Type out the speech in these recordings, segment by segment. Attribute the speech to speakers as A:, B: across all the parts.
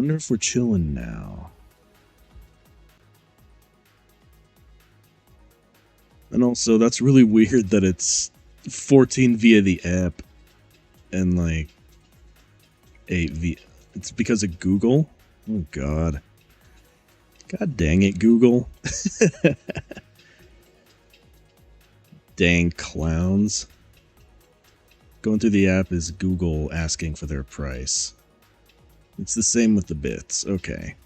A: wonder if we're chilling now. And also, that's really weird that it's 14 via the app and like 8 via... It's because of Google? Oh god. God dang it, Google. Dang clowns. Going through the app is Google asking for their price. It's the same with the bits. Okay.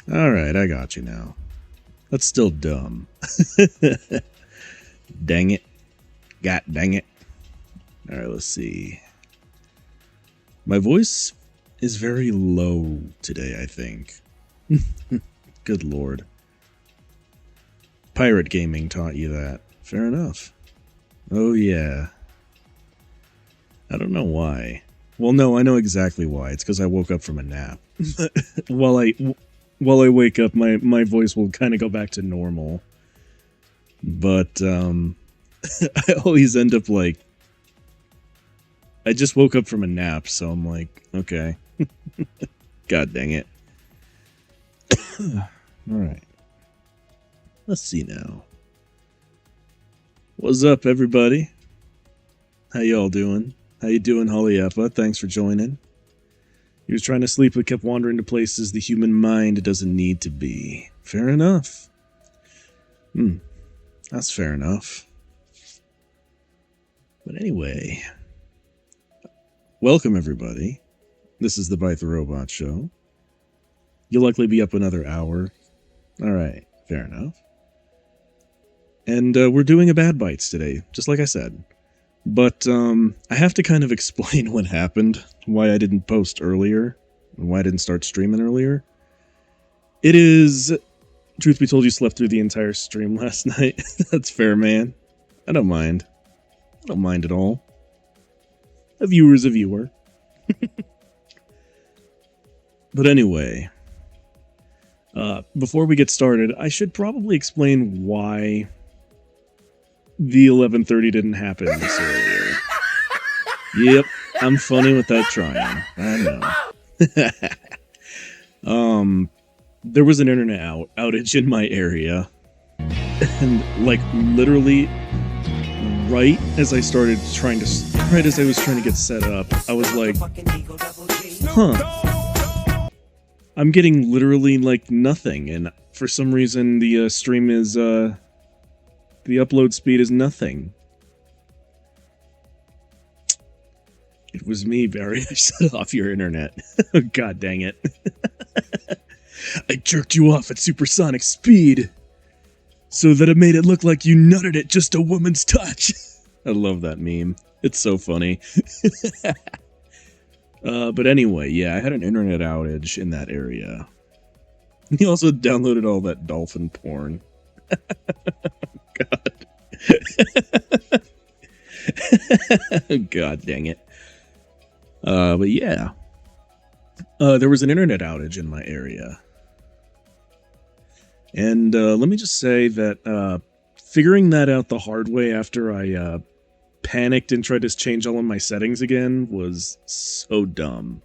A: Alright, I got you now. That's still dumb. Dang it. God dang it. Alright, let's see. My voice is very low today, I think. Good lord. Pirate gaming taught you that. Fair enough. Oh yeah. I don't know why. Well, no, I know exactly why. It's because I woke up from a nap. While I wake up, my voice will kind of go back to normal. But, I always end up like... I just woke up from a nap, so I'm like, okay. God dang it. Alright. Let's see now. What's up, everybody? How y'all doing? How you doing, Hollyepa? Thanks for joining. He was trying to sleep but kept wandering to places the human mind doesn't need to be. Fair enough. That's fair enough. But anyway... Welcome, everybody. This is the Bite the Robot Show. You'll likely be up another hour. Alright, fair enough. And we're doing a Bad Bytes today, just like I said. But I have to kind of explain what happened, why I didn't post earlier, and why I didn't start streaming earlier. It is... Truth be told, you slept through the entire stream last night. That's fair, man. I don't mind. I don't mind at all. A viewer's a viewer. But anyway, before we get started, I should probably explain why the 11:30 didn't happen this earlier. Yep, I'm funny with that trying. I know. There was an internet outage in my area, and like literally right as I was trying to get set up, I was like, huh, I'm getting literally like nothing, and for some reason the stream is the upload speed is nothing. It was me, Barry. I shut off your internet. God dang it. I jerked you off at supersonic speed so that it made it look like you nutted at just a woman's touch. I love that meme. It's so funny. But anyway, yeah, I had an internet outage in that area. He also downloaded all that dolphin porn. God. God dang it. But yeah. There was an internet outage in my area. And let me just say that figuring that out the hard way after I panicked and tried to change all of my settings again was so dumb.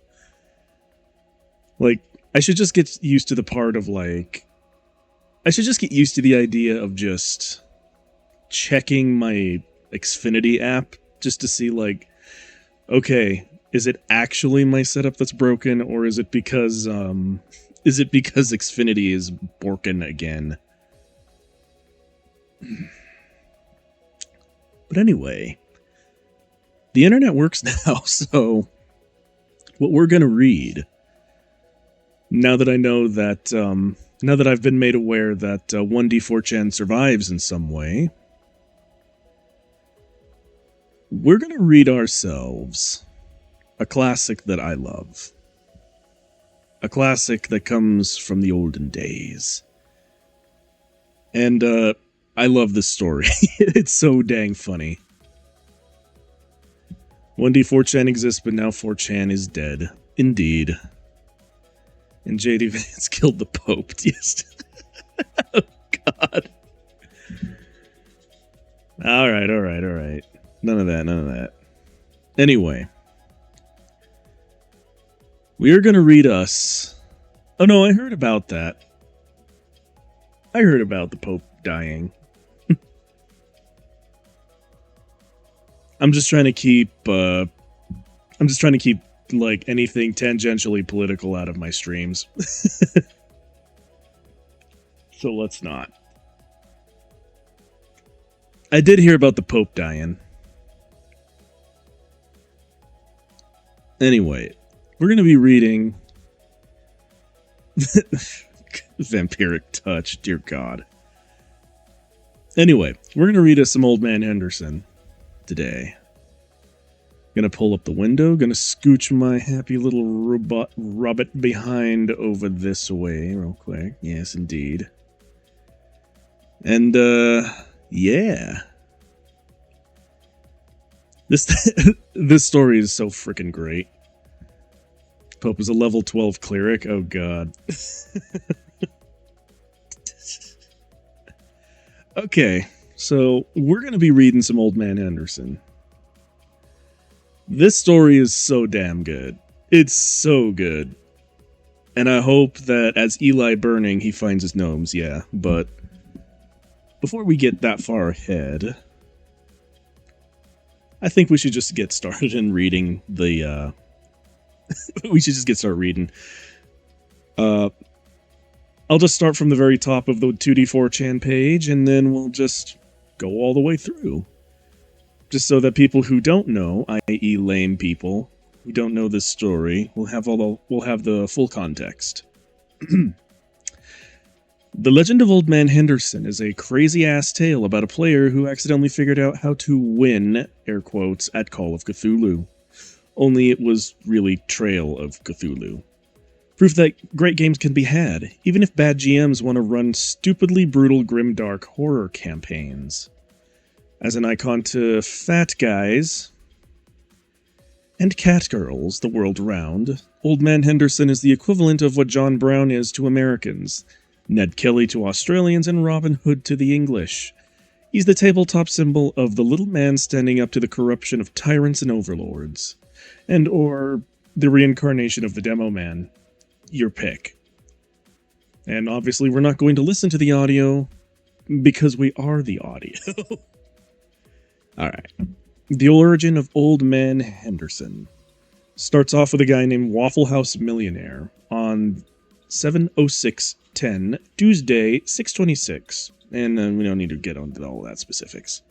A: Like, I should just get used to the part of, like... I should just get used to the idea of just checking my Xfinity app just to see, like, okay, is it actually my setup that's broken, or is it because Xfinity is broken again? But anyway, the internet works now, so what we're gonna read, now that I know that, now that I've been made aware that 1D4chan survives in some way, we're gonna read ourselves a classic that I love. A classic that comes from the olden days. And, I love this story. It's so dang funny. 1D4chan exists, but now 4chan is dead. Indeed. And J.D. Vance killed the Pope. Yes. Oh, God. Alright. None of that. Anyway. We are going to read us... Oh no, I heard about that. I heard about the Pope dying. I'm just trying to keep, like, anything tangentially political out of my streams. So let's not. I did hear about the Pope dying. Anyway, we're going to be reading... Vampiric Touch, dear God. Anyway, we're going to read us some Old Man Henderson today. Gonna pull up the window, gonna scooch my happy little robot behind over this way real quick. Yes, indeed. And, yeah. This story is so freaking great. Pope is a level 12 cleric. Oh, God. Okay, so we're going to be reading some Old Man Henderson. This story is so damn good. It's so good. And I hope that as Eli burning, he finds his gnomes, yeah. But before we get that far ahead, I think we should just get started in reading the, we should just get started reading. I'll just start from the very top of the 2D4chan page, and then we'll just go all the way through. Just so that people who don't know, i.e. lame people, who don't know this story, will have the full context. The Legend of Old Man Henderson is a crazy-ass tale about a player who accidentally figured out how to win, air quotes, at Call of Cthulhu. Only it was really Trail of Cthulhu. Proof that great games can be had, even if bad GMs want to run stupidly brutal grimdark horror campaigns. As an icon to fat guys and cat girls the world around, Old Man Henderson is the equivalent of what John Brown is to Americans, Ned Kelly to Australians, and Robin Hood to the English. He's the tabletop symbol of the little man standing up to the corruption of tyrants and overlords. And or the reincarnation of the Demo Man. Your pick. And obviously we're not going to listen to the audio because we are the audio. Alright. The origin of Old Man Henderson starts off with a guy named Waffle House Millionaire on 7/06/10, Tuesday, 6/26. And we don't need to get into all that specifics.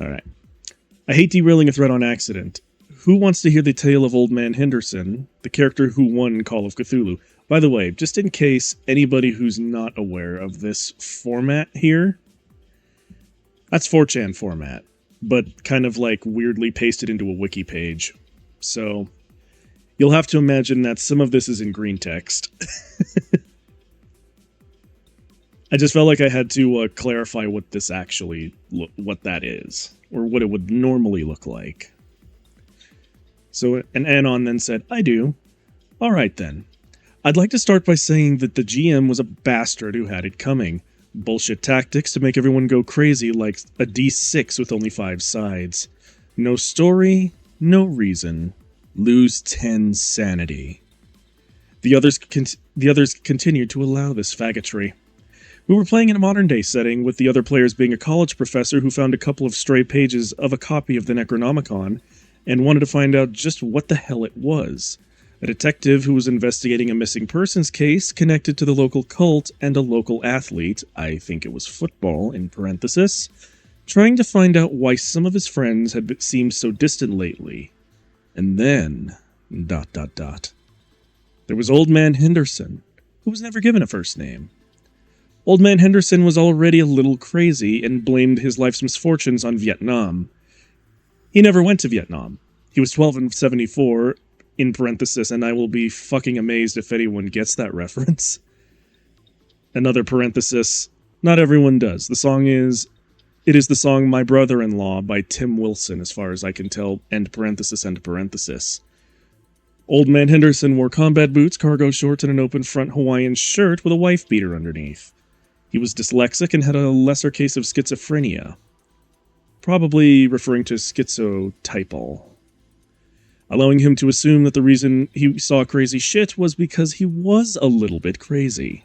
A: Alright. I hate derailing a thread on accident. Who wants to hear the tale of Old Man Henderson, the character who won Call of Cthulhu? By the way, just in case anybody who's not aware of this format here, that's 4chan format, but kind of like weirdly pasted into a wiki page. So you'll have to imagine that some of this is in green text. I just felt like I had to clarify what this actually, what that is, or what it would normally look like. So an Anon then said, I do. Alright then. I'd like to start by saying that the GM was a bastard who had it coming. Bullshit tactics to make everyone go crazy like a D6 with only 5 sides. No story, no reason. Lose 10 sanity. The others continued to allow this faggotry. We were playing in a modern-day setting, with the other players being a college professor who found a couple of stray pages of a copy of the Necronomicon, and wanted to find out just what the hell it was. A detective who was investigating a missing persons case connected to the local cult, and a local athlete, I think it was football in parenthesis, trying to find out why some of his friends had seemed so distant lately. And then... ... There was Old Man Henderson, who was never given a first name. Old Man Henderson was already a little crazy and blamed his life's misfortunes on Vietnam. He never went to Vietnam. He was 12 in 74, in parenthesis, and I will be fucking amazed if anyone gets that reference. Another parenthesis, not everyone does. It is the song My Brother-in-Law by Tim Wilson, as far as I can tell, end parenthesis, end parenthesis. Old Man Henderson wore combat boots, cargo shorts, and an open front Hawaiian shirt with a wife beater underneath. He was dyslexic and had a lesser case of schizophrenia. Probably referring to schizotypal. allowing him to assume that the reason he saw crazy shit was because he was a little bit crazy.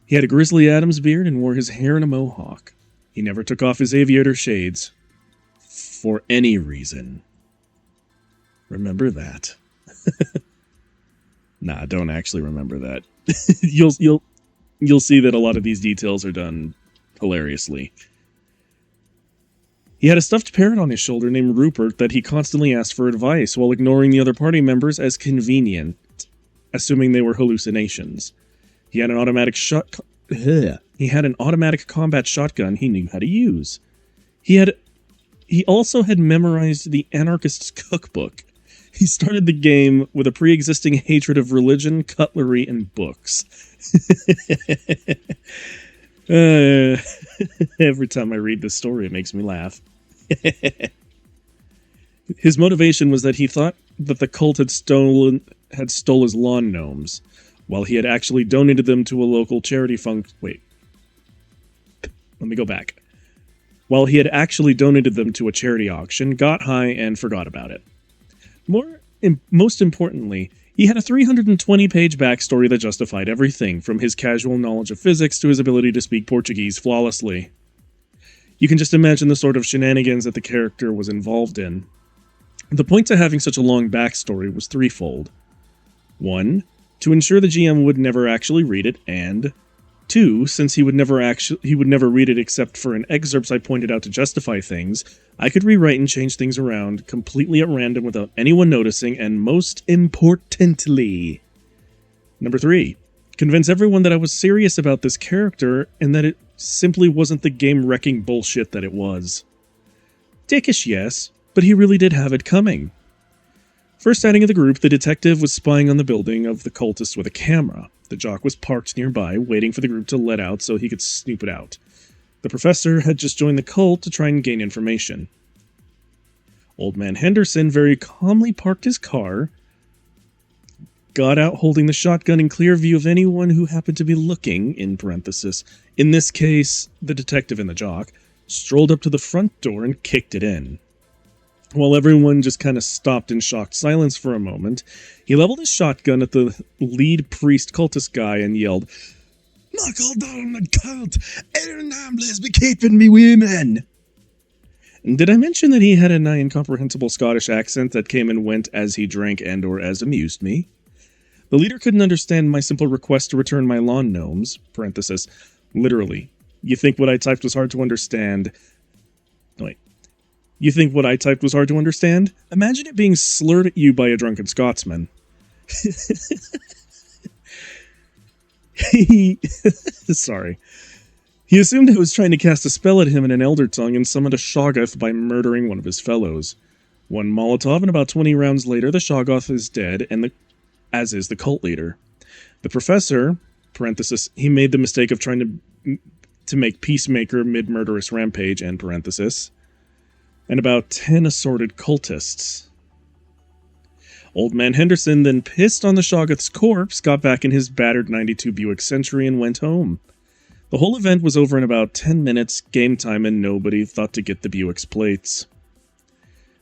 A: He had a Grizzly Adams beard and wore his hair in a mohawk. He never took off his aviator shades. For any reason. Remember that. Nah, don't actually remember that. You'll see that a lot of these details are done hilariously. He had a stuffed parrot on his shoulder named Rupert that he constantly asked for advice while ignoring the other party members as convenient, assuming they were hallucinations. He had an automatic combat shotgun he knew how to use. He also had memorized the Anarchist's Cookbook. He started the game with a pre-existing hatred of religion, cutlery, and books. Every time I read this story, it makes me laugh. His motivation was that he thought that the cult had stole his lawn gnomes, while he had actually donated them to a local charity While he had actually donated them to a charity auction, got high, and forgot about it. Most importantly, he had a 320-page backstory that justified everything, from his casual knowledge of physics to his ability to speak Portuguese flawlessly. You can just imagine the sort of shenanigans that the character was involved in. The point to having such a long backstory was threefold. 1, to ensure the GM would never actually read it, and 2, since he would never read it except for in excerpts I pointed out to justify things, I could rewrite and change things around completely at random without anyone noticing, and most importantly, number 3, convince everyone that I was serious about this character and that it simply wasn't the game-wrecking bullshit that it was. Dickish, yes, but he really did have it coming. First sighting of the group, the detective was spying on the building of the cultists with a camera. The jock was parked nearby, waiting for the group to let out so he could snoop it out. The professor had just joined the cult to try and gain information. Old Man Henderson very calmly parked his car, got out holding the shotgun in clear view of anyone who happened to be looking, in parenthesis, in this case, the detective and the jock, strolled up to the front door and kicked it in. While everyone just kind of stopped in shocked silence for a moment, he leveled his shotgun at the lead priest cultist guy and yelled, "Knuckle down the cult, and I'm be keeping me women." Did I mention that he had an incomprehensible Scottish accent that came and went as he drank and or as amused me? The leader couldn't understand my simple request to return my lawn gnomes, parenthesis, literally. You think what I typed was hard to understand? You think what I typed was hard to understand? Imagine it being slurred at you by a drunken Scotsman. Sorry. He assumed I was trying to cast a spell at him in an elder tongue and summoned a Shoggoth by murdering one of his fellows. One Molotov, and about 20 rounds later, the Shoggoth is dead, as is the cult leader. The professor, parenthesis, he made the mistake of trying to make Peacemaker mid-murderous rampage, end parenthesis, and about 10 assorted cultists. Old Man Henderson then pissed on the Shoggoth's corpse, got back in his battered 92 Buick Century, and went home. The whole event was over in about 10 minutes, game time, and nobody thought to get the Buick's plates.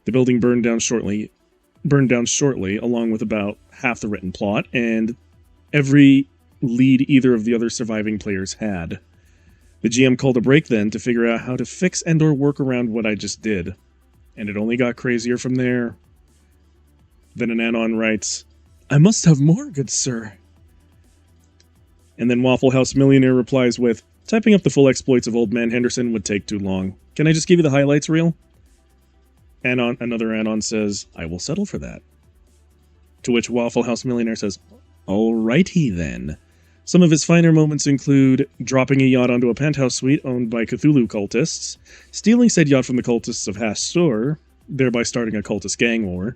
A: The building burned down shortly, along with about half the written plot, and every lead either of the other surviving players had. The GM called a break then to figure out how to fix and or work around what I just did. And it only got crazier from there. Then an anon writes, "I must have more, good sir." And then Waffle House Millionaire replies with, "Typing up the full exploits of Old Man Henderson would take too long. Can I just give you the highlights reel?" Another anon says, "I will settle for that." To which Waffle House Millionaire says, "Alrighty then." Some of his finer moments include dropping a yacht onto a penthouse suite owned by Cthulhu cultists, stealing said yacht from the cultists of Hastur, thereby starting a cultist gang war,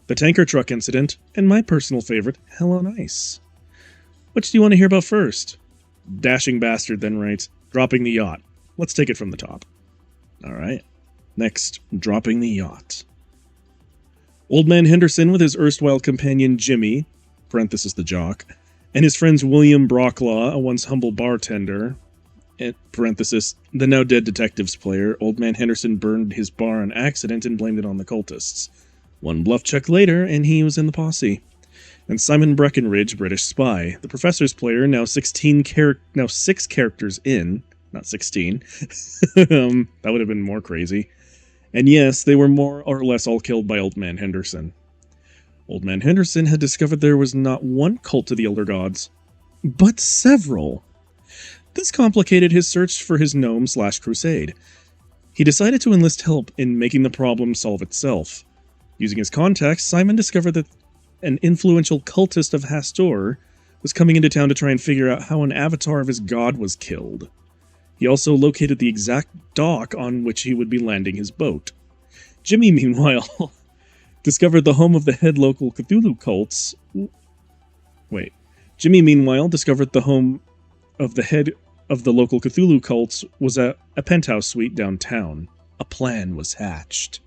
A: the tanker truck incident, and my personal favorite, Hell on Ice. Which do you want to hear about first? Dashing Bastard then writes, "Dropping the yacht. Let's take it from the top." Alright. Next, dropping the yacht. Old Man Henderson with his erstwhile companion Jimmy, parenthesis the jock, and his friends William Brocklaw, a once humble bartender, parenthesis, the now dead detectives player. Old Man Henderson burned his bar on accident and blamed it on the cultists. One bluff check later, and he was in the posse. And Simon Breckenridge, British spy, the Professor's player, now 6 characters in, not 16. That would have been more crazy. And yes, they were more or less all killed by Old Man Henderson. Old Man Henderson had discovered there was not one cult to the Elder Gods, but several. This complicated his search for his gnome/crusade. He decided to enlist help in making the problem solve itself. Using his contacts, Simon discovered that an influential cultist of Hastur was coming into town to try and figure out how an avatar of his god was killed. He also located the exact dock on which he would be landing his boat. Jimmy, meanwhile, discovered the home of the head local Cthulhu cults. Jimmy, meanwhile, discovered the home of the head of the local Cthulhu cults was a penthouse suite downtown. A plan was hatched.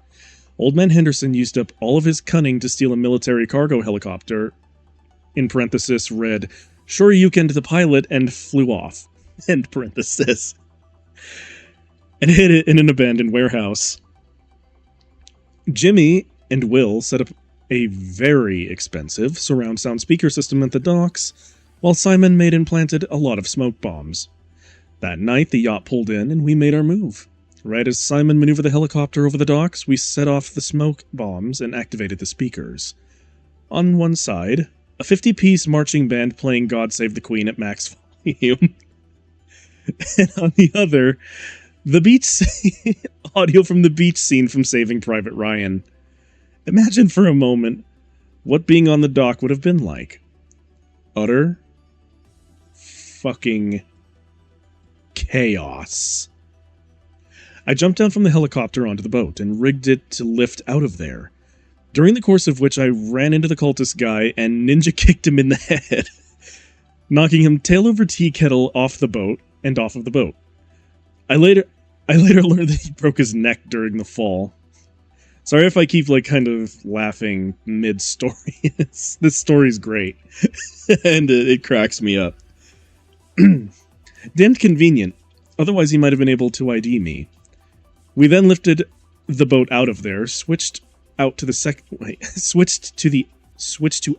A: Old Man Henderson used up all of his cunning to steal a military cargo helicopter, in parenthesis read, "Sure you can" to the pilot, and flew off, end parenthesis, and hid it in an abandoned warehouse. Jimmy and Will set up a very expensive surround sound speaker system at the docks, while Simon made and planted a lot of smoke bombs. That night, the yacht pulled in, and we made our move. Right as Simon maneuvered the helicopter over the docks, we set off the smoke bombs and activated the speakers. On one side, a 50-piece marching band playing God Save the Queen at max volume. And on the other, the beach audio from the beach scene from Saving Private Ryan. Imagine for a moment what being on the dock would have been like. Utter fucking chaos. I jumped down from the helicopter onto the boat and rigged it to lift out of there, during the course of which I ran into the cultist guy and ninja kicked him in the head, knocking him tail over tea kettle off the boat and off of the boat. I later learned that he broke his neck during the fall. Sorry if I keep kind of laughing mid-story. This story's great, and it cracks me up. Damned convenient. Otherwise, he might have been able to ID me. We then lifted the boat out of there, switched to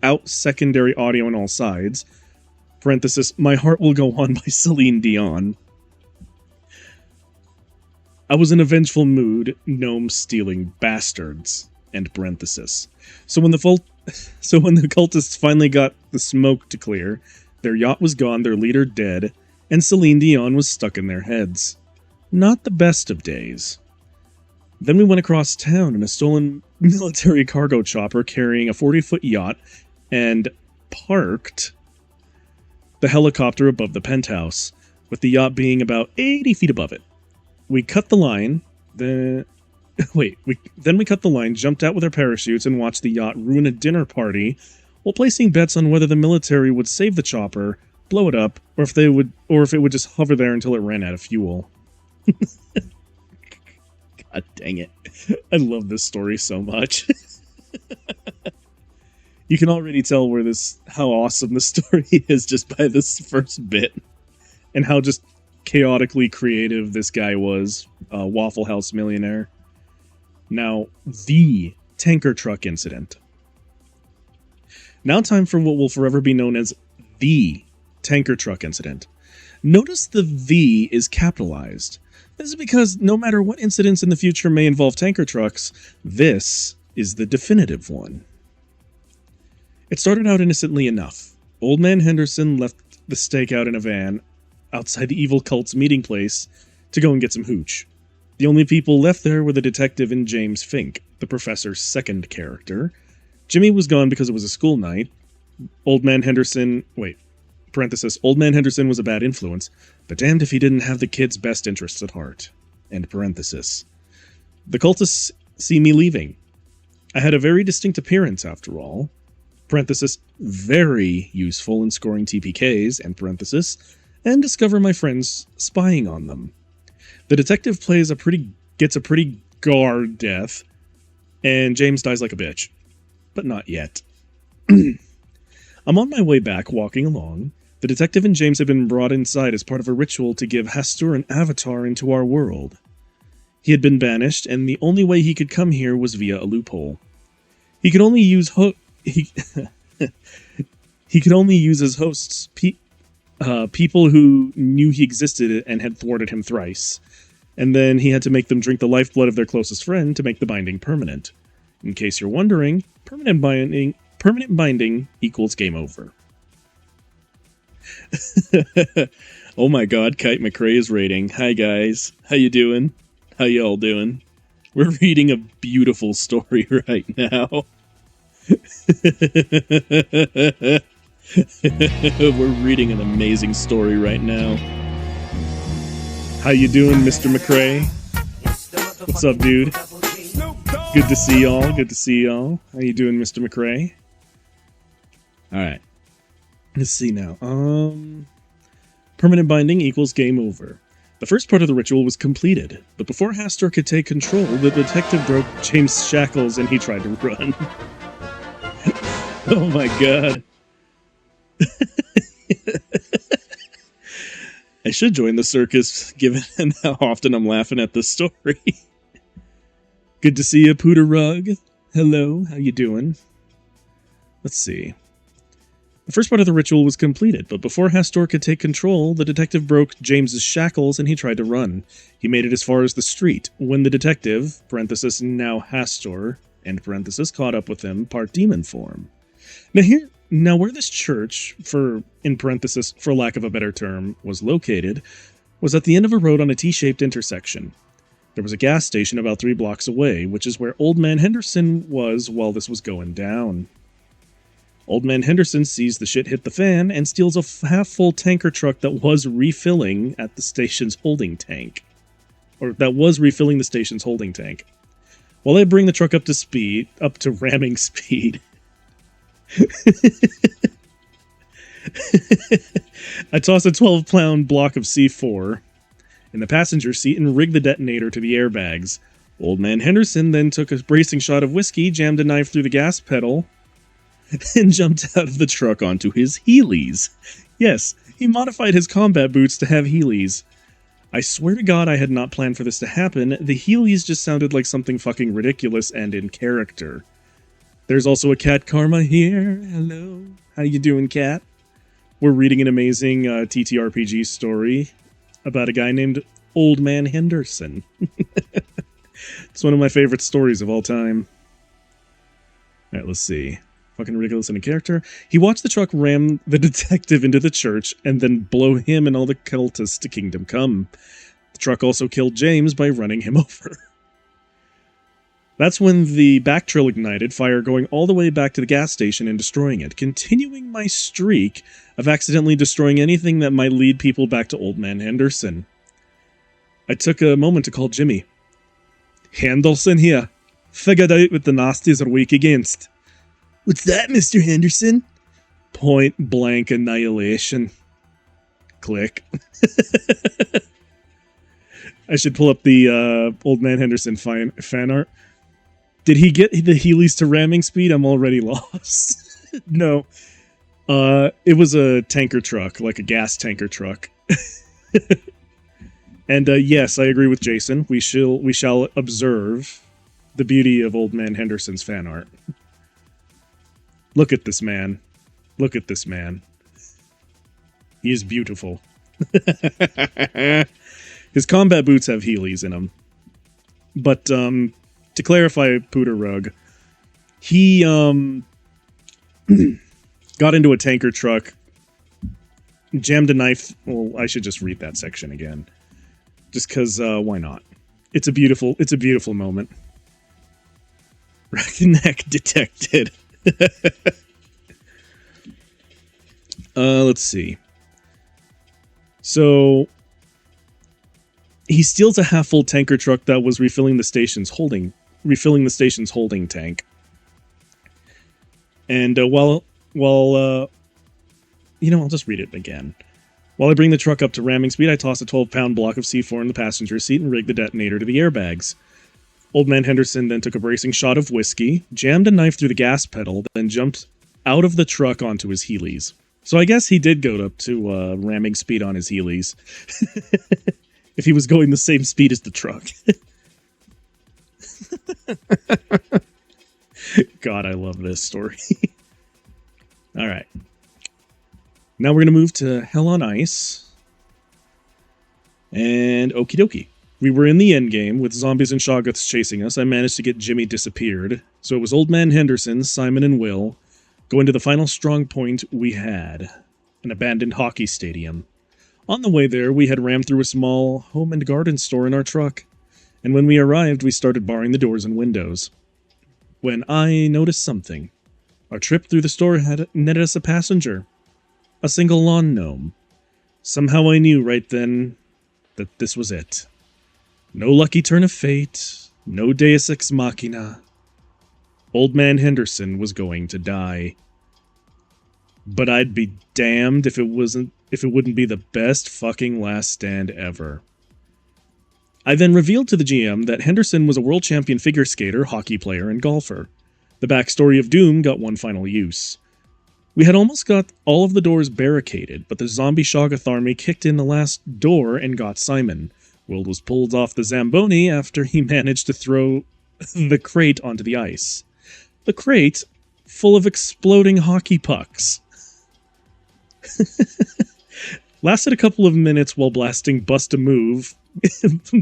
A: out secondary audio on all sides. Parenthesis, My Heart Will Go On by Celine Dion. I was in a vengeful mood, gnome-stealing bastards. End parenthesis. So when the cultists finally got the smoke to clear, their yacht was gone, their leader dead, and Celine Dion was stuck in their heads. Not the best of days. Then we went across town in a stolen military cargo chopper carrying a 40-foot yacht and parked the helicopter above the penthouse, with the yacht being about 80 feet above it. We cut the line, then we cut the line, jumped out with our parachutes, and watched the yacht ruin a dinner party while placing bets on whether the military would save the chopper, blow it up, or if it would just hover there until it ran out of fuel. God dang it. I love this story so much. You can already tell how awesome the story is just by this first bit, and how just chaotically creative this guy was, Waffle House millionaire. Now, the tanker truck incident. Now time for what will forever be known as the tanker truck incident. Notice the "the" is capitalized. This is because no matter what incidents in the future may involve tanker trucks, this is the definitive one. It started out innocently enough. Old Man Henderson left the stakeout in a van outside the evil cult's meeting place to go and get some hooch. The only people left there were the detective and James Fink, the professor's second character. Jimmy was gone because it was a school night. Old Man Henderson was a bad influence, but damned if he didn't have the kid's best interests at heart. End parenthesis. The cultists see me leaving. I had a very distinct appearance, after all. Parenthesis, very useful in scoring TPKs, end parenthesis, and discover my friends spying on them. The detective gets a pretty guard death, and James dies like a bitch. But not yet. I'm on my way back, walking along. The detective and James had been brought inside as part of a ritual to give Hastur an avatar into our world. He had been banished, and the only way he could come here was via a loophole. He could only use he he could only use as hosts people who knew he existed and had thwarted him thrice. And then he had to make them drink the lifeblood of their closest friend to make the binding permanent. In case you're wondering, permanent binding equals game over. Oh my god, Kite McRae is rating. Hi guys, how you doing? How y'all doing? We're reading a beautiful story right now. We're reading an amazing story right now. How you doing, Mr. McRae? What's up, dude? Good to see y'all. Good to see y'all. How you doing, Mr. McRae? Alright. Let's see now. Permanent binding equals game over. The first part of the ritual was completed, but before Hastur could take control, the detective broke James' shackles and he tried to run. Oh my god. I should join the circus, given how often I'm laughing at this story. Good to see you, Pooter Rug. Hello, how you doing? Let's see. The first part of the ritual was completed, but before Hastur could take control, the detective broke James's shackles and he tried to run. He made it as far as the street, when the detective, parenthesis now Hastur, end parenthesis, caught up with him, part demon form. Now where this church, in parenthesis, for lack of a better term, was located, was at the end of a road on a T-shaped intersection. There was a gas station about 3 blocks away, which is where Old Man Henderson was while this was going down. Old Man Henderson sees the shit hit the fan and steals a half-full tanker truck that was refilling at the station's holding tank. Or that was refilling the station's holding tank. While I bring the truck up to ramming speed, I toss a 12-pound block of C4 in the passenger seat and rig the detonator to the airbags. Old Man Henderson then took a bracing shot of whiskey, jammed a knife through the gas pedal, and jumped out of the truck onto his Heelys. Yes, he modified his combat boots to have Heelys. I swear to God I had not planned for this to happen. The Heelys just sounded like something fucking ridiculous and in character. There's also a Cat Karma here. Hello. How you doing, Cat? We're reading an amazing TTRPG story about a guy named Old Man Henderson. It's one of my favorite stories of all time. Alright, let's see. Fucking ridiculous in a character. He watched the truck ram the detective into the church and then blow him and all the cultists to Kingdom Come. The truck also killed James by running him over. That's when the back trail ignited, fire going all the way back to the gas station and destroying it, continuing my streak of accidentally destroying anything that might lead people back to Old Man Henderson. I took a moment to call Jimmy. Henderson here. Figured out what the nasties are weak against. What's that, Mr. Henderson? Point blank annihilation. Click. I should pull up the Old Man Henderson fan art. Did he get the Heelys to ramming speed? I'm already lost. No. It was a tanker truck, like a gas tanker truck. And yes, I agree with Jason. We shall observe the beauty of Old Man Henderson's fan art. Look at this man. Look at this man. He is beautiful. His combat boots have Heelys in them. But, to clarify Pooter Rug, he, got into a tanker truck, jammed a knife. Well, I should just read that section again. Just because, why not? It's a beautiful moment. Neck detected. Let's see. So he steals a half-full tanker truck that was refilling the station's holding tank. And I'll just read it again. While I bring the truck up to ramming speed, I toss a 12-pound block of C4 in the passenger seat and rig the detonator to the airbags. Old Man Henderson then took a bracing shot of whiskey, jammed a knife through the gas pedal, then jumped out of the truck onto his Heelys. So I guess he did go up to ramming speed on his Heelys. If he was going the same speed as the truck. God, I love this story. All right. Now we're going to move to Hell on Ice. And okie dokie. We were in the endgame with zombies and shoggoths chasing us. I managed to get Jimmy disappeared. So it was Old Man Henderson, Simon, and Will going to the final strong point we had, an abandoned hockey stadium. On the way there, we had rammed through a small home and garden store in our truck. And when we arrived, we started barring the doors and windows. When I noticed something. Our trip through the store had netted us a passenger. A single lawn gnome. Somehow I knew right then that this was it. No lucky turn of fate, no deus ex machina. Old Man Henderson was going to die. But I'd be damned if it wouldn't be the best fucking last stand ever. I then revealed to the GM that Henderson was a world champion figure skater, hockey player, and golfer. The backstory of Doom got one final use. We had almost got all of the doors barricaded, but the zombie Shoggoth army kicked in the last door and got Simon. Will was pulled off the Zamboni after he managed to throw the crate onto the ice. The crate, full of exploding hockey pucks. Lasted a couple of minutes while blasting Bust a Move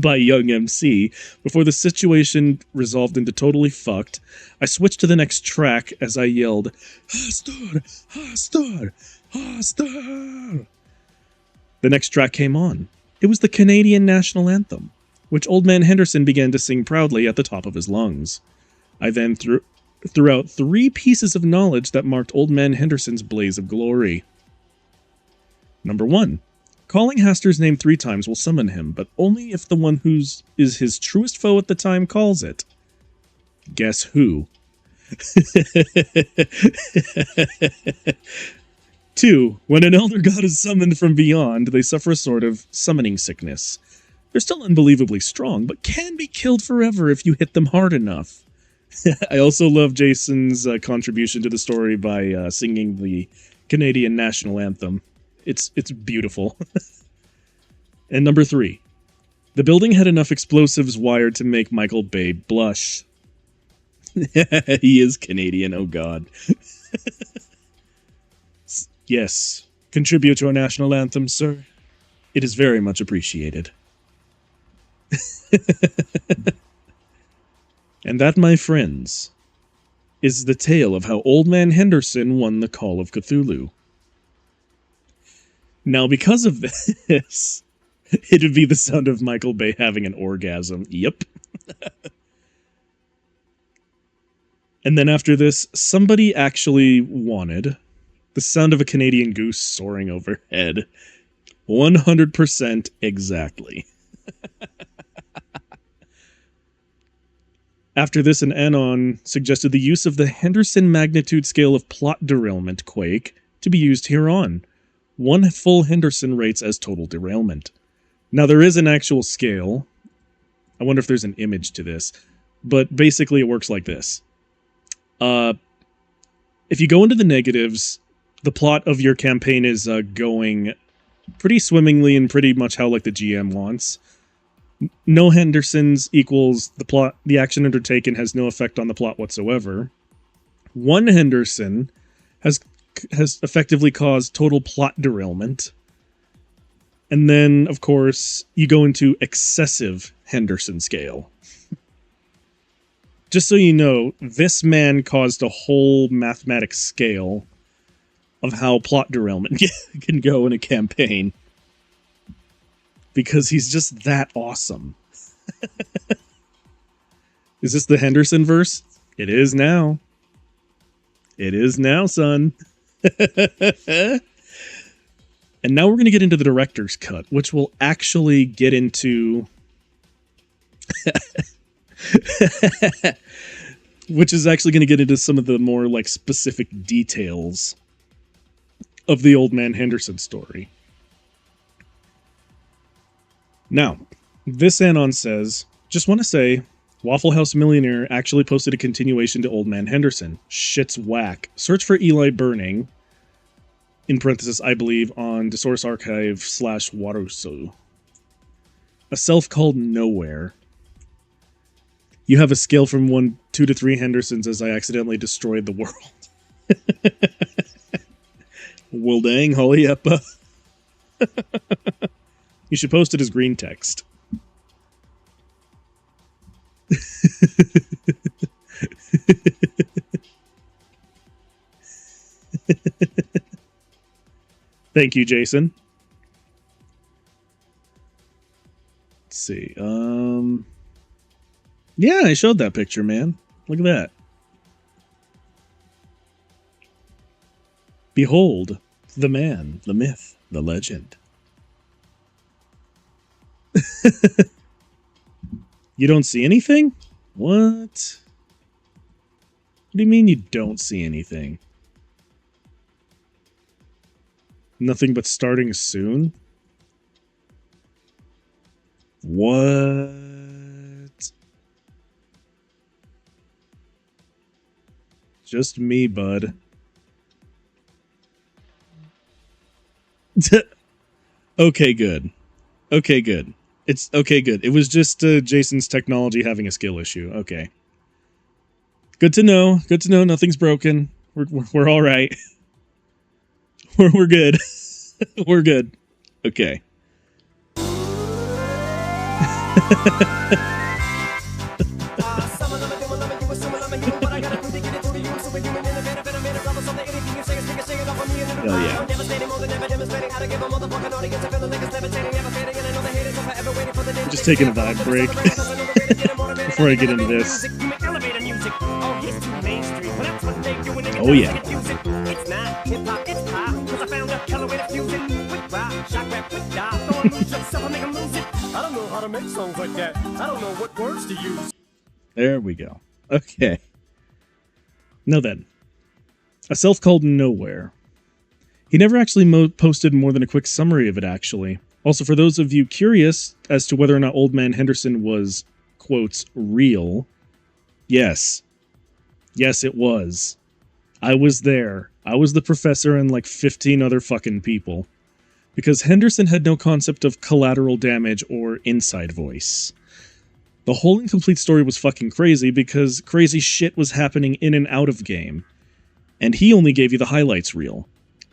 A: by Young MC. Before the situation resolved into totally fucked, I switched to the next track as I yelled, Hastur! Hastur! Hastur! The next track came on. It was the Canadian national anthem, which Old Man Henderson began to sing proudly at the top of his lungs. I then threw out 3 pieces of knowledge that marked Old Man Henderson's blaze of glory. Number 1. Calling Hastur's name 3 times will summon him, but only if the one who is his truest foe at the time calls it. Guess who? 2. When an elder god is summoned from beyond, they suffer a sort of summoning sickness. They're still unbelievably strong, but can be killed forever if you hit them hard enough. I also love Jason's contribution to the story by singing the Canadian national anthem. It's beautiful. And number 3. The building had enough explosives wired to make Michael Bay blush. He is Canadian, oh god. Yes, contribute to our national anthem, sir. It is very much appreciated. And that, my friends, is the tale of how Old Man Henderson won the Call of Cthulhu. Now, because of this, it would be the sound of Michael Bay having an orgasm. Yep. And then after this, somebody actually wanted the sound of a Canadian goose soaring overhead. 100% exactly. After this, an Anon suggested the use of the Henderson magnitude scale of plot derailment, Quake, to be used hereon. 1 full Henderson rates as total derailment. Now, there is an actual scale. I wonder if there's an image to this. But basically, it works like this. If you go into the negatives, the plot of your campaign is going pretty swimmingly and pretty much how like the GM wants. No Hendersons equals the plot. The action undertaken has no effect on the plot whatsoever. 1 Henderson has effectively caused total plot derailment. And then, of course, you go into excessive Henderson scale. Just so you know, this man caused a whole mathematics scale of how plot derailment can go in a campaign. Because he's just that awesome. Is this the Henderson verse? It is now. It is now, son. And now we're going to get into the director's cut, which will actually get into... which is actually going to get into some of the more like specific details of the Old Man Henderson story. Now, this Anon says, just want to say, Waffle House Millionaire actually posted a continuation to Old Man Henderson. Shit's whack. Search for Eli Burning, in parenthesis, I believe, on the Source Archive /Waruso. A self called Nowhere. You have a scale from 2 to 3 Hendersons as I accidentally destroyed the world. Well, dang, holy yeppa. You should post it as green text. Thank you, Jason. Let's see. Yeah, I showed that picture, man. Look at that. Behold, the man, the myth, the legend. You don't see anything? What? What do you mean you don't see anything? Nothing but starting soon? What? Just me, bud. Okay, good. Okay, good. It's okay, good. It was just Jason's technology having a skill issue. Okay. Good to know. Good to know. Nothing's broken. We're all right. We're good. We're good. Okay. Oh yeah. I'm just taking a vibe break before I get into this. Oh yeah.
B: I don't know how to make songs like that. I don't know what words to use.
A: There we go. Okay. Now then, a self called Nowhere. He never actually posted more than a quick summary of it, actually. Also, for those of you curious as to whether or not Old Man Henderson was, quotes, real, yes. Yes, it was. I was there. I was the professor and like 15 other fucking people. Because Henderson had no concept of collateral damage or inside voice. The whole incomplete story was fucking crazy because crazy shit was happening in and out of game. And he only gave you the highlights reel.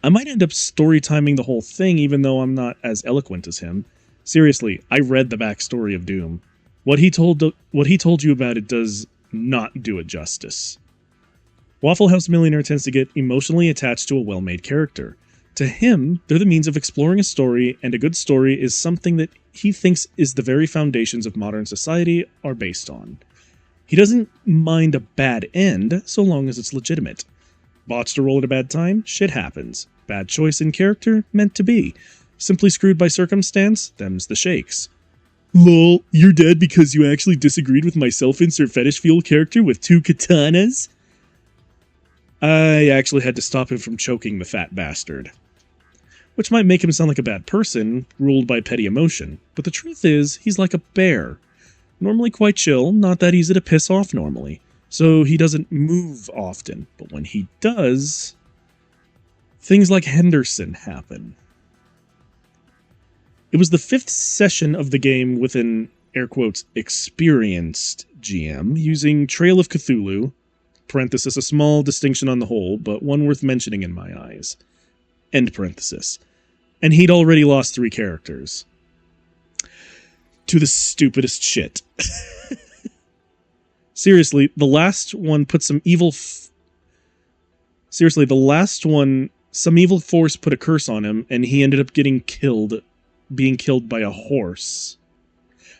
A: I might end up story timing the whole thing even though I'm not as eloquent as him. Seriously, I read the backstory of Doom. What he told you about it does not do it justice. Waffle House Millionaire tends to get emotionally attached to a well-made character. To him, they're the means of exploring a story, and a good story is something that he thinks is the very foundations of modern society are based on. He doesn't mind a bad end, so long as it's legitimate. Botched a roll at a bad time? Shit happens. Bad choice in character? Meant to be. Simply screwed by circumstance? Them's the shakes. Lol, you're dead because you actually disagreed with my self-insert fetish fuel character with 2 katanas? I actually had to stop him from choking the fat bastard. Which might make him sound like a bad person, ruled by petty emotion, but the truth is, he's like a bear. Normally quite chill, not that easy to piss off normally, so he doesn't move often, but when he does, things like Henderson happen. It was the 5th session of the game with an, air quotes, experienced GM, using Trail of Cthulhu, parenthesis, a small distinction on the whole, but one worth mentioning in my eyes, end parenthesis. And he'd already lost 3 characters. To the stupidest shit. Seriously, the last one put some evil... Seriously, the last one, some evil force put a curse on him, and he ended up getting killed, being killed by a horse.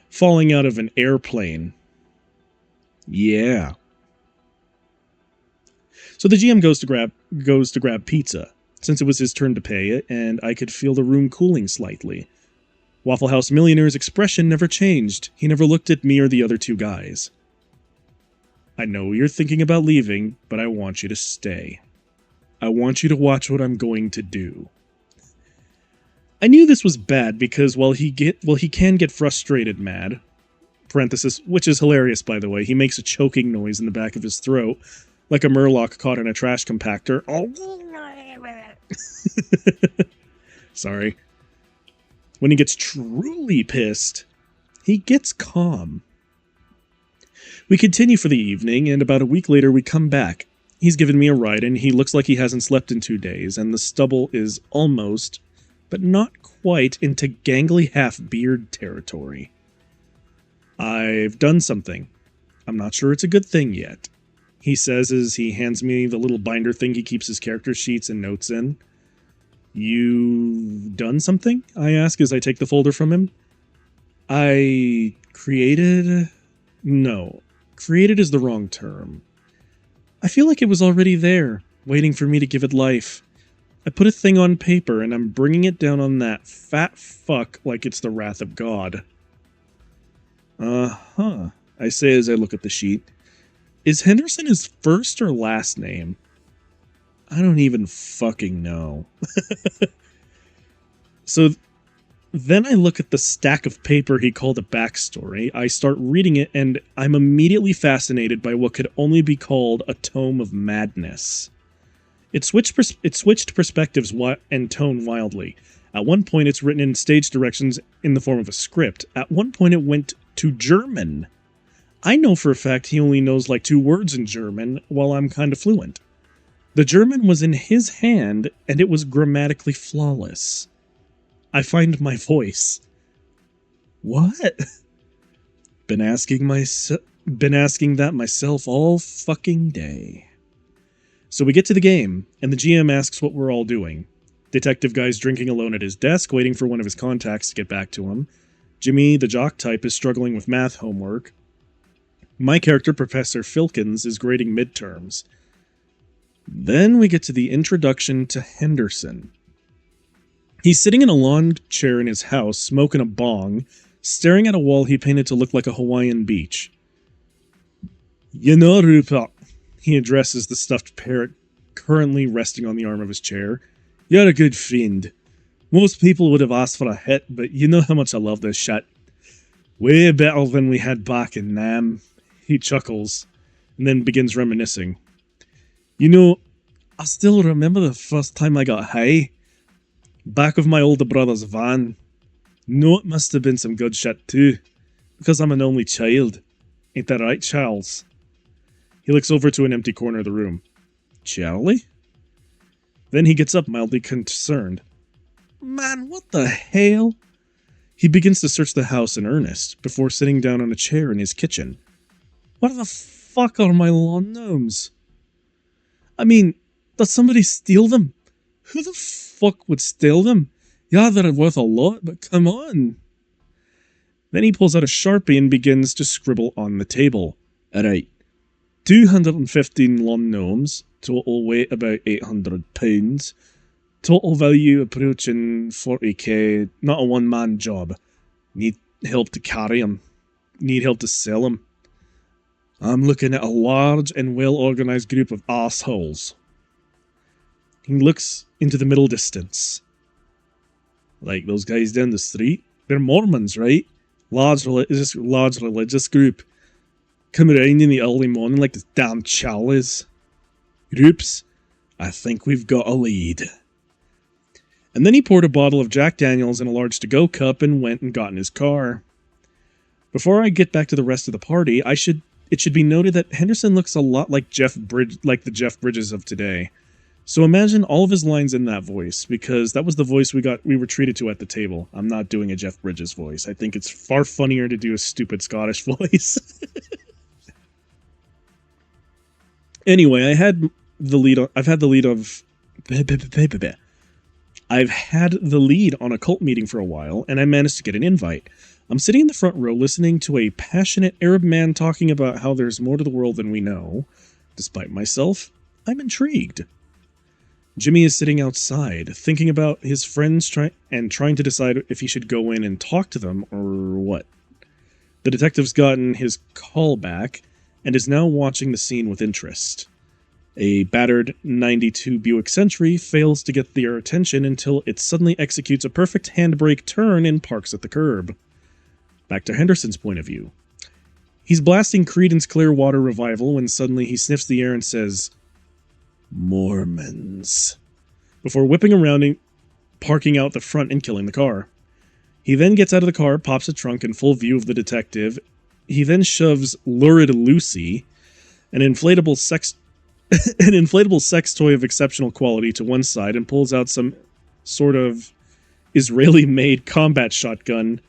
A: Falling out of an airplane. Yeah. So the GM goes to grab pizza, since it was his turn to pay it, and I could feel the room cooling slightly. Waffle House Millionaire's expression never changed. He never looked at me or the other 2 guys. I know you're thinking about leaving, but I want you to stay. I want you to watch what I'm going to do. I knew this was bad because while he can get frustrated mad, parenthesis, which is hilarious by the way, he makes a choking noise in the back of his throat, like a murloc caught in a trash compactor. Sorry. When he gets truly pissed, he gets calm. We continue for the evening, and about a week later we come back. He's given me a ride, and he looks like he hasn't slept in 2 days, and the stubble is almost, but not quite, into gangly half-beard territory. I've done something. I'm not sure it's a good thing yet, he says as he hands me the little binder thing he keeps his character sheets and notes in. You've done something? I ask as I take the folder from him. I created... No. Created is the wrong term. I feel like it was already there, waiting for me to give it life. I put a thing on paper, and I'm bringing it down on that fat fuck like it's the wrath of God. Uh-huh, I say as I look at the sheet. Is Henderson his first or last name? I don't even fucking know. So then I look at the stack of paper he called a backstory. I start reading it, and I'm immediately fascinated by what could only be called a tome of madness. It switched perspectives and tone wildly. At one point, it's written in stage directions in the form of a script. At one point, it went to German. I know for a fact he only knows like 2 words in German, while I'm kind of fluent. The German was in his hand, and it was grammatically flawless. I find my voice. What? Been asking that myself all fucking day. So we get to the game, and the GM asks what we're all doing. Detective guy's drinking alone at his desk, waiting for one of his contacts to get back to him. Jimmy, the jock type, is struggling with math homework. My character, Professor Filkins, is grading midterms. Then we get to the introduction to Henderson. He's sitting in a lawn chair in his house, smoking a bong, staring at a wall he painted to look like a Hawaiian beach. You know, Rupert, he addresses the stuffed parrot currently resting on the arm of his chair. You're a good friend. Most people would have asked for a hit, but you know how much I love this shit. Way better than we had back in Nam. He chuckles, and then begins reminiscing. You know, I still remember the first time I got high. Back of my older brother's van. No, it must have been some good shit too, because I'm an only child. Ain't that right, Charles? He looks over to an empty corner of the room. Charlie? Then he gets up, mildly concerned. Man, what the hell? He begins to search the house in earnest, before sitting down on a chair in his kitchen. What the fuck are my lawn gnomes? I mean, did somebody steal them? Who the fuck would steal them? Yeah, they're worth a lot, but come on. Then he pulls out a Sharpie and begins to scribble on the table. Alright, 215 lawn gnomes, total weight about 800 pounds, total value approaching 40k, not a one-man job. Need help to carry them. Need help to sell them. I'm looking at a large and well-organized group of assholes. He looks into the middle distance. Like those guys down the street? They're Mormons, right? Large religious group. Come around in the early morning like this damn Charlies. Groups, I think we've got a lead. And then he poured a bottle of Jack Daniels in a large to-go cup and went and got in his car. Before I get back to the rest of the party, it should be noted that Henderson looks a lot like the Jeff Bridges of today. So imagine all of his lines in that voice, because that was the voice we were treated to at the table. I'm not doing a Jeff Bridges voice. I think it's far funnier to do a stupid Scottish voice. Anyway, I've had the lead on a cult meeting for a while, and I managed to get an invite. I'm sitting in the front row listening to a passionate Arab man talking about how there's more to the world than we know. Despite myself, I'm intrigued. Jimmy is sitting outside, thinking about his friends trying to decide if he should go in and talk to them or what. The detective's gotten his call back and is now watching the scene with interest. A battered 92 Buick Century fails to get their attention until it suddenly executes a perfect handbrake turn and parks at the curb. Back to Henderson's point of view. He's blasting Creedence Clearwater Revival when suddenly he sniffs the air and says, Mormons, before whipping around and parking out the front and killing the car. He then gets out of the car, pops a trunk in full view of the detective he then shoves lurid Lucy, an inflatable sex an inflatable sex toy of exceptional quality, to one side and pulls out some sort of Israeli-made combat shotgun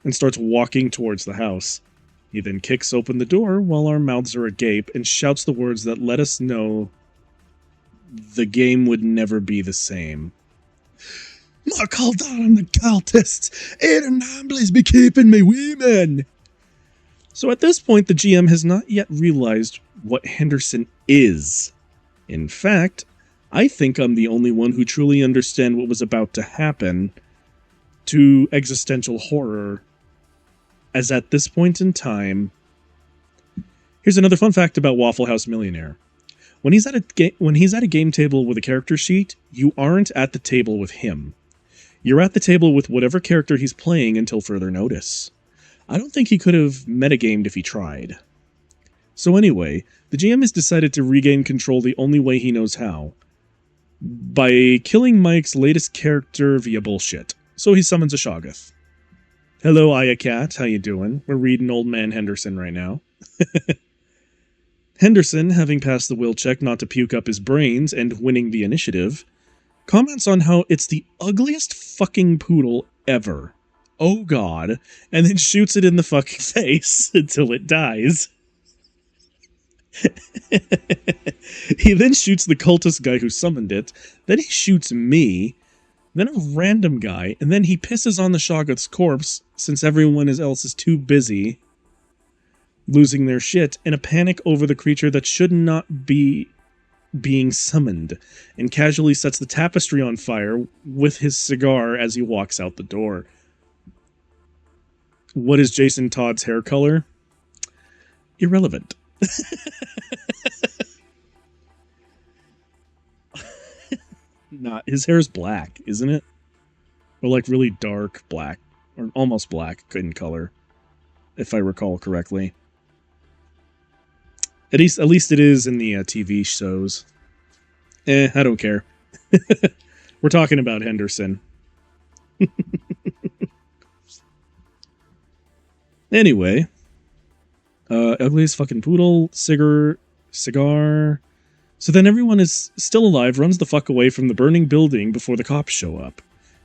A: and starts walking towards the house. He then kicks open the door while our mouths are agape and shouts the words that let us know the game would never be the same. "Mark, hold on the cultists! 8 or 9, please be keeping me women!" So at this point, the GM has not yet realized what Henderson is. In fact, I think I'm the only one who truly understand what was about to happen to existential horror, as at this point in time... Here's another fun fact about Waffle House Millionaire. When he's at a game table with a character sheet, you aren't at the table with him. You're at the table with whatever character he's playing until further notice. I don't think he could have metagamed if he tried. So anyway, the GM has decided to regain control the only way he knows how. By killing Mike's latest character via bullshit. So he summons a Shoggoth. "Hello, Aya Cat, how you doing? We're reading Old Man Henderson right now." Henderson, having passed the will check not to puke up his brains and winning the initiative, comments on how it's the ugliest fucking poodle ever. Oh god, and then shoots it in the fucking face until it dies. He then shoots the cultist guy who summoned it, then he shoots me, then a random guy, and then he pisses on the Shoggoth's corpse since everyone else is too busy losing their shit in a panic over the creature that should not be being summoned, and casually sets the tapestry on fire with his cigar as he walks out the door. What is Jason Todd's hair color? Irrelevant. Not his hair's black, isn't it? Or like really dark black, or almost black in color, if I recall correctly. At least it is in the TV shows. I don't care. We're talking about Henderson. Anyway, ugliest fucking poodle, cigar. So then everyone is still alive, runs the fuck away from the burning building before the cops show up.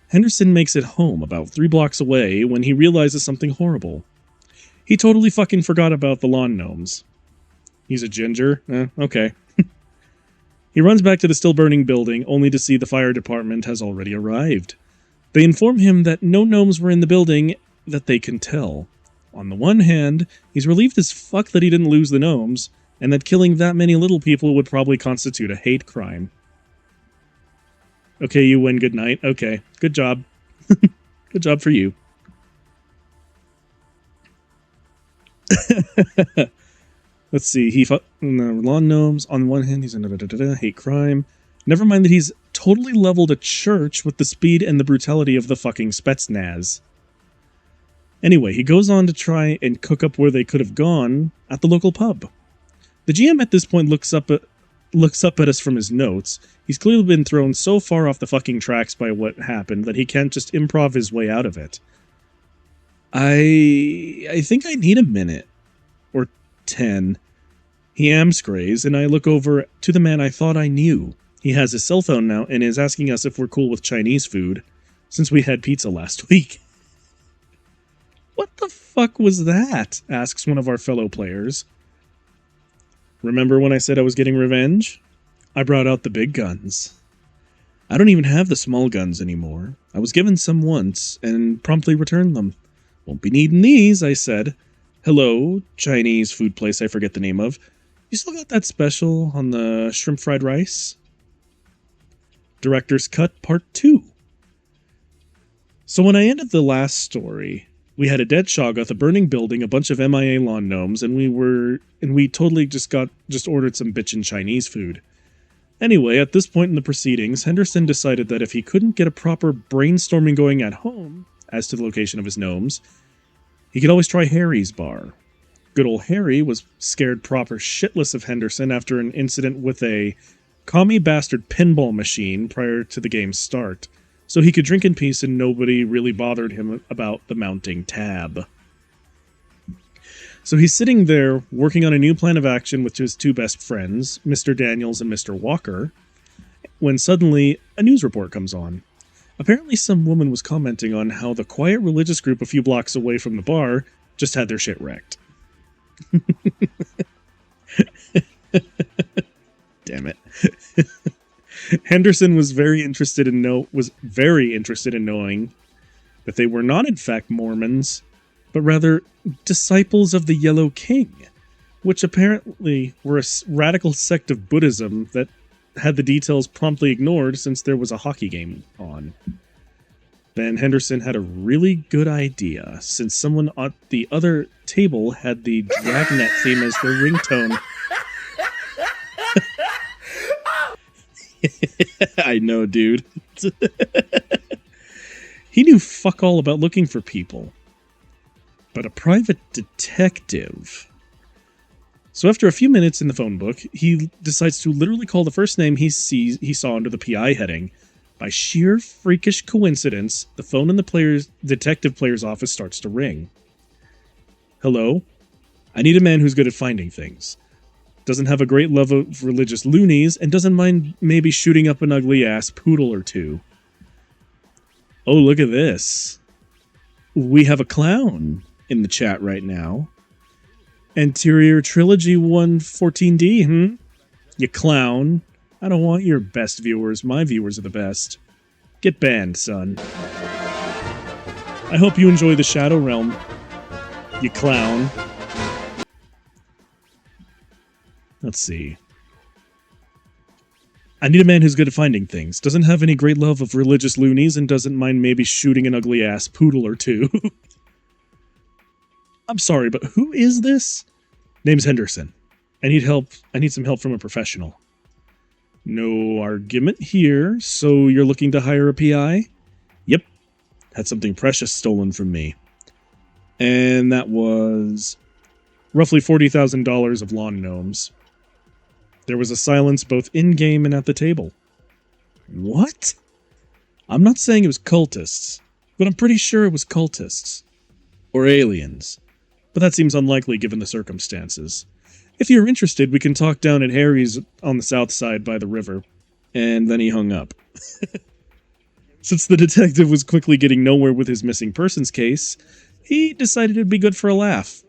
A: Henderson makes it home about 3 blocks away when he realizes something horrible. He totally fucking forgot about the lawn gnomes. He's a ginger? Okay. He runs back to the still burning building, only to see the fire department has already arrived. They inform him that no gnomes were in the building that they can tell. On the one hand, he's relieved as fuck that he didn't lose the gnomes, and that killing that many little people would probably constitute a hate crime. Okay, you win, good night. Okay, good job. Good job for you. Let's see, lawn gnomes, on one hand, he's a hate crime. Never mind that he's totally leveled a church with the speed and the brutality of the fucking Spetsnaz. Anyway, he goes on to try and cook up where they could have gone at the local pub. The GM at this point looks up at us from his notes. He's clearly been thrown so far off the fucking tracks by what happened that he can't just improv his way out of it. I think I need a minute. Or 10. He amscrays, and I look over to the man I thought I knew. He has his cell phone now and is asking us if we're cool with Chinese food, since we had pizza last week. "What the fuck was that?" asks one of our fellow players. "Remember when I said I was getting revenge? I brought out the big guns. I don't even have the small guns anymore. I was given some once, and promptly returned them. Won't be needing these," I said. "Hello, Chinese food place I forget the name of. You still got that special on the shrimp fried rice?" Director's Cut Part 2. So when I ended the last story, we had a dead Shoggoth, a burning building, a bunch of MIA lawn gnomes, and we totally just ordered some bitchin' Chinese food. Anyway, at this point in the proceedings, Henderson decided that if he couldn't get a proper brainstorming going at home as to the location of his gnomes, he could always try Harry's bar. Good old Harry was scared proper shitless of Henderson after an incident with a commie bastard pinball machine prior to the game's start, so he could drink in peace and nobody really bothered him about the mounting tab. So he's sitting there working on a new plan of action with his two best friends, Mr. Daniels and Mr. Walker, when suddenly a news report comes on. Apparently some woman was commenting on how the quiet religious group a few blocks away from the bar just had their shit wrecked. Damn it. Henderson was very interested in knowing that they were not in fact Mormons, but rather disciples of the Yellow King, which apparently were a radical sect of Buddhism that had the details promptly ignored since there was a hockey game on. Then Henderson had a really good idea, since someone at the other table had the Dragnet theme as their ringtone. I know, dude. He knew fuck all about looking for people. But a private detective. So after a few minutes in the phone book, he decides to literally call the first name he saw under the PI heading. By sheer freakish coincidence, the phone in the detective player's office starts to ring. Hello? I need a man who's good at finding things. Doesn't have a great love of religious loonies, and doesn't mind maybe shooting up an ugly-ass poodle or two. Oh, look at this. We have a clown in the chat right now. Anterior Trilogy 114D, You clown. I don't want your best viewers. My viewers are the best. Get banned, son. I hope you enjoy the Shadow Realm, you clown. Let's see. I need a man who's good at finding things, doesn't have any great love of religious loonies, and doesn't mind maybe shooting an ugly-ass poodle or two. I'm sorry, but who is this? Name's Henderson. I need help. I need some help from a professional. No argument here. So you're looking to hire a PI? Yep. Had something precious stolen from me. And that was roughly $40,000 of lawn gnomes. There was a silence both in-game and at the table. What? I'm not saying it was cultists, but I'm pretty sure it was cultists. Or aliens. But that seems unlikely given the circumstances. If you're interested, we can talk down at Harry's on the south side by the river. And then he hung up. Since the detective was quickly getting nowhere with his missing persons case, he decided it'd be good for a laugh.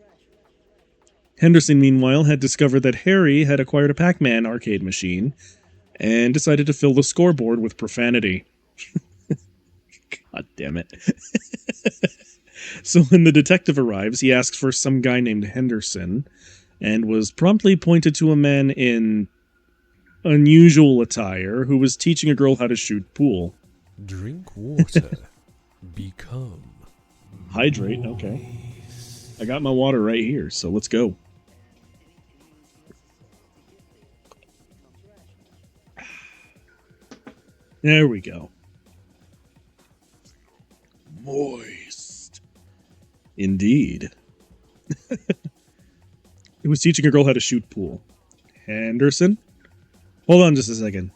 A: Henderson, meanwhile, had discovered that Harry had acquired a Pac-Man arcade machine and decided to fill the scoreboard with profanity. God damn it. So when the detective arrives, he asks for some guy named Henderson and was promptly pointed to a man in unusual attire who was teaching a girl how to shoot pool.
B: Drink water. Become.
A: Hydrate, okay. I got my water right here, so let's go. There we go. Moist. Indeed. It was teaching a girl how to shoot pool. Henderson? Hold on just a second.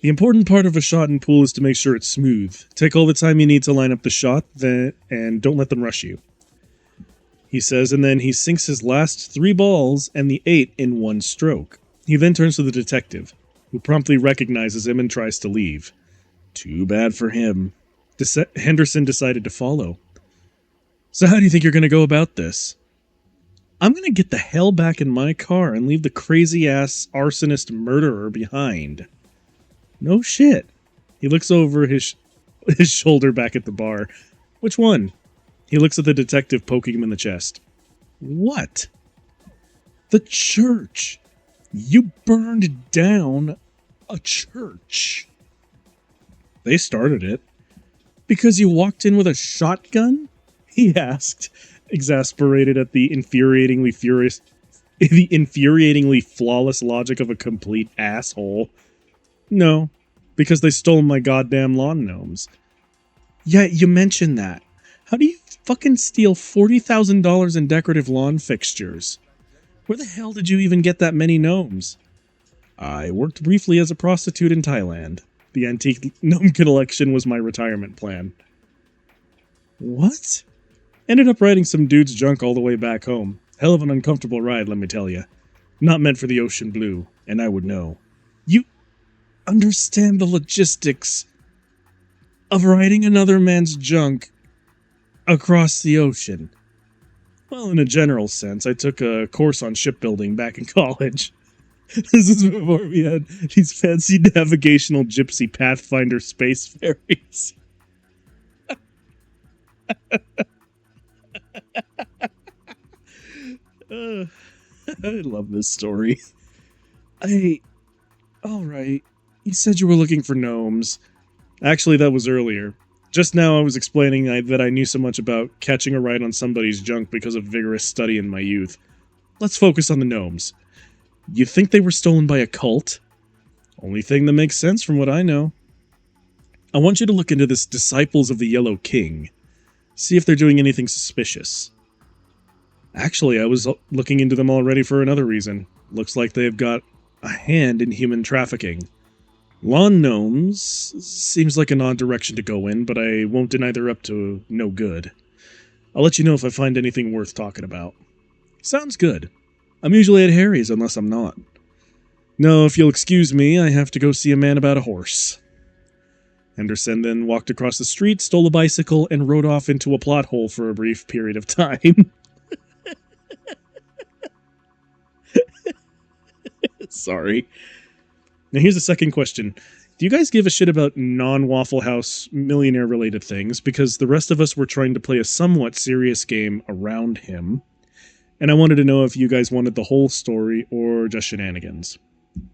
A: The important part of a shot in pool is to make sure it's smooth. Take all the time you need to line up the shot, and don't let them rush you. He says, and then he sinks his last 3 balls and the 8 in one stroke. He then turns to the detective, who promptly recognizes him and tries to leave. Too bad for him. Henderson decided to follow. So how do you think you're going to go about this? I'm going to get the hell back in my car and leave the crazy-ass arsonist murderer behind. No shit. He looks over his shoulder back at the bar. Which one? He looks at the detective poking him in the chest. What? The church. You burned down a church. They started it. Because you walked in with a shotgun? He asked, exasperated at the infuriatingly flawless logic of a complete asshole. No, because they stole my goddamn lawn gnomes. Yeah, you mentioned that. How do you fucking steal $40,000 in decorative lawn fixtures? Where the hell did you even get that many gnomes? I worked briefly as a prostitute in Thailand. The antique gnome collection was my retirement plan. What? Ended up riding some dude's junk all the way back home. Hell of an uncomfortable ride, let me tell you. Not meant for the ocean blue, and I would know. You understand the logistics of riding another man's junk across the ocean? Well, in a general sense, I took a course on shipbuilding back in college. This is before we had these fancy navigational gypsy Pathfinder space ferries. I love this story. Alright, you said you were looking for gnomes. Actually, that was earlier. Just now I was explaining that I knew so much about catching a ride on somebody's junk because of vigorous study in my youth. Let's focus on the gnomes. You think they were stolen by a cult? Only thing that makes sense from what I know. I want you to look into this Disciples of the Yellow King. See if they're doing anything suspicious. Actually, I was looking into them already for another reason. Looks like they've got a hand in human trafficking. Lawn gnomes seems like an odd direction to go in, but I won't deny they're up to no good. I'll let you know if I find anything worth talking about. Sounds good. I'm usually at Harry's unless I'm not. No, if you'll excuse me, I have to go see a man about a horse. Henderson then walked across the street, stole a bicycle, and rode off into a plot hole for a brief period of time. Sorry. Now here's a second question. Do you guys give a shit about non-Waffle House millionaire-related things? Because the rest of us were trying to play a somewhat serious game around him. And I wanted to know if you guys wanted the whole story or just shenanigans.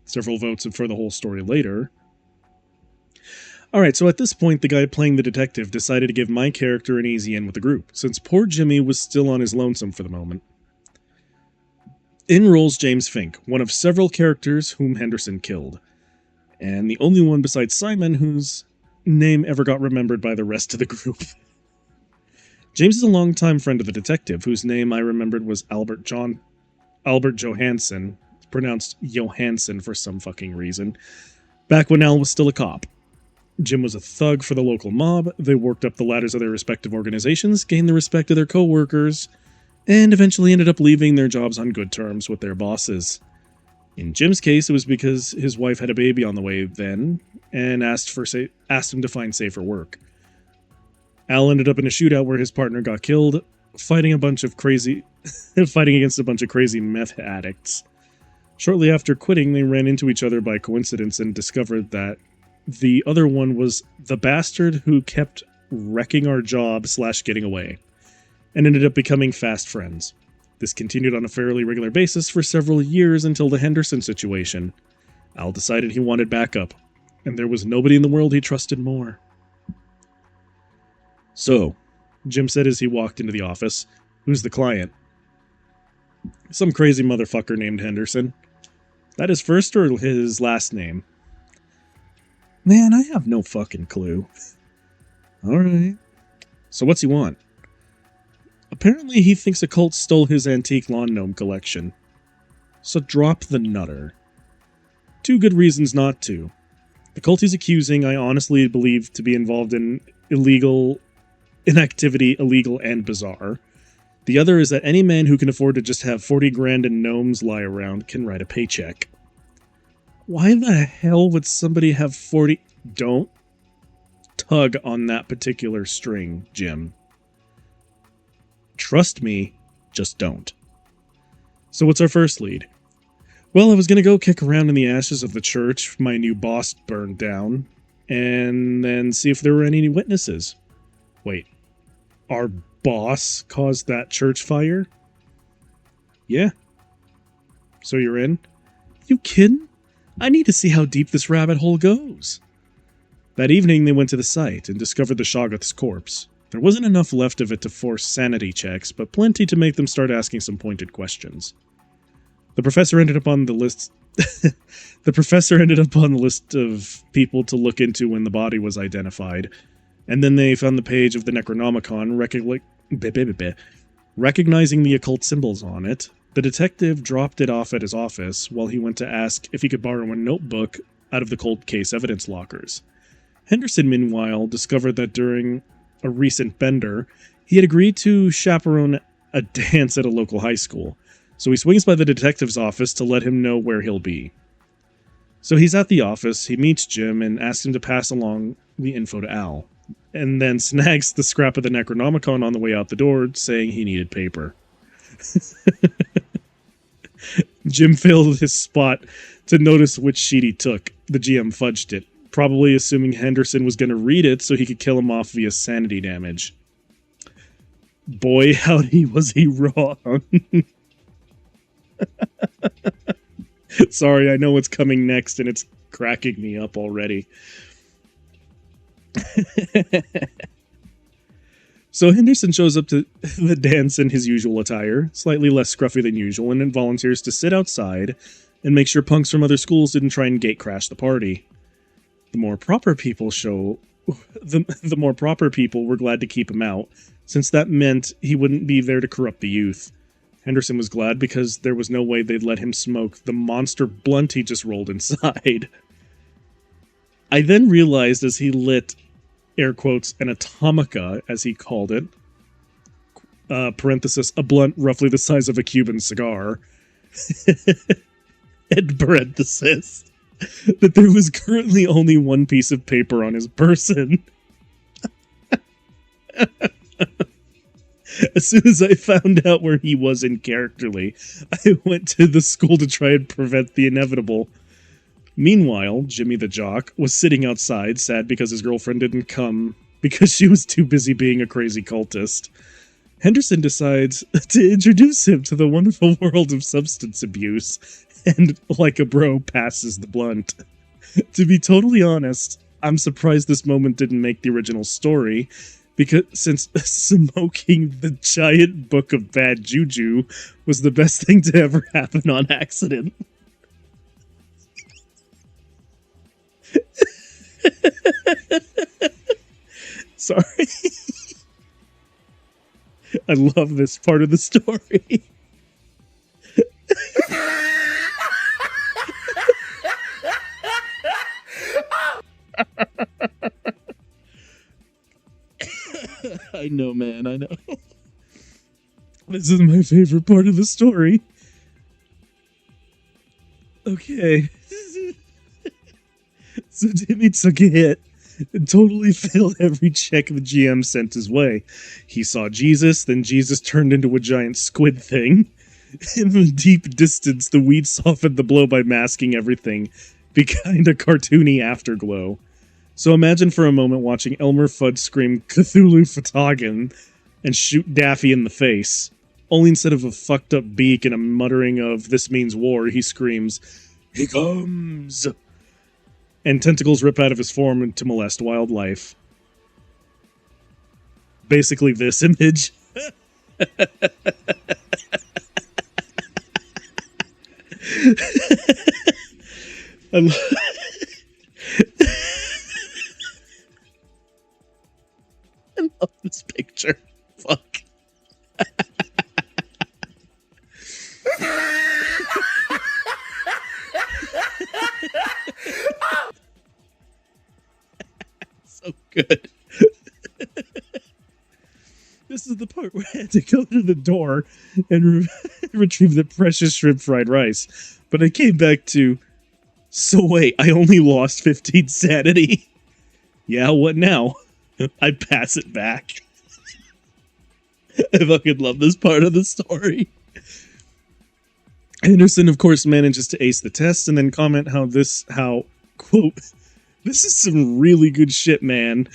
A: Several votes for the whole story later. Alright, so at this point, the guy playing the detective decided to give my character an easy in with the group, since poor Jimmy was still on his lonesome for the moment. In rolls James Fink, one of several characters whom Henderson killed, and the only one besides Simon whose name ever got remembered by the rest of the group. James is a longtime friend of the detective, whose name I remembered was Albert Johansson, pronounced Johansson for some fucking reason, back when Al was still a cop. Jim was a thug for the local mob, they worked up the ladders of their respective organizations, gained the respect of their co-workers, and eventually ended up leaving their jobs on good terms with their bosses. In Jim's case, it was because his wife had a baby on the way then, and asked him to find safer work. Al ended up in a shootout where his partner got killed, fighting against a bunch of crazy meth addicts. Shortly after quitting, they ran into each other by coincidence and discovered that the other one was the bastard who kept wrecking our job / getting away, and ended up becoming fast friends. This continued on a fairly regular basis for several years until the Henderson situation. Al decided he wanted backup, and there was nobody in the world he trusted more. So, Jim said as he walked into the office, "Who's the client?" "Some crazy motherfucker named Henderson." "That his first or his last name?" "Man, I have no fucking clue." "Alright. So what's he want?" "Apparently he thinks a cult stole his antique lawn gnome collection." "So drop the nutter." "Two good reasons not to. The cult he's accusing I honestly believe to be involved in activity illegal and bizarre. The other is that any man who can afford to just have 40 grand in gnomes lie around can write a paycheck." "Why the hell would somebody have 40... Don't tug on that particular string, Jim. Trust me, just don't." "So what's our first lead?" "Well, I was gonna go kick around in the ashes of the church my new boss burned down, and then see if there were any witnesses." "Wait, our boss caused that church fire?" "Yeah." "So you're in?" "You kidding? I need to see how deep this rabbit hole goes." That evening they went to the site and discovered the Shoggoth's corpse. There wasn't enough left of it to force sanity checks, but plenty to make them start asking some pointed questions. The professor ended up on the list of people to look into when the body was identified, and then they found the page of the Necronomicon recognizing the occult symbols on it. The detective dropped it off at his office while he went to ask if he could borrow a notebook out of the cold case evidence lockers. Henderson, meanwhile, discovered that during a recent bender, he had agreed to chaperone a dance at a local high school. So he swings by the detective's office to let him know where he'll be. So he's at the office, he meets Jim and asks him to pass along the info to Al, and then snags the scrap of the Necronomicon on the way out the door, saying he needed paper. Jim failed his spot to notice which sheet he took. The GM fudged it, probably assuming Henderson was going to read it so he could kill him off via sanity damage. Boy, howdy was he wrong. Sorry, I know what's coming next and it's cracking me up already. So Henderson shows up to the dance in his usual attire, slightly less scruffy than usual, and then volunteers to sit outside and make sure punks from other schools didn't try and gatecrash the party. The more proper people were glad to keep him out, since that meant he wouldn't be there to corrupt the youth. Henderson was glad because there was no way they'd let him smoke the monster blunt he just rolled inside. I then realized as he lit, air quotes, an atomica, as he called it, parenthesis, a blunt roughly the size of a Cuban cigar, end parenthesis, that there was currently only one piece of paper on his person. As soon as I found out where he was in characterly, I went to the school to try and prevent the inevitable. Meanwhile, Jimmy the jock was sitting outside, sad because his girlfriend didn't come because she was too busy being a crazy cultist. Henderson decides to introduce him to the wonderful world of substance abuse, and like a bro, passes the blunt. To be totally honest, I'm surprised this moment didn't make the original story, because since smoking the giant book of bad juju was the best thing to ever happen on accident. Sorry. I love this part of the story. I know, man, I know. This is my favorite part of the story. Okay. So Jimmy took a hit and totally failed every check the GM sent his way. He saw Jesus, then Jesus turned into a giant squid thing. In the deep distance, the weed softened the blow by masking everything, behind a cartoony afterglow. So imagine for a moment watching Elmer Fudd scream Cthulhu Fhtagn and shoot Daffy in the face. Only instead of a fucked up beak and a muttering of "this means war," he screams, "He comes!" And tentacles rip out of his form to molest wildlife. Basically this image. I love this picture. Fuck. So good. This is the part where I had to go to the door and retrieve the precious shrimp fried rice. But I came back to, so wait, I only lost 15 sanity. Yeah, what now? I pass it back. I fucking love this part of the story. Henderson, of course, manages to ace the test and then comment how, quote, "This is some really good shit, man."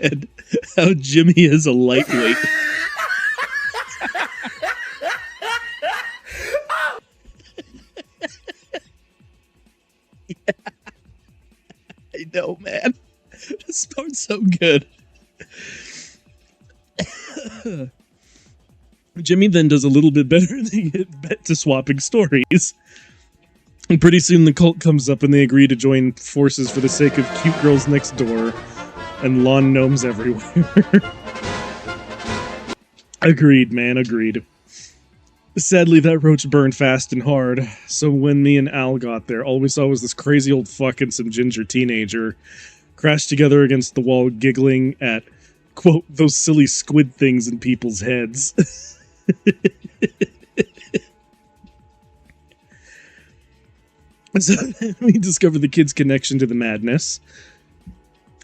A: And how Jimmy is a lightweight. Yeah. I know, man. This part's so good. Jimmy then does a little bit better and they get bet to swapping stories. And pretty soon the cult comes up and they agree to join forces for the sake of cute girls next door and lawn gnomes everywhere. Agreed, man, agreed. Sadly, that roach burned fast and hard, so when me and Al got there, all we saw was this crazy old fuck and some ginger teenager crashed together against the wall giggling at, quote, "those silly squid things in people's heads." So we discover the kid's connection to the madness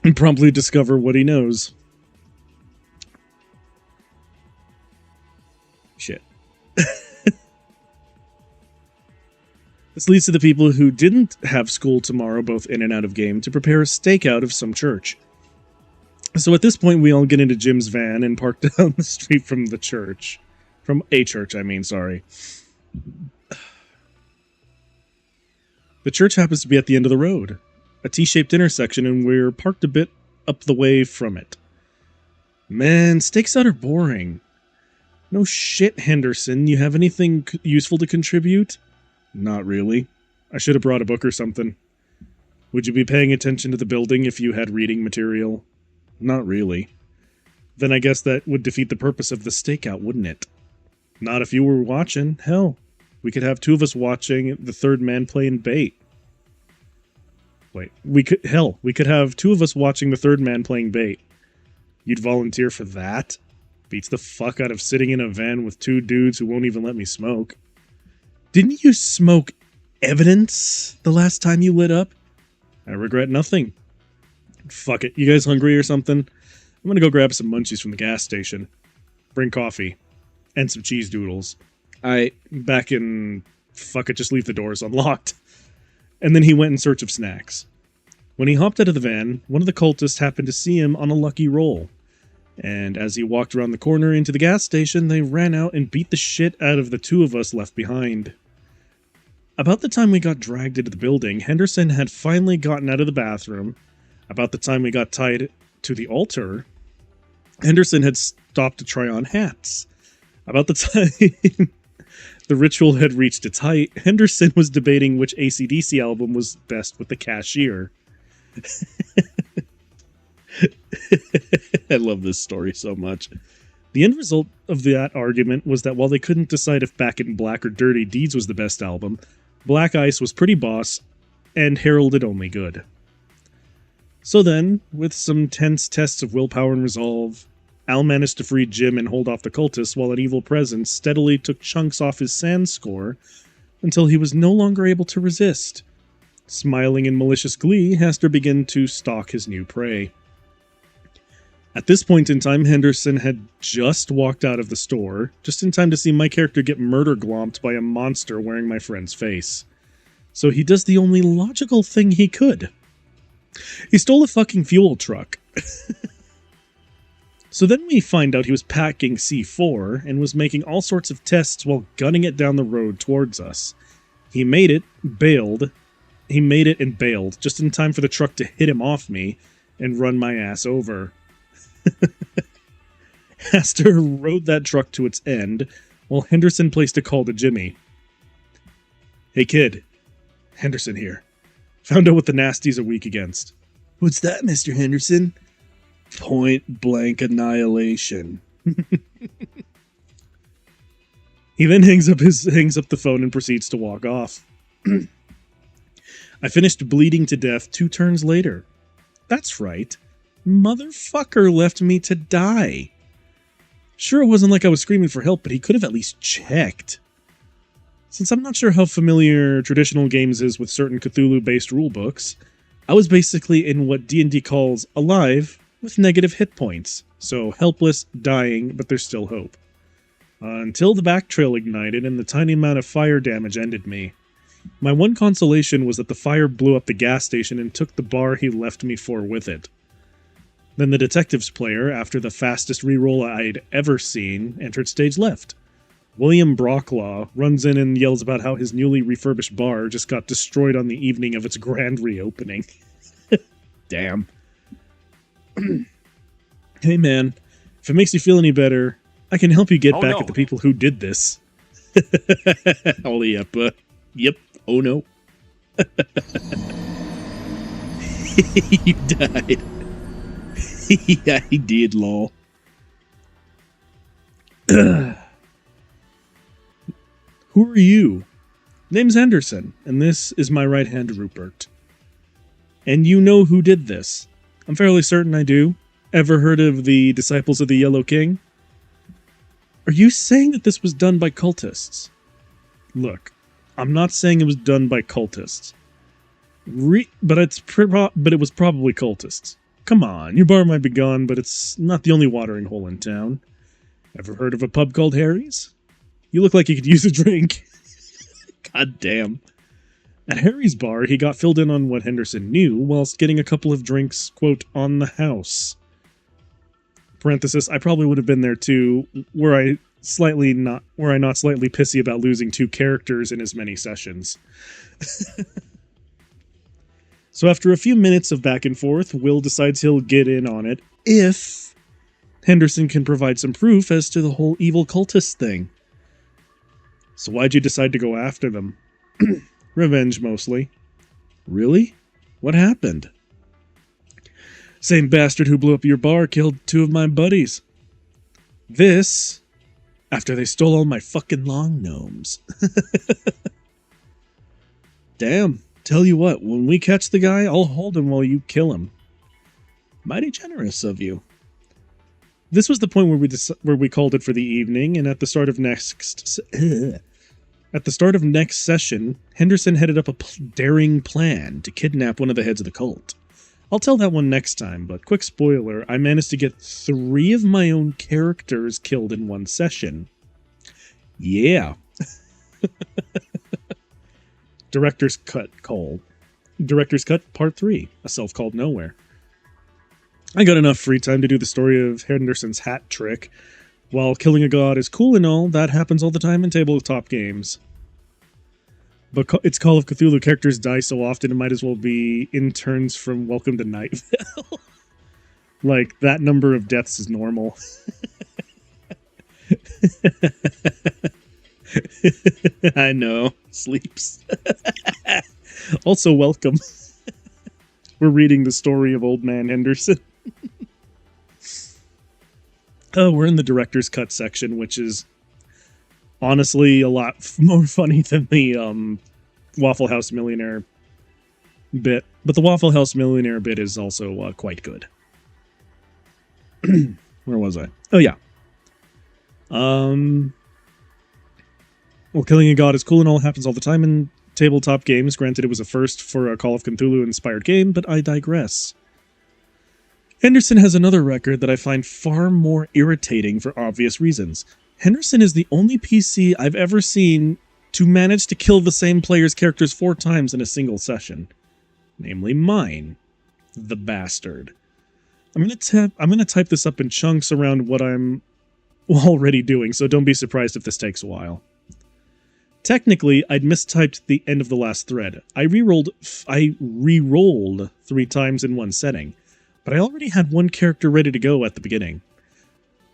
A: and promptly discover what he knows. Shit. This leads to the people who didn't have school tomorrow, both in and out of game, to prepare a stakeout of some church. So at this point, we all get into Jim's van and park down the street from the church. From a church, I mean, sorry. The church happens to be at the end of the road, a T-shaped intersection, and we're parked a bit up the way from it. Man, stakes out are boring. No shit, Henderson. You have anything useful to contribute? Not really. I should have brought a book or something. Would you be paying attention to the building if you had reading material? Not really. Then I guess that would defeat the purpose of the stakeout, wouldn't it? Not if you were watching. Hell, we could have two of us watching the third man playing bait. Wait, we could have two of us watching the third man playing bait. You'd volunteer for that? Beats the fuck out of sitting in a van with two dudes who won't even let me smoke. Didn't you smoke evidence the last time you lit up? I regret nothing. Fuck it. You guys hungry or something? I'm gonna go grab some munchies from the gas station. Bring coffee. And some cheese doodles. Fuck it, just leave the doors unlocked. And then he went in search of snacks. When he hopped out of the van, one of the cultists happened to see him on a lucky roll. And as he walked around the corner into the gas station, they ran out and beat the shit out of the two of us left behind. About the time we got dragged into the building, Henderson had finally gotten out of the bathroom. About the time we got tied to the altar, Henderson had stopped to try on hats. About the time the ritual had reached its height, Henderson was debating which AC/DC album was best with the cashier. I love this story so much. The end result of that argument was that while they couldn't decide if Back in Black or Dirty Deeds was the best album, Black Ice was pretty boss and heralded only good. So then, with some tense tests of willpower and resolve, Al managed to free Jim and hold off the cultists while an evil presence steadily took chunks off his sand score until he was no longer able to resist. Smiling in malicious glee, Hester began to stalk his new prey. At this point in time, Henderson had just walked out of the store, just in time to see my character get murder-glomped by a monster wearing my friend's face. So he does the only logical thing he could. He stole a fucking fuel truck. So then we find out he was packing C4 and was making all sorts of tests while gunning it down the road towards us. He made it and bailed, just in time for the truck to hit him off me and run my ass over. Hester rode that truck to its end, while Henderson placed a call to Jimmy. Hey kid, Henderson here. Found out what the nasties are weak against. What's that, Mr. Henderson? Point blank annihilation. He then hangs up the phone and proceeds to walk off. I finished bleeding to death 2 turns later. That's right. Motherfucker left me to die. Sure, it wasn't like I was screaming for help, but he could have at least checked. Since I'm not sure how familiar traditional games is with certain Cthulhu-based rulebooks, I was basically in what D&D calls alive with negative hit points. So helpless, dying, but there's still hope. Until the back trail ignited and the tiny amount of fire damage ended me. My one consolation was that the fire blew up the gas station and took the bar he left me for with it. Then the detectives player, after the fastest reroll I'd ever seen, entered stage left. William Brocklaw runs in and yells about how his newly refurbished bar just got destroyed on the evening of its grand reopening. Damn. Hey man, if it makes you feel any better, I can help you get back at the people who did this. Oh, yep. Yep. Oh no. You died. Yeah, he did, lol. Who are you? Name's Henderson, and this is my right hand, Rupert. And you know who did this? I'm fairly certain I do. Ever heard of the Disciples of the Yellow King? Are you saying that this was done by cultists? Look, I'm not saying it was done by cultists. But it was probably cultists. Come on, your bar might be gone, but it's not the only watering hole in town. Ever heard of a pub called Harry's? You look like you could use a drink. God damn. At Harry's bar, he got filled in on what Henderson knew, whilst getting a couple of drinks, quote, on the house. Parenthesis, I probably would have been there too, were I not slightly pissy about losing 2 characters in as many sessions. So after a few minutes of back and forth, Will decides he'll get in on it if Henderson can provide some proof as to the whole evil cultist thing. So why'd you decide to go after them? Revenge, mostly. Really? What happened? Same bastard who blew up your bar killed 2 of my buddies. This, after they stole all my fucking long gnomes. Damn. Tell you what, when we catch the guy, I'll hold him while you kill him. Mighty generous of you. This was the point where we called it for the evening, and at the start of next session, Henderson headed up a daring plan to kidnap one of the heads of the cult. I'll tell that one next time, but quick spoiler, I managed to get 3 of my own characters killed in one session. Yeah. Director's Cut Part 3, A Self Called Nowhere. I got enough free time to do the story of Henderson's hat trick. While killing a god is cool and all, that happens all the time in tabletop games. But it's Call of Cthulhu, characters die so often it might as well be interns from Welcome to Night Vale. Like, that number of deaths is normal. I know. Sleeps. Also, welcome. We're reading the story of Old Man Henderson. Oh, we're in the director's cut section, which is honestly a lot more funny than the Waffle House Millionaire bit. But the Waffle House Millionaire bit is also quite good. Where was I? Oh, yeah. Well, killing a god is cool and all, happens all the time in tabletop games. Granted, it was a first for a Call of Cthulhu-inspired game, but I digress. Henderson has another record that I find far more irritating for obvious reasons. Henderson is the only PC I've ever seen to manage to kill the same player's characters 4 times in a single session. Namely mine. The bastard. I'm gonna type this up in chunks around what I'm already doing, so don't be surprised if this takes a while. Technically, I'd mistyped the end of the last thread. I re-rolled 3 times in one setting, but I already had one character ready to go at the beginning.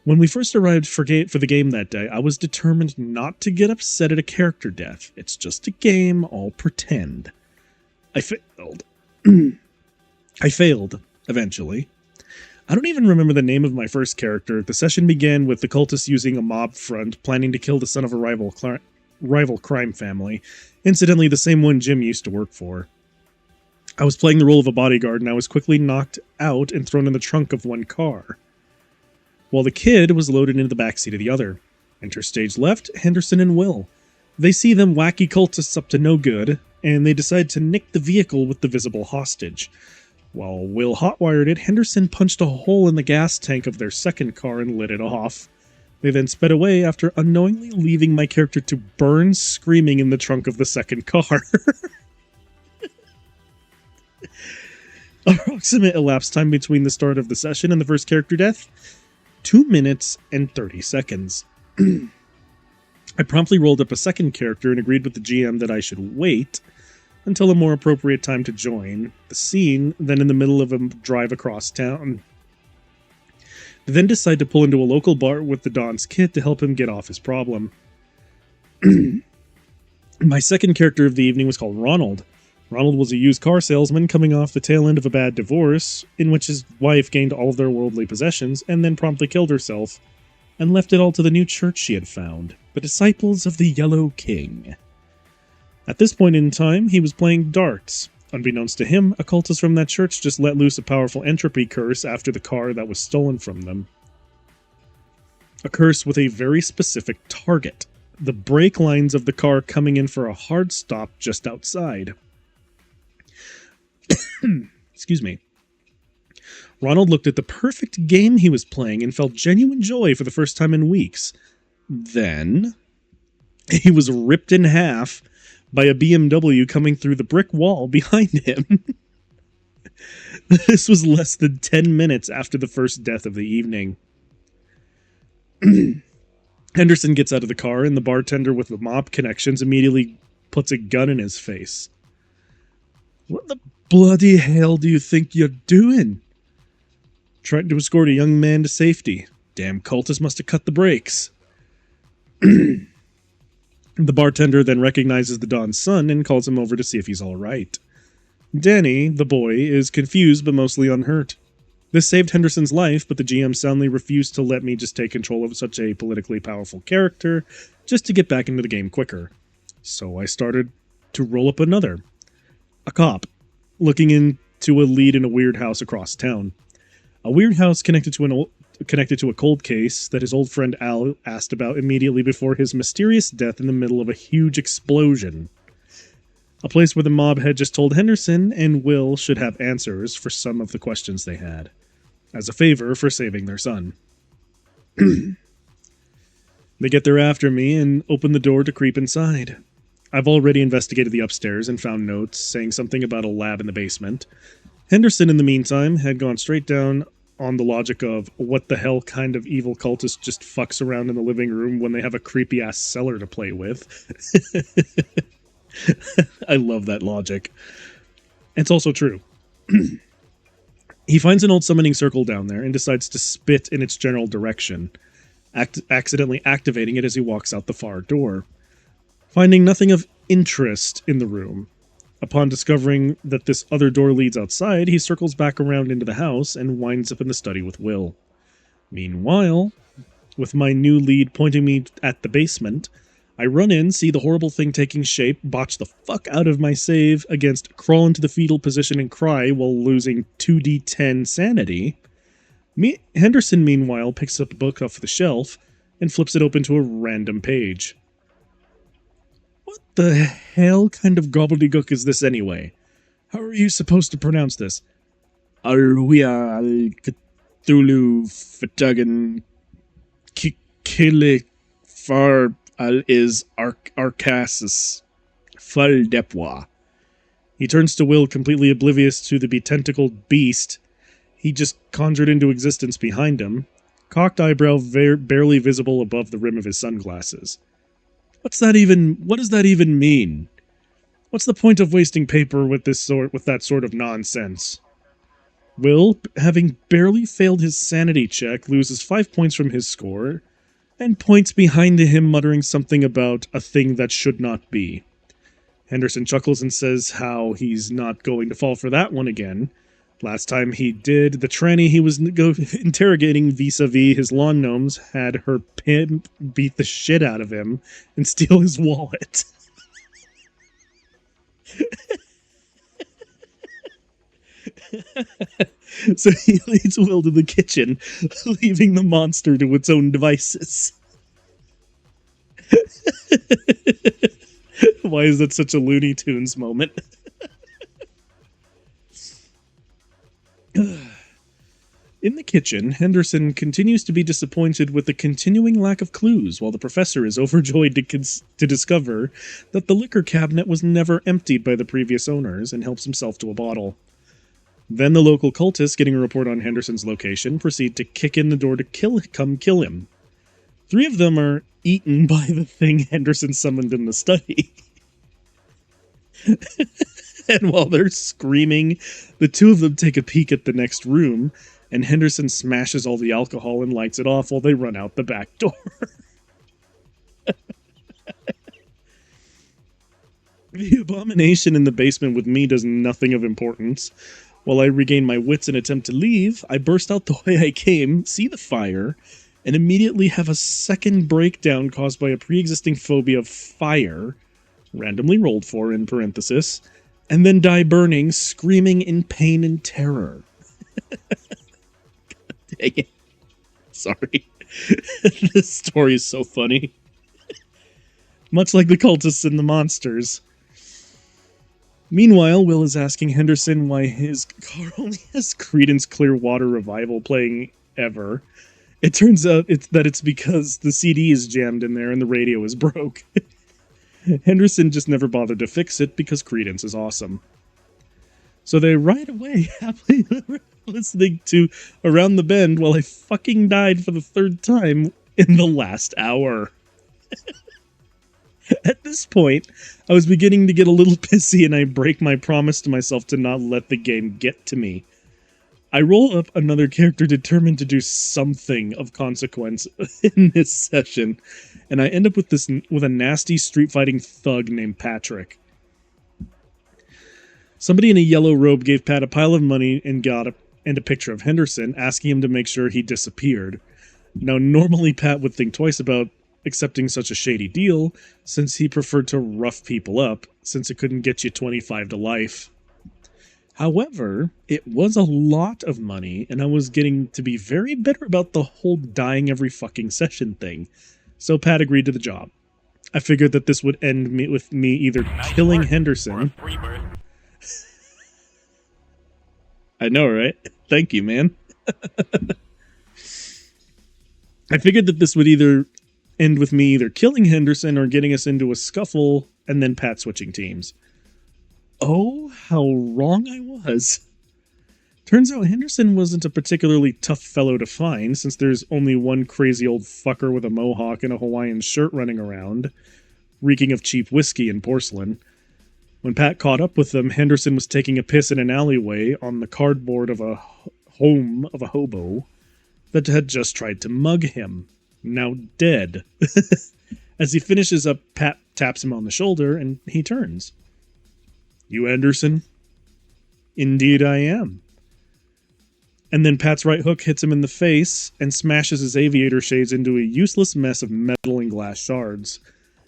A: When we first arrived for the game that day, I was determined not to get upset at a character death. It's just a game, I'll pretend. I failed. I failed, eventually. I don't even remember the name of my first character. The session began with the cultists using a mob front, planning to kill the son of a rival crime family. Incidentally, the same one Jim used to work for. I was playing the role of a bodyguard, and I was quickly knocked out and thrown in the trunk of one car, while the kid was loaded into the backseat of the other. Enter stage left, Henderson and Will. They see them wacky cultists up to no good, and they decide to nick the vehicle with the visible hostage. While Will hotwired it, Henderson punched a hole in the gas tank of their second car and lit it off. They then sped away after unknowingly leaving my character to burn screaming in the trunk of the second car. Approximate elapsed time between the start of the session and the first character death? 2 minutes and 30 seconds. I promptly rolled up a second character and agreed with the GM that I should wait until a more appropriate time to join the scene than in the middle of a drive across town. They then decide to pull into a local bar with the Don's kid to help him get off his problem. My second character of the evening was called Ronald. Ronald was a used car salesman coming off the tail end of a bad divorce, in which his wife gained all of their worldly possessions and then promptly killed herself, and left it all to the new church she had found, the Disciples of the Yellow King. At this point in time, he was playing darts. Unbeknownst to him, a cultist from that church just let loose a powerful entropy curse after the car that was stolen from them. A curse with a very specific target. The brake lines of the car coming in for a hard stop just outside. Excuse me. Ronald looked at the perfect game he was playing and felt genuine joy for the first time in weeks. Then, he was ripped in half by a BMW coming through the brick wall behind him. This was less than 10 minutes after the first death of the evening. Henderson gets out of the car, and the bartender with the mob connections immediately puts a gun in his face. "What the bloody hell do you think you're doing?" "Trying to escort a young man to safety. Damn cultist must have cut the brakes." The bartender then recognizes the Don's son and calls him over to see if he's all right. Danny, the boy, is confused but mostly unhurt. This saved Henderson's life, but the GM soundly refused to let me just take control of such a politically powerful character just to get back into the game quicker. So I started to roll up another. A cop, looking into a lead in a weird house across town. A weird house connected to a cold case that his old friend Al asked about immediately before his mysterious death in the middle of a huge explosion. A place where the mob had just told Henderson and Will should have answers for some of the questions they had, as a favor for saving their son. They get there after me and open the door to creep inside. I've already investigated the upstairs and found notes saying something about a lab in the basement. Henderson, in the meantime, had gone straight down on the logic of what the hell kind of evil cultist just fucks around in the living room when they have a creepy-ass cellar to play with. I love that logic. It's also true. He finds an old summoning circle down there and decides to spit in its general direction, accidentally activating it as he walks out the far door. Finding nothing of interest in the room, upon discovering that this other door leads outside, he circles back around into the house and winds up in the study with Will. Meanwhile, with my new lead pointing me at the basement, I run in, see the horrible thing taking shape, botch the fuck out of my save against crawl into the fetal position and cry while losing 2d10 sanity. Henderson, meanwhile, picks up a book off the shelf and flips it open to a random page. What the hell kind of gobbledygook is this anyway? How are you supposed to pronounce this? Alwia al-Cthulhu Fatagan Kile Far al-Is Arcasis Faldepwa. He turns to Will, completely oblivious to the betentacled beast he just conjured into existence behind him, cocked eyebrow barely visible above the rim of his sunglasses. What does that even mean? What's the point of wasting paper with that sort of nonsense? Will, having barely failed his sanity check, loses 5 points from his score, and points behind him muttering something about a thing that should not be. Henderson chuckles and says how he's not going to fall for that one again. Last time he did, the tranny he was interrogating vis-a-vis his lawn gnomes had her pimp beat the shit out of him and steal his wallet. So he leads Will to the kitchen, leaving the monster to its own devices. Why is that such a Looney Tunes moment? In the kitchen, Henderson continues to be disappointed with the continuing lack of clues, while the professor is overjoyed to discover that the liquor cabinet was never emptied by the previous owners and helps himself to a bottle. Then the local cultists, getting a report on Henderson's location, proceed to kick in the door to come kill him. 3 of them are eaten by the thing Henderson summoned in the study. And while they're screaming, the 2 of them take a peek at the next room, and Henderson smashes all the alcohol and lights it off while they run out the back door. The abomination in the basement with me does nothing of importance. While I regain my wits and attempt to leave, I burst out the way I came, see the fire, and immediately have a second breakdown caused by a pre-existing phobia of fire, randomly rolled for in parenthesis, and then die burning, screaming in pain and terror. God dang it. Sorry. This story is so funny. Much like the cultists and the monsters. Meanwhile, Will is asking Henderson why his car only has Creedence Clearwater Revival playing ever. It turns out it's because the CD is jammed in there and the radio is broke. Henderson just never bothered to fix it because Creedence is awesome. So they ride away happily listening to Around the Bend while I fucking died for the third time in the last hour. At this point, I was beginning to get a little pissy and I break my promise to myself to not let the game get to me. I roll up another character determined to do something of consequence in this session, and I end up with a nasty street fighting thug named Patrick. Somebody in a yellow robe gave Pat a pile of money and a picture of Henderson, asking him to make sure he disappeared. Now, normally Pat would think twice about accepting such a shady deal, since he preferred to rough people up, since it couldn't get you 25 to life. However, it was a lot of money, and I was getting to be very bitter about the whole dying every fucking session thing, so Pat agreed to the job. I figured that this would end with me either killing Henderson... I know, right? Thank you, man. I figured that this would either end with me either killing Henderson or getting us into a scuffle and then Pat switching teams. Oh, how wrong I was. Turns out Henderson wasn't a particularly tough fellow to find, since there's only one crazy old fucker with a mohawk and a Hawaiian shirt running around, reeking of cheap whiskey and porcelain. When Pat caught up with them, Henderson was taking a piss in an alleyway on the cardboard of a home of a hobo that had just tried to mug him, now dead. As he finishes up, Pat taps him on the shoulder, and he turns. "You Henderson?" "Indeed I am." And then Pat's right hook hits him in the face and smashes his aviator shades into a useless mess of metal and glass shards.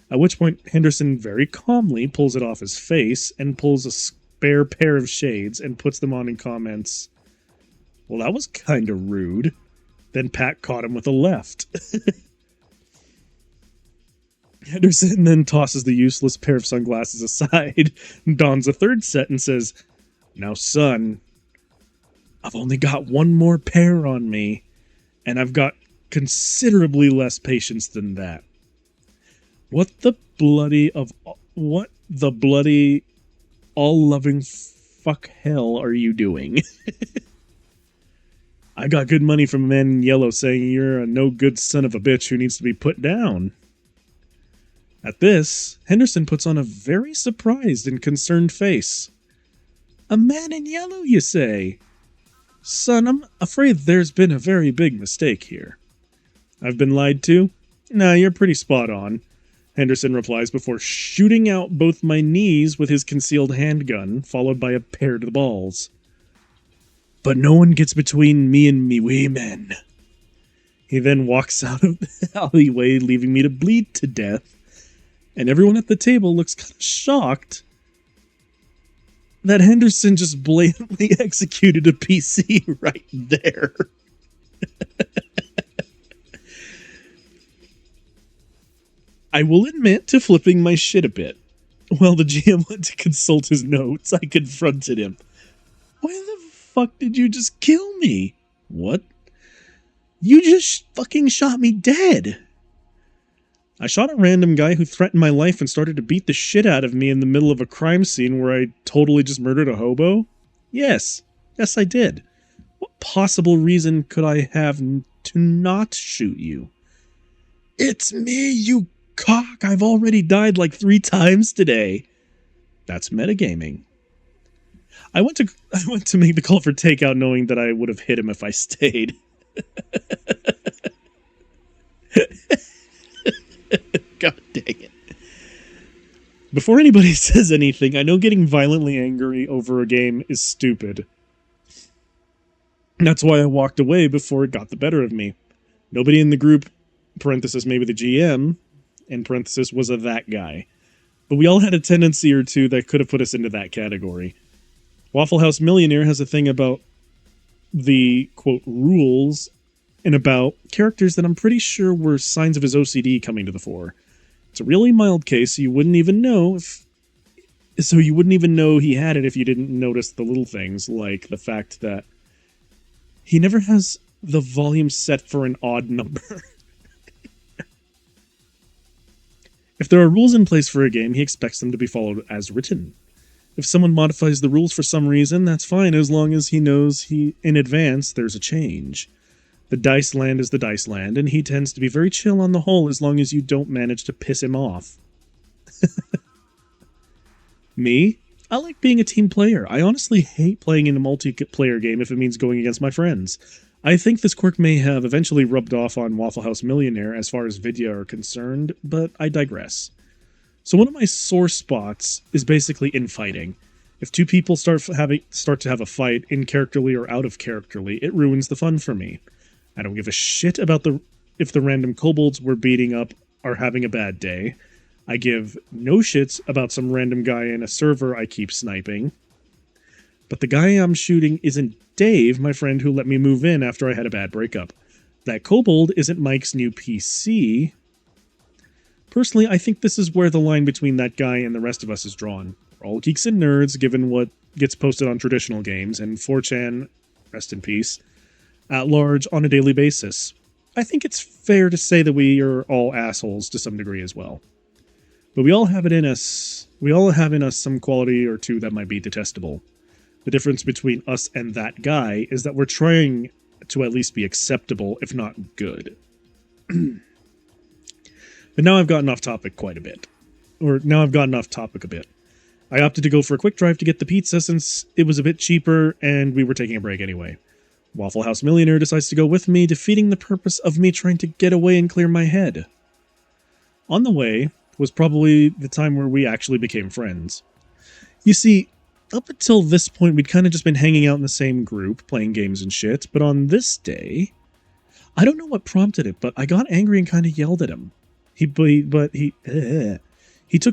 A: At which point, Henderson very calmly pulls it off his face and pulls a spare pair of shades and puts them on and comments, "Well, that was kind of rude." Then Pat caught him with a left. Henderson then tosses the useless pair of sunglasses aside, dons a third set, and says, "Now, son, I've only got one more pair on me, and I've got considerably less patience than that. What the bloody, all-loving fuck hell are you doing?" "I got good money from a man in yellow saying you're a no-good son of a bitch who needs to be put down." At this, Henderson puts on a very surprised and concerned face. "A man in yellow, you say? Son, I'm afraid there's been a very big mistake here." "I've been lied to?" "Nah, you're pretty spot on," Henderson replies before shooting out both my knees with his concealed handgun, followed by a pair to the balls. "But no one gets between me and me wee men." He then walks out of the alleyway, leaving me to bleed to death, and everyone at the table looks kind of shocked that Henderson just blatantly executed a PC right there. I will admit to flipping my shit a bit. While the GM went to consult his notes, I confronted him. "Why the fuck did you just kill me?" "What?" "You just fucking shot me dead." "I shot a random guy who threatened my life and started to beat the shit out of me in the middle of a crime scene where I totally just murdered a hobo." Yes, I did. What possible reason could I have to not shoot you?" "It's me, you cock! I've already died like 3 times today." That's metagaming. I went to make the call for takeout knowing that I would have hit him if I stayed. God dang it. Before anybody says anything, I know getting violently angry over a game is stupid. That's why I walked away before it got the better of me. Nobody in the group, parenthesis maybe the GM, in parenthesis was a that guy. But we all had a tendency or two that could have put us into that category. Waffle House Millionaire has a thing about the, quote, rules and about characters that I'm pretty sure were signs of his OCD coming to the fore. It's a really mild case, so you wouldn't even know he had it if you didn't notice the little things, like the fact that he never has the volume set for an odd number. If there are rules in place for a game, he expects them to be followed as written. If someone modifies the rules for some reason, that's fine as long as he knows in advance there's a change. The dice land is the dice land, and he tends to be very chill on the whole as long as you don't manage to piss him off. Me? I like being a team player. I honestly hate playing in a multiplayer game if it means going against my friends. I think this quirk may have eventually rubbed off on Waffle House Millionaire as far as video are concerned, but I digress. So one of my sore spots is basically infighting. If two people start to have a fight, in characterly or out of characterly, it ruins the fun for me. I don't give a shit about if the random kobolds we're beating up are having a bad day. I give no shits about some random guy in a server I keep sniping. But the guy I'm shooting isn't Dave, my friend who let me move in after I had a bad breakup. That kobold isn't Mike's new PC. Personally, I think this is where the line between that guy and the rest of us is drawn. We're all geeks and nerds, given what gets posted on traditional games, and 4chan, rest in peace, at large on a daily basis. I think it's fair to say that we are all assholes to some degree as well. But we all have it in us. We all have in us some quality or two that might be detestable. The difference between us and that guy is that we're trying to at least be acceptable, if not good. But now I've gotten off topic quite a bit. I opted to go for a quick drive to get the pizza since it was a bit cheaper and we were taking a break anyway. Waffle House Millionaire decides to go with me, defeating the purpose of me trying to get away and clear my head. On the way was probably the time where we actually became friends. You see, up until this point, we'd kind of just been hanging out in the same group, playing games and shit, but on this day, I don't know what prompted it, but I got angry and kind of yelled at him. He took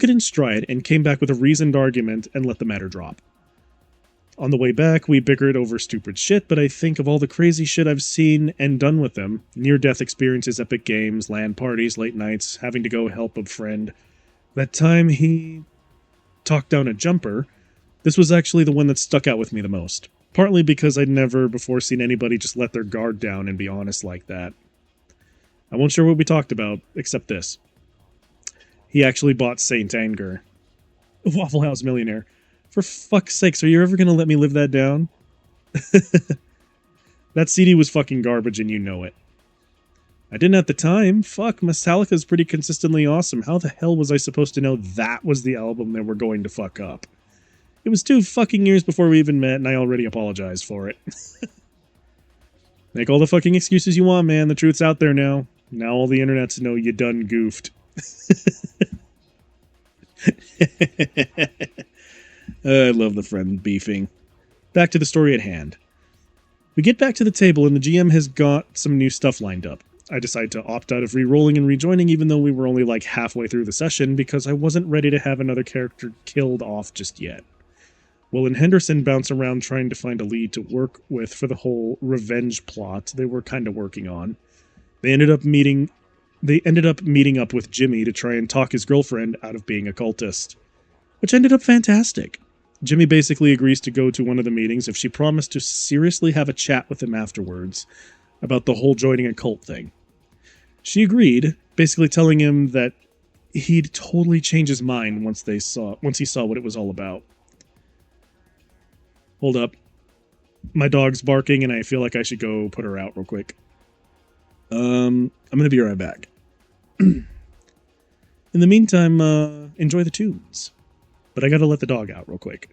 A: it in stride and came back with a reasoned argument and let the matter drop. On the way back, we bickered over stupid shit, but I think of all the crazy shit I've seen and done with them, near-death experiences, epic games, LAN parties, late nights, having to go help a friend. That time he talked down a jumper, this was actually the one that stuck out with me the most. Partly because I'd never before seen anybody just let their guard down and be honest like that. I won't share what we talked about, except this. He actually bought Saint Anger. Waffle House Millionaire. For fuck's sakes, are you ever gonna let me live that down? That CD was fucking garbage and you know it. I didn't at the time. Fuck, Metallica's pretty consistently awesome. How the hell was I supposed to know that was the album that we're going to fuck up? It was 2 fucking years before we even met and I already apologized for it. Make all the fucking excuses you want, man. The truth's out there now. Now all the internets know you done goofed. I love the friend beefing. Back to the story at hand. We get back to the table and the GM has got some new stuff lined up. I decide to opt out of re-rolling and rejoining even though we were only like halfway through the session because I wasn't ready to have another character killed off just yet. Will and Henderson bounce around trying to find a lead to work with for the whole revenge plot they were kind of working on. They ended up meeting up with Jimmy to try and talk his girlfriend out of being a cultist, which ended up fantastic. Jimmy basically agrees to go to one of the meetings if she promised to seriously have a chat with him afterwards about the whole joining a cult thing. She agreed, basically telling him that he'd totally change his mind once he saw what it was all about. Hold up. My dog's barking and I feel like I should go put her out real quick. I'm gonna be right back. In the meantime, enjoy the tunes. But I gotta let the dog out real quick.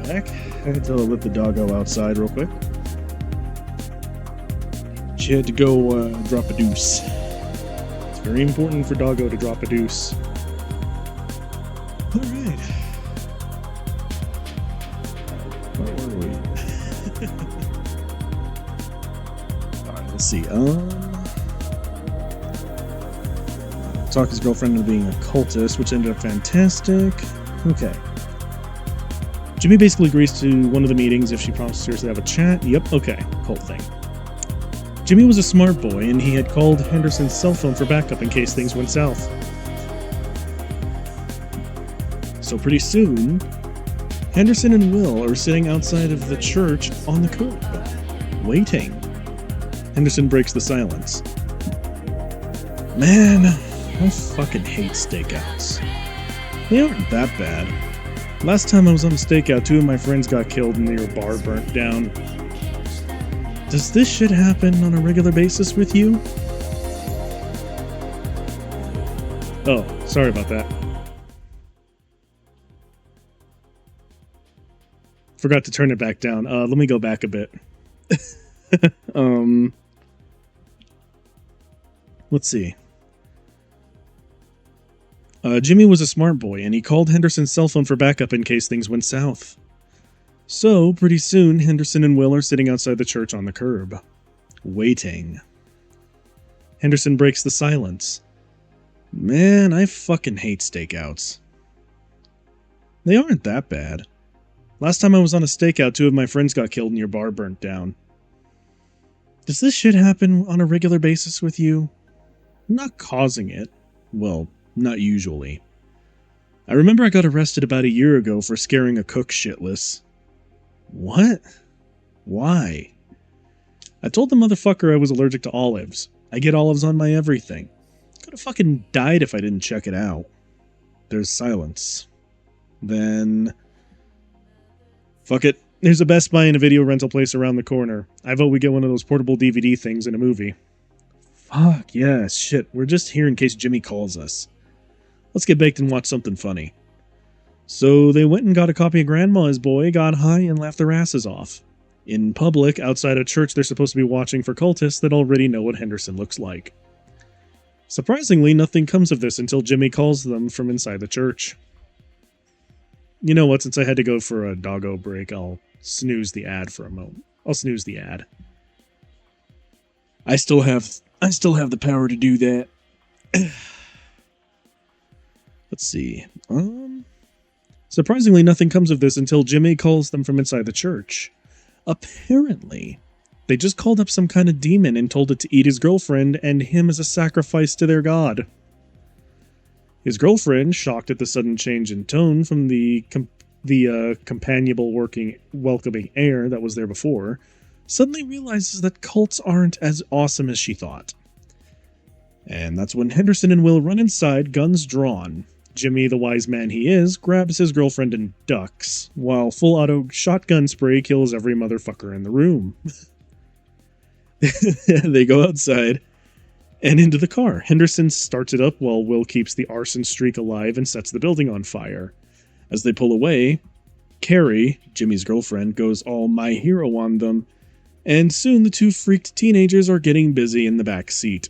A: back. I had to let the doggo outside real quick. She had to go drop a deuce. It's very important for doggo to drop a deuce. Alright. Where were we? Alright, let's see. Talk his girlfriend into being a cultist, which ended up fantastic. Okay. Jimmy basically agrees to one of the meetings if she promises to have a chat. Yep, okay. Cult thing. Jimmy was a smart boy, and he had called Henderson's cell phone for backup in case things went south. So pretty soon, Henderson and Will are sitting outside of the church on the curb, waiting. Henderson breaks the silence. Man, I fucking hate stakeouts. They aren't that bad. Last time I was on a stakeout, 2 of my friends got killed and their bar burnt down. Does this shit happen on a regular basis with you? Oh, sorry about that. Forgot to turn it back down. Let me go back a bit. Let's see. Jimmy was a smart boy, and he called Henderson's cell phone for backup in case things went south. So, pretty soon, Henderson and Will are sitting outside the church on the curb, waiting. Henderson breaks the silence. Man, I fucking hate stakeouts. They aren't that bad. Last time I was on a stakeout, 2 of my friends got killed and your bar burnt down. Does this shit happen on a regular basis with you? I'm not causing it. Well, not usually. I remember I got arrested about a year ago for scaring a cook shitless. What? Why? I told the motherfucker I was allergic to olives. I get olives on my everything. Could have fucking died if I didn't check it out. There's silence. Then... Fuck it. There's a Best Buy and a video rental place around the corner. I vote we get one of those portable DVD things in a movie. Fuck, yeah, shit. We're just here in case Jimmy calls us. Let's get baked and watch something funny. So they went and got a copy of Grandma's Boy, got high, and laughed their asses off. In public, outside a church, they're supposed to be watching for cultists that already know what Henderson looks like. Surprisingly, nothing comes of this until Jimmy calls them from inside the church. You know what, since I had to go for a doggo break, I'll snooze the ad for a moment. I'll snooze the ad. I still have the power to do that. Let's see. Surprisingly, nothing comes of this until Jimmy calls them from inside the church. Apparently, they just called up some kind of demon and told it to eat his girlfriend and him as a sacrifice to their god. His girlfriend, shocked at the sudden change in tone from the companionable, welcoming air that was there before, suddenly realizes that cults aren't as awesome as she thought. And that's when Henderson and Will run inside, guns drawn. Jimmy, the wise man he is, grabs his girlfriend and ducks, while full-auto shotgun spray kills every motherfucker in the room. They go outside and into the car. Henderson starts it up while Will keeps the arson streak alive and sets the building on fire. As they pull away, Carrie, Jimmy's girlfriend, goes all my hero on them, and soon the 2 freaked teenagers are getting busy in the back seat.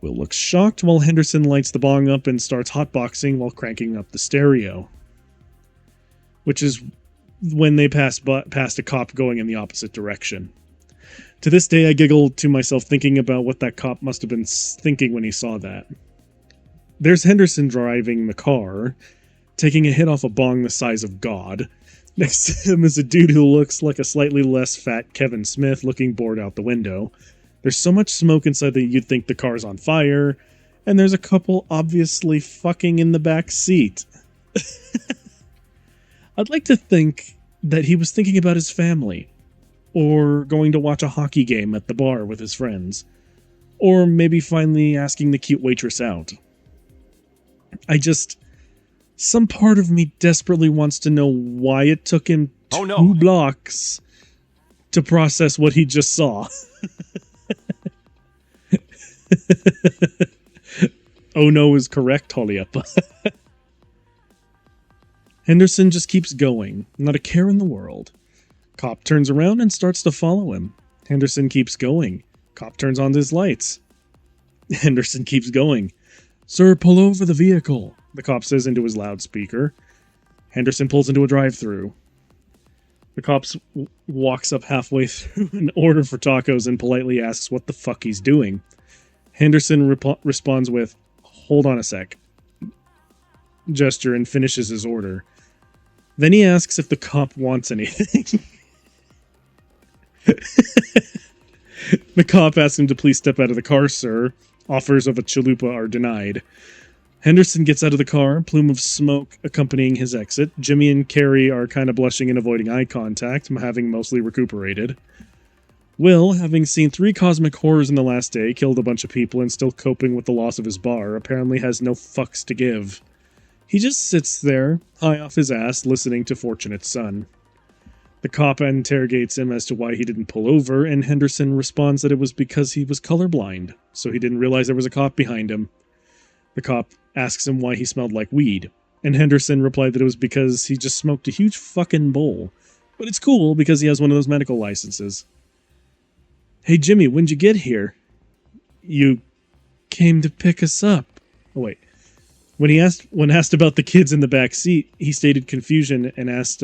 A: Will looks shocked while Henderson lights the bong up and starts hotboxing while cranking up the stereo. Which is when they past a cop going in the opposite direction. To this day, I giggle to myself thinking about what that cop must have been thinking when he saw that. There's Henderson driving the car, taking a hit off a bong the size of God. Next to him is a dude who looks like a slightly less fat Kevin Smith looking bored out the window. There's so much smoke inside that you'd think the car's on fire, and there's a couple obviously fucking in the back seat. I'd like to think that he was thinking about his family, or going to watch a hockey game at the bar with his friends, or maybe finally asking the cute waitress out. Some part of me desperately wants to know why it took him 2 blocks to process what he just saw. Oh no is correct, Hollyup. Henderson just keeps going, not a care in the world. Cop turns around and starts to follow him. Henderson keeps going. Cop turns on his lights. Henderson keeps going. "Sir, pull over the vehicle," the cop says into his loudspeaker. Henderson pulls into a drive-thru. The cop walks up halfway through an order for tacos and politely asks what the fuck he's doing. Henderson responds with, "Hold on a sec," gesture, and finishes his order. Then he asks if the cop wants anything. The cop asks him to please step out of the car, sir. Offers of a chalupa are denied. Henderson gets out of the car, plume of smoke accompanying his exit. Jimmy and Carrie are kind of blushing and avoiding eye contact, having mostly recuperated. Will, having seen 3 cosmic horrors in the last day, killed a bunch of people, and still coping with the loss of his bar, apparently has no fucks to give. He just sits there, high off his ass, listening to Fortunate Son. The cop interrogates him as to why he didn't pull over, and Henderson responds that it was because he was colorblind, so he didn't realize there was a cop behind him. The cop asks him why he smelled like weed, and Henderson replied that it was because he just smoked a huge fucking bowl. But it's cool because he has one of those medical licenses. "Hey Jimmy, when'd you get here?" "You came to pick us up." Oh wait. When asked about the kids in the back seat, he stated confusion and asked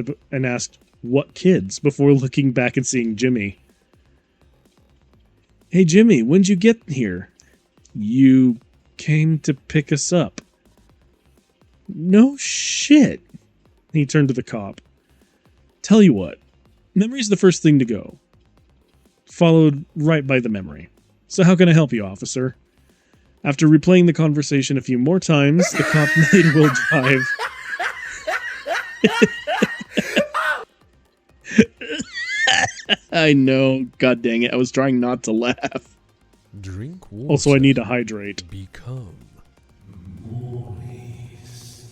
A: what kids before looking back and seeing Jimmy. "Hey Jimmy, when'd you get here?" "You came to pick us up." "No shit." He turned to the cop. "Tell you what, memory's the first thing to go. Followed right by the memory. So how can I help you, officer?" After replaying the conversation a few more times, the cop made Will drive. I know. God dang it. I was trying not to laugh.
C: Drink water.
A: Also, I need to hydrate.
C: Become moist.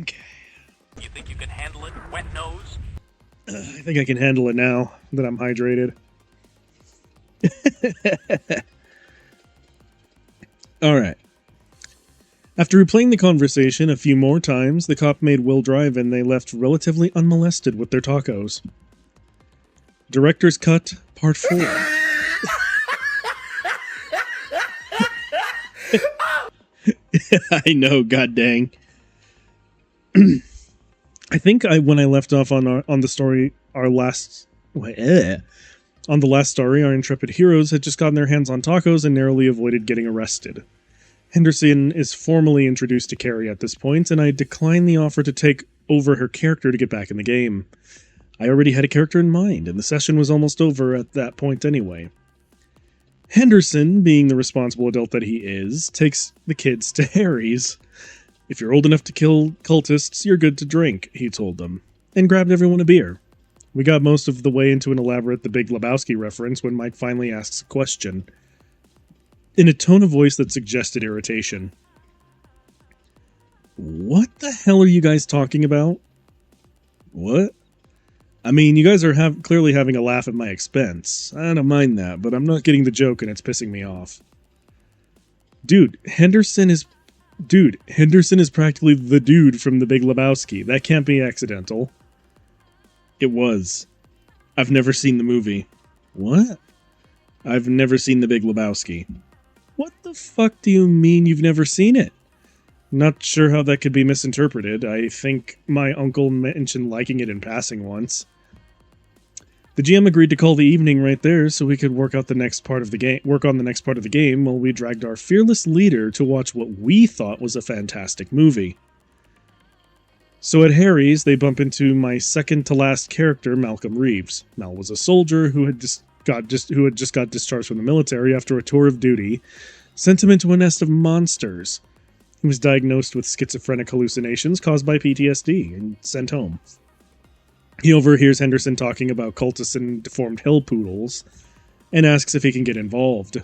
A: Okay.
D: You think you can handle it, wet nose?
A: I think I can handle it now that I'm hydrated. Alright. After replaying the conversation a few more times, the cop made Will drive and they left relatively unmolested with their tacos. Director's Cut, Part 4. I know, god dang. I think when I left off on the story, on the last story, our intrepid heroes had just gotten their hands on tacos and narrowly avoided getting arrested. Henderson is formally introduced to Carrie at this point, and I decline the offer to take over her character to get back in the game. I already had a character in mind, and the session was almost over at that point anyway. Henderson, being the responsible adult that he is, takes the kids to Harry's. "If you're old enough to kill cultists, you're good to drink," he told them, and grabbed everyone a beer. We got most of the way into an elaborate The Big Lebowski reference when Mike finally asks a question, in a tone of voice that suggested irritation. "What the hell are you guys talking about?" "What? I mean, you guys are clearly having a laugh at my expense. I don't mind that, but I'm not getting the joke and it's pissing me off." Dude, Henderson is practically the dude from The Big Lebowski. That can't be accidental. It was. I've never seen the movie. What? I've never seen The Big Lebowski. What the fuck do you mean you've never seen it? Not sure how that could be misinterpreted. I think my uncle mentioned liking it in passing once. The GM agreed to call the evening right there so we could work on the next part of the game while we dragged our fearless leader to watch what we thought was a fantastic movie. So at Harry's, they bump into my second to last character, Malcolm Reeves. Mal was a soldier who had just got discharged from the military after a tour of duty, sent him into a nest of monsters. He was diagnosed with schizophrenic hallucinations caused by PTSD and sent home. He overhears Henderson talking about cultists and deformed hill poodles, and asks if he can get involved.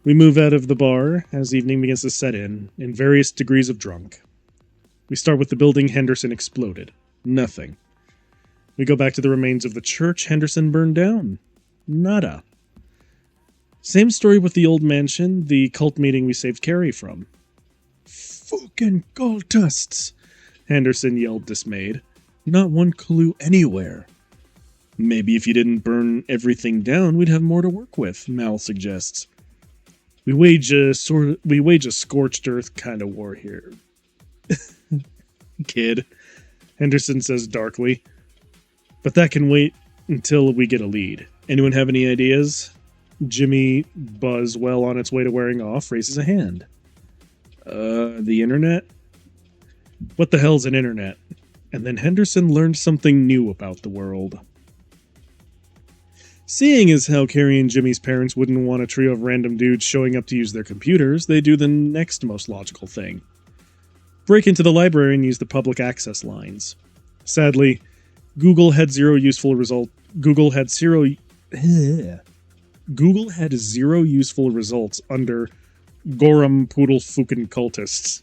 A: We move out of the bar as evening begins to set in various degrees of drunk. We start with the building Henderson exploded. Nothing. We go back to the remains of the church Henderson burned down. Nada. Same story with the old mansion, the cult meeting we saved Carrie from. Fucking cultists! Henderson yelled, dismayed. Not one clue anywhere. Maybe if you didn't burn everything down, we'd have more to work with, Mal suggests. We wage a scorched earth kind of war here. Kid, Henderson says darkly. But that can wait until we get a lead. Anyone have any ideas? Jimmy Buzz, well on its way to wearing off, raises a hand. The internet? What the hell's an internet? And then Henderson learned something new about the world. Seeing as how Carrie and Jimmy's parents wouldn't want a trio of random dudes showing up to use their computers, they do the next most logical thing. Break into the library and use the public access lines. Sadly, Google had zero useful results under Gorum Poodle Fukin cultists.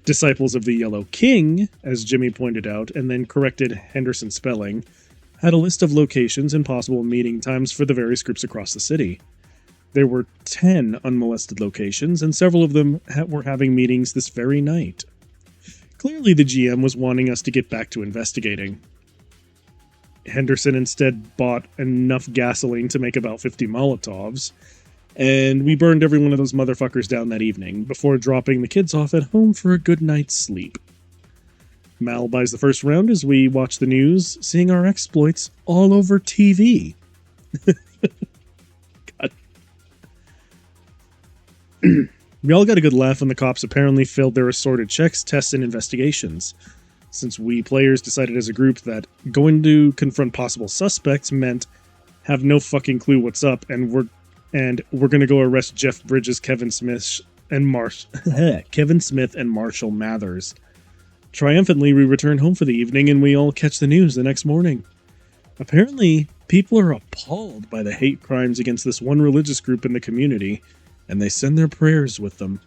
A: Disciples of the Yellow King, as Jimmy pointed out, and then corrected Henderson's spelling, had a list of locations and possible meeting times for the various groups across the city. There were 10 unmolested locations, and several of them were having meetings this very night. Clearly the GM was wanting us to get back to investigating. Henderson instead bought enough gasoline to make about 50 Molotovs, and we burned every one of those motherfuckers down that evening, before dropping the kids off at home for a good night's sleep. Mal buys the first round as we watch the news, seeing our exploits all over TV. God. We all got a good laugh when the cops apparently failed their assorted checks, tests, and investigations, since we players decided as a group that going to confront possible suspects meant have no fucking clue what's up, and we're gonna go arrest Jeff Bridges, Kevin Smith, and Marshall Mathers. Triumphantly, we return home for the evening, and we all catch the news the next morning. Apparently, people are appalled by the hate crimes against this one religious group in the community, and they send their prayers with them.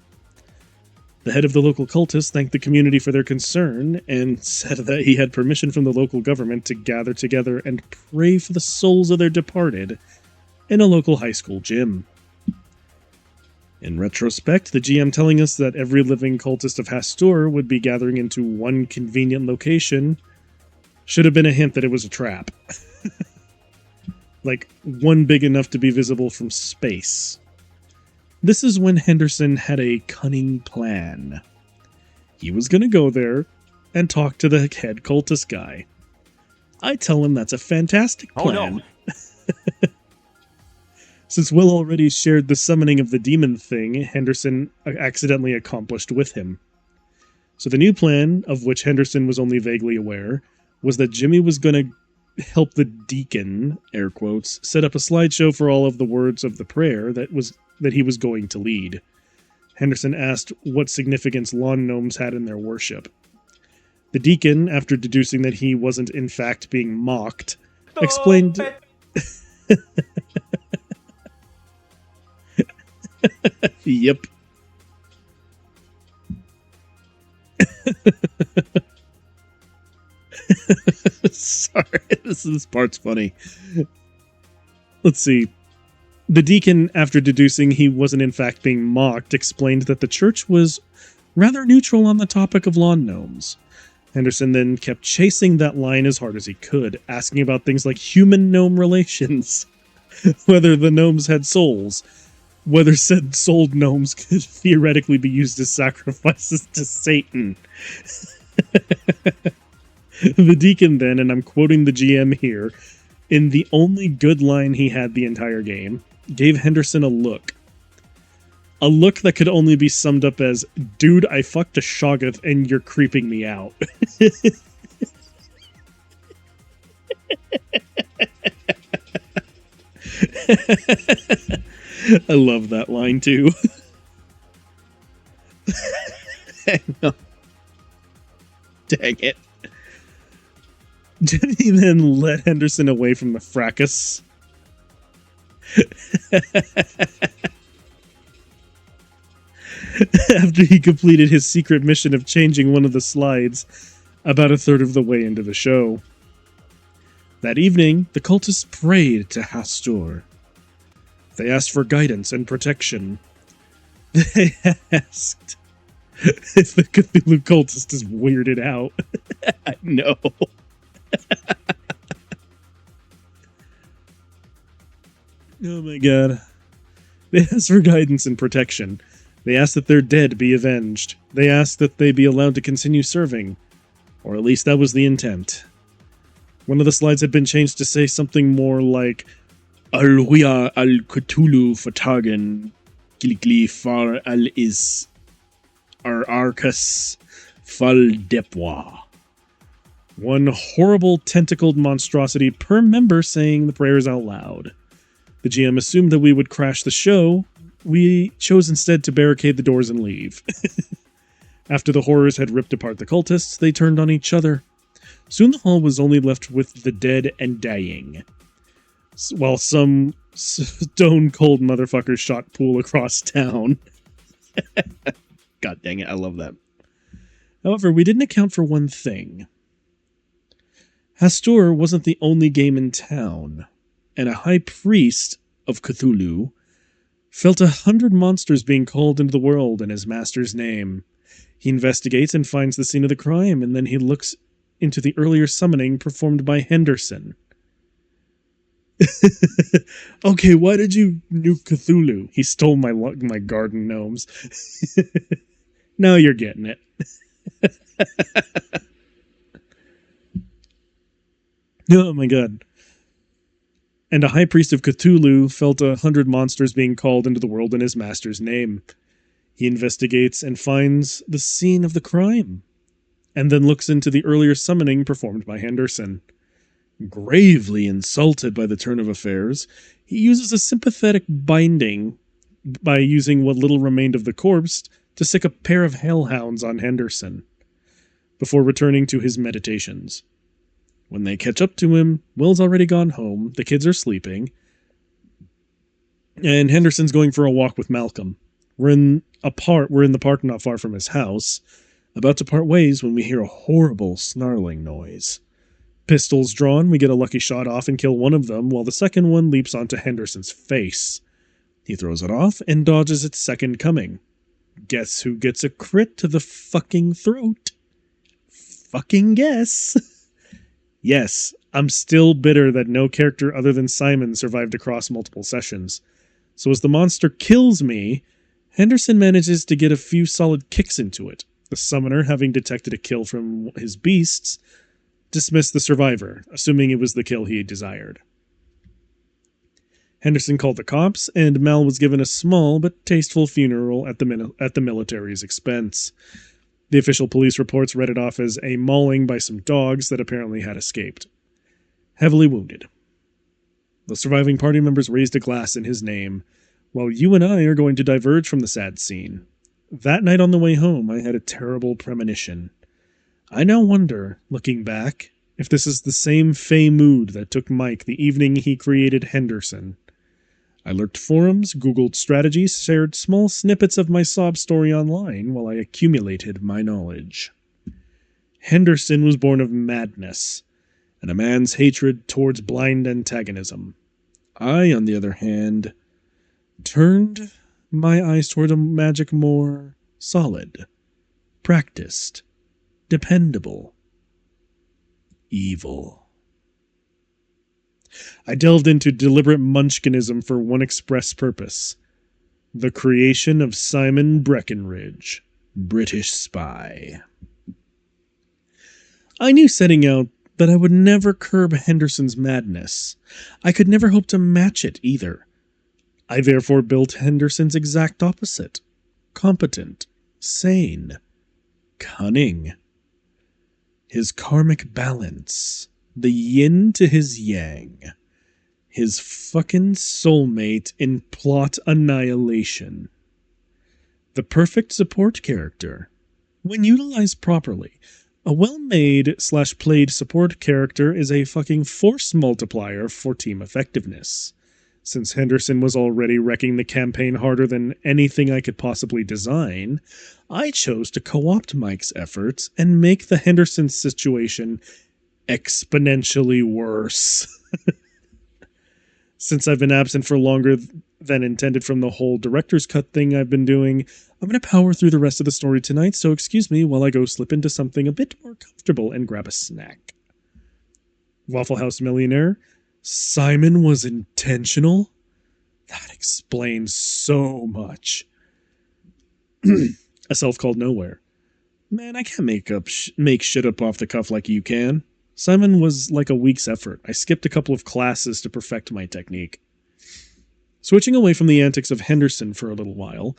A: The head of the local cultists thanked the community for their concern, and said that he had permission from the local government to gather together and pray for the souls of their departed in a local high school gym. In retrospect, the GM telling us that every living cultist of Hastur would be gathering into one convenient location should have been a hint that it was a trap. Like, one big enough to be visible from space. This is when Henderson had a cunning plan. He was going to go there and talk to the head cultist guy. I tell him that's a fantastic plan.
B: Oh no!
A: Since Will already shared the summoning of the demon thing, Henderson accidentally accomplished with him. So the new plan, of which Henderson was only vaguely aware, was that Jimmy was going to help the deacon, air quotes, set up a slideshow for all of the words of the prayer that he was going to lead. Henderson asked what significance lawn gnomes had in their worship. The deacon, after deducing that he wasn't in fact being mocked, explained... Yep. Sorry, this part's funny. Let's see. The deacon, after deducing he wasn't in fact being mocked, explained that the church was rather neutral on the topic of lawn gnomes. Henderson then kept chasing that line as hard as he could, asking about things like human-gnome relations, whether the gnomes had souls, whether said souled gnomes could theoretically be used as sacrifices to Satan. The deacon then, and I'm quoting the GM here, in the only good line he had the entire game, gave Henderson a look. A look that could only be summed up as, dude, I fucked a Shoggoth and you're creeping me out. I love that line too. Hang on. Dang it. Jimmy then led Henderson away from the fracas. After he completed his secret mission of changing one of the slides about a third of the way into the show. That evening, the cultists prayed to Hastur. They asked for guidance and protection. They asked if the Cthulhu cultist is weirded out. I know. Oh my god. They asked for guidance and protection. They asked that their dead be avenged. They asked that they be allowed to continue serving. Or at least that was the intent. One of the slides had been changed to say something more like Alhuya al Cthulhu Fatagan Glikli Far al Is Arcus Fal Depwa. One horrible tentacled monstrosity per member saying the prayers out loud. The GM assumed that we would crash the show. We chose instead to barricade the doors and leave. After the horrors had ripped apart the cultists, they turned on each other. Soon the hall was only left with the dead and dying, while some stone-cold motherfuckers shot pool across town. God dang it, I love that. However, we didn't account for one thing. Hastur wasn't the only game in town, and a high priest of Cthulhu felt 100 monsters being called into the world in his master's name. He investigates and finds the scene of the crime, and then he looks into the earlier summoning performed by Henderson. Okay, why did you nuke Cthulhu? He stole my garden gnomes. Now you're getting it. Oh my god. And a high priest of Cthulhu felt 100 monsters being called into the world in his master's name. He investigates and finds the scene of the crime, and then looks into the earlier summoning performed by Henderson. Gravely insulted by the turn of affairs, he uses a sympathetic binding by using what little remained of the corpse to sick a pair of hellhounds on Henderson, before returning to his meditations. When they catch up to him, Will's already gone home, the kids are sleeping, and Henderson's going for a walk with Malcolm. We're in the park not far from his house, about to part ways when we hear a horrible snarling noise. Pistols drawn, we get a lucky shot off and kill one of them, while the second one leaps onto Henderson's face. He throws it off and dodges its second coming. Guess who gets a crit to the fucking throat? Fucking guess. Yes, I'm still bitter that no character other than Simon survived across multiple sessions. So as the monster kills me, Henderson manages to get a few solid kicks into it. The summoner, having detected a kill from his beasts, dismissed the survivor, assuming it was the kill he desired. Henderson called the cops, and Mal was given a small but tasteful funeral at the military's expense. The official police reports read it off as a mauling by some dogs that apparently had escaped. Heavily wounded. The surviving party members raised a glass in his name, while you and I are going to diverge from the sad scene. That night on the way home, I had a terrible premonition. I now wonder, looking back, if this is the same fey mood that took Mike the evening he created Henderson. I lurked forums, googled strategies, shared small snippets of my sob story online while I accumulated my knowledge. Henderson was born of madness, and a man's hatred towards blind antagonism. I, on the other hand, turned my eyes toward a magic more solid, practiced, dependable, evil. I delved into deliberate munchkinism for one express purpose: the creation of Simon Breckenridge, British spy. I knew setting out that I would never curb Henderson's madness. I could never hope to match it either. I therefore built Henderson's exact opposite: competent, sane, cunning. His karmic balance, the yin to his yang, his fucking soulmate in plot annihilation. The perfect support character. When utilized properly, a well-made / played support character is a fucking force multiplier for team effectiveness. Since Henderson was already wrecking the campaign harder than anything I could possibly design, I chose to co-opt Mike's efforts and make the Henderson situation exponentially worse. Since I've been absent for longer than intended from the whole director's cut thing I've been doing, I'm going to power through the rest of the story tonight, so excuse me while I go slip into something a bit more comfortable and grab a snack. Waffle House Millionaire? Simon was intentional? That explains so much. A self called nowhere. Man, I can't make shit up off the cuff like you can. Simon was like a week's effort. I skipped a couple of classes to perfect my technique. Switching away from the antics of Henderson for a little while,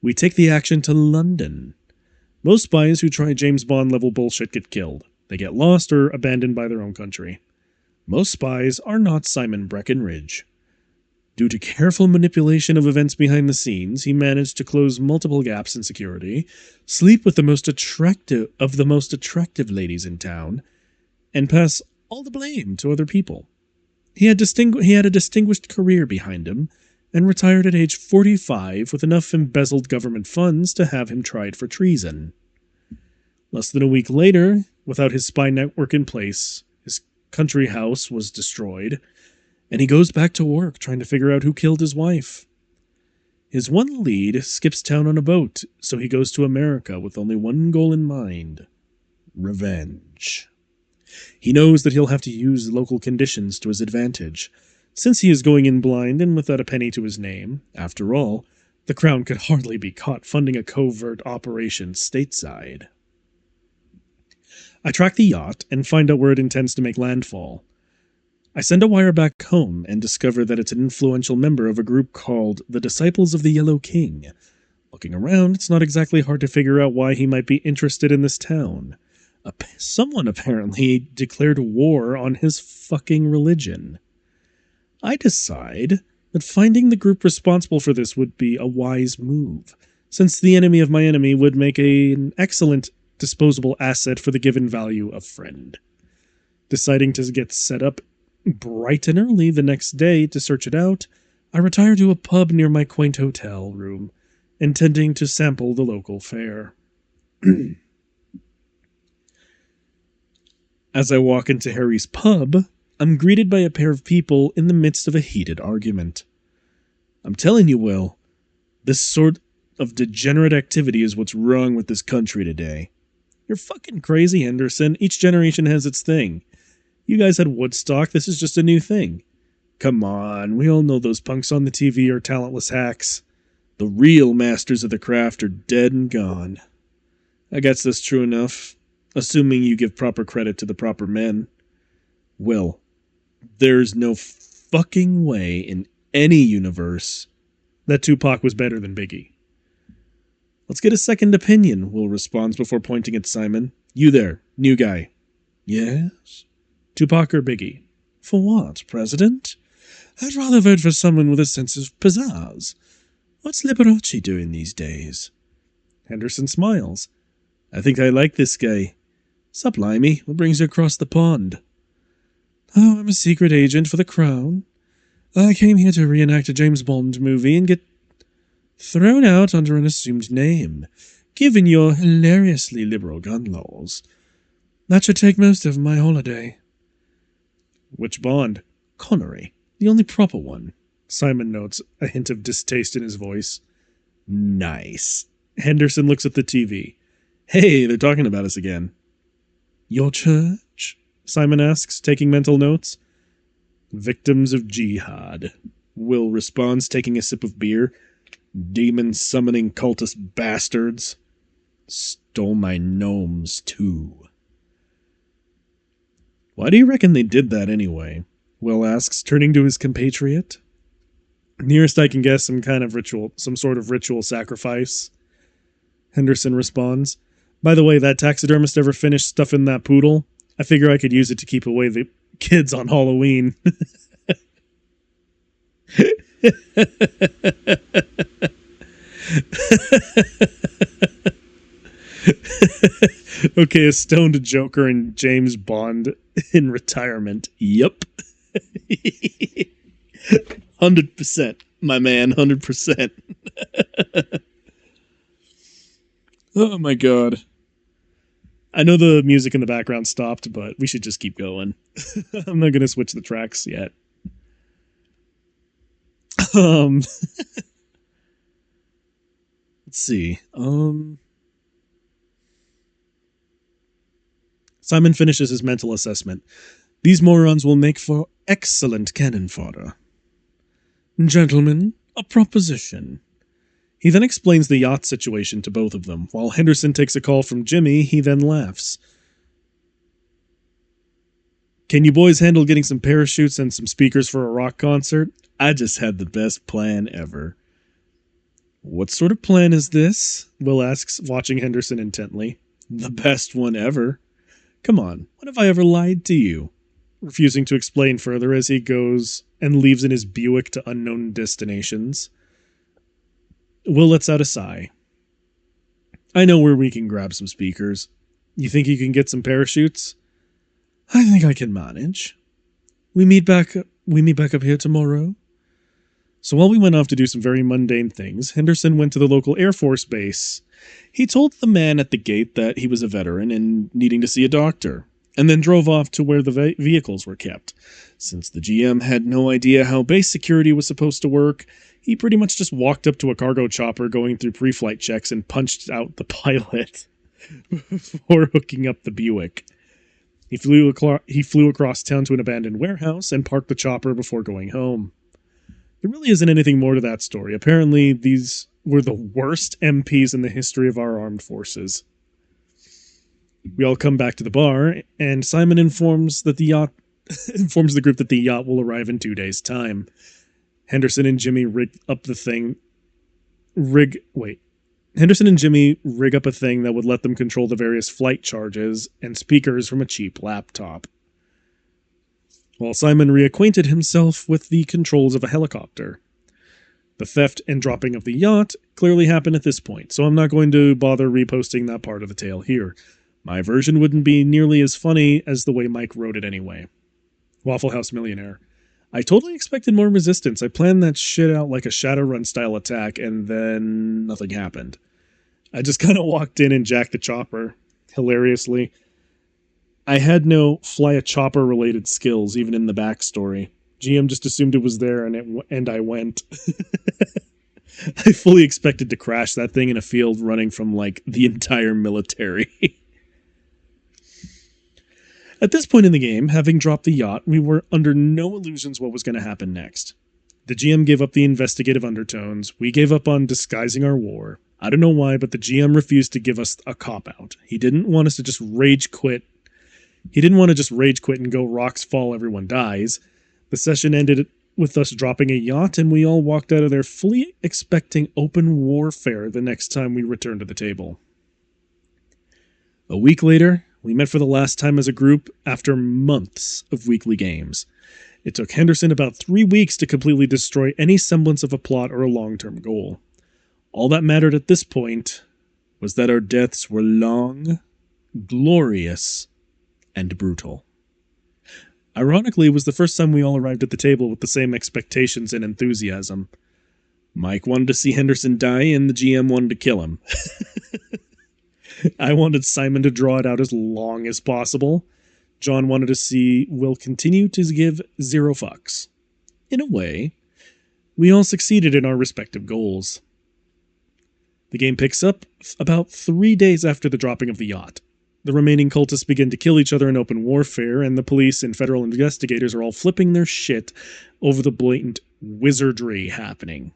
A: we take the action to London. Most spies who try James Bond level bullshit get killed. They get lost or abandoned by their own country. Most spies are not Simon Breckenridge. Due to careful manipulation of events behind the scenes, he managed to close multiple gaps in security, sleep with the most attractive ladies in town, and pass all the blame to other people. He had a distinguished career behind him, and retired at age 45 with enough embezzled government funds to have him tried for treason. Less than a week later, without his spy network in place, his country house was destroyed, and he goes back to work trying to figure out who killed his wife. His one lead skips town on a boat, so he goes to America with only one goal in mind: revenge. He knows that he'll have to use local conditions to his advantage, since he is going in blind and without a penny to his name. After all, the Crown could hardly be caught funding a covert operation stateside. I track the yacht and find out where it intends to make landfall. I send a wire back home and discover that it's an influential member of a group called the Disciples of the Yellow King. Looking around, it's not exactly hard to figure out why he might be interested in this town. Someone apparently declared war on his fucking religion. I decide that finding the group responsible for this would be a wise move, since the enemy of my enemy would make an excellent disposable asset for the given value of friend. Deciding to get set up bright and early the next day to search it out, I retire to a pub near my quaint hotel room, intending to sample the local fare. As I walk into Harry's pub, I'm greeted by a pair of people in the midst of a heated argument. I'm telling you, Will, this sort of degenerate activity is what's wrong with this country today. You're fucking crazy, Henderson. Each generation has its thing. You guys had Woodstock, this is just a new thing. Come on, we all know those punks on the TV are talentless hacks. The real masters of the craft are dead and gone. I guess that's true enough, assuming you give proper credit to the proper men. Will, there's no fucking way in any universe that Tupac was better than Biggie. Let's get a second opinion, Will responds before pointing at Simon. You there, new guy. Yes? Tupac or Biggie? For what, President? I'd rather vote for someone with a sense of pizzazz. What's Liberace doing these days? Henderson smiles. I think I like this guy. Sup, Limey? What brings you across the pond? Oh, I'm a secret agent for the Crown. I came here to reenact a James Bond movie and get thrown out under an assumed name, given your hilariously liberal gun laws. That should take most of my holiday. Which Bond? Connery, the only proper one. Simon notes, a hint of distaste in his voice. Nice. Henderson looks at the TV. Hey, they're talking about us again. Your church? Simon asks, taking mental notes. Victims of jihad. Will responds, taking a sip of beer. Demon-summoning cultist bastards. Stole my gnomes, too. Why do you reckon they did that anyway? Will asks, turning to his compatriot. Nearest I can guess, some sort of ritual sacrifice. Henderson responds. By the way, that taxidermist ever finished stuffing that poodle? I figure I could use it to keep away the kids on Halloween. Okay, a stoned Joker and James Bond in retirement. Yup. 100%, my man, 100%. Oh my god. I know the music in the background stopped, but we should just keep going. I'm not going to switch the tracks yet. Let's see. Simon finishes his mental assessment. These morons will make for excellent cannon fodder. Gentlemen, a proposition. He then explains the yacht situation to both of them. While Henderson takes a call from Jimmy, he then laughs. Can you boys handle getting some parachutes and some speakers for a rock concert? I just had the best plan ever. What sort of plan is this? Will asks, watching Henderson intently. The best one ever. Come on, when have I ever lied to you? Refusing to explain further as he goes and leaves in his Buick to unknown destinations. Will lets out a sigh. I know where we can grab some speakers. You think you can get some parachutes? I think I can manage. We meet back up here tomorrow. So while we went off to do some very mundane things, Henderson went to the local Air Force base. He told the man at the gate that he was a veteran and needing to see a doctor, and then drove off to where the vehicles were kept. Since the GM had no idea how base security was supposed to work, he pretty much just walked up to a cargo chopper going through pre-flight checks and punched out the pilot before hooking up the Buick. He flew across town to an abandoned warehouse and parked the chopper before going home. There really isn't anything more to that story. Apparently, these were the worst MPs in the history of our armed forces. We all come back to the bar, and Simon informs the group that the yacht will arrive in 2 days' time. Henderson and Jimmy rig up a thing that would let them control the various flight charges and speakers from a cheap laptop, while Simon reacquainted himself with the controls of a helicopter. The theft and dropping of the yacht clearly happened at this point, so I'm not going to bother reposting that part of the tale here. My version wouldn't be nearly as funny as the way Mike wrote it anyway. Waffle House Millionaire. I totally expected more resistance. I planned that shit out like a Shadowrun style attack, and then nothing happened. I just kind of walked in and jacked the chopper. Hilariously, I had no fly a chopper related skills, even in the backstory. GM just assumed it was there, and I went. I fully expected to crash that thing in a field running from, like, the entire military. At this point in the game, having dropped the yacht, we were under no illusions what was going to happen next. The GM gave up the investigative undertones. We gave up on disguising our war. I don't know why, but the GM refused to give us a cop-out. He didn't want us to just rage quit. He didn't want to just rage quit and go rocks fall, everyone dies. The session ended with us dropping a yacht, and we all walked out of there fully expecting open warfare the next time we returned to the table. A week later, we met for the last time as a group after months of weekly games. It took Henderson about 3 weeks to completely destroy any semblance of a plot or a long-term goal. All that mattered at this point was that our deaths were long, glorious, and brutal. Ironically, it was the first time we all arrived at the table with the same expectations and enthusiasm. Mike wanted to see Henderson die, and the GM wanted to kill him. I wanted Simon to draw it out as long as possible. John wanted to see Will continue to give 0 fucks. In a way, we all succeeded in our respective goals. The game picks up about 3 days after the dropping of the yacht. The remaining cultists begin to kill each other in open warfare, and the police and federal investigators are all flipping their shit over the blatant wizardry happening.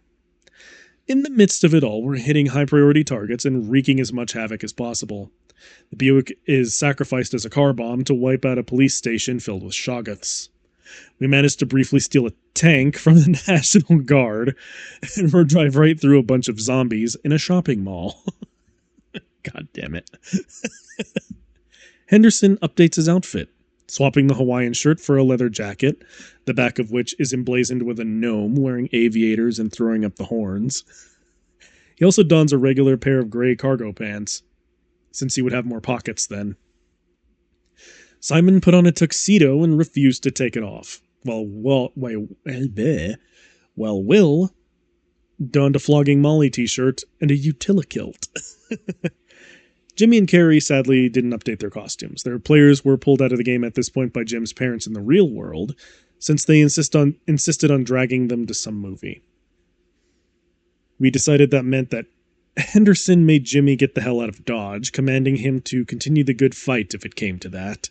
A: In the midst of it all, we're hitting high-priority targets and wreaking as much havoc as possible. The Buick is sacrificed as a car bomb to wipe out a police station filled with Shoggoths. We managed to briefly steal a tank from the National Guard, and we're drive right through a bunch of zombies in a shopping mall. God damn it. Henderson updates his outfit, swapping the Hawaiian shirt for a leather jacket, the back of which is emblazoned with a gnome wearing aviators and throwing up the horns. He also dons a regular pair of gray cargo pants, since he would have more pockets then. Simon put on a tuxedo and refused to take it off, while Will donned a Flogging Molly t-shirt and a Utilikilt. Jimmy and Carrie sadly didn't update their costumes. Their players were pulled out of the game at this point by Jim's parents in the real world, since they insisted on dragging them to some movie. We decided that meant that Henderson made Jimmy get the hell out of Dodge, commanding him to continue the good fight if it came to that.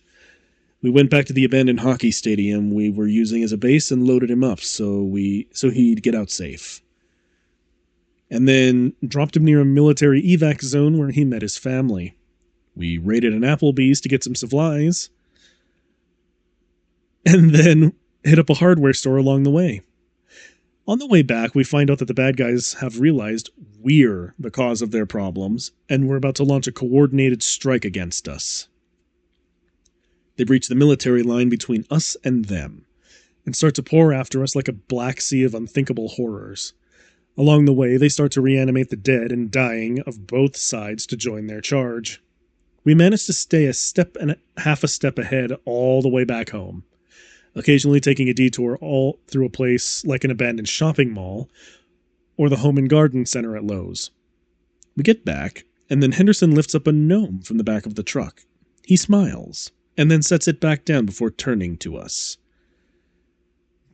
A: We went back to the abandoned hockey stadium we were using as a base and loaded him up so he'd get out safe. And then dropped him near a military evac zone where he met his family. We raided an Applebee's to get some supplies, and then hit up a hardware store along the way. On the way back, we find out that the bad guys have realized we're the cause of their problems, and we're about to launch a coordinated strike against us. They breach the military line between us and them, and start to pour after us like a black sea of unthinkable horrors. Along the way, they start to reanimate the dead and dying of both sides to join their charge. We managed to stay a step and half a step ahead all the way back home, occasionally taking a detour all through a place like an abandoned shopping mall or the home and garden center at Lowe's. We get back, and then Henderson lifts up a gnome from the back of the truck. He smiles, and then sets it back down before turning to us.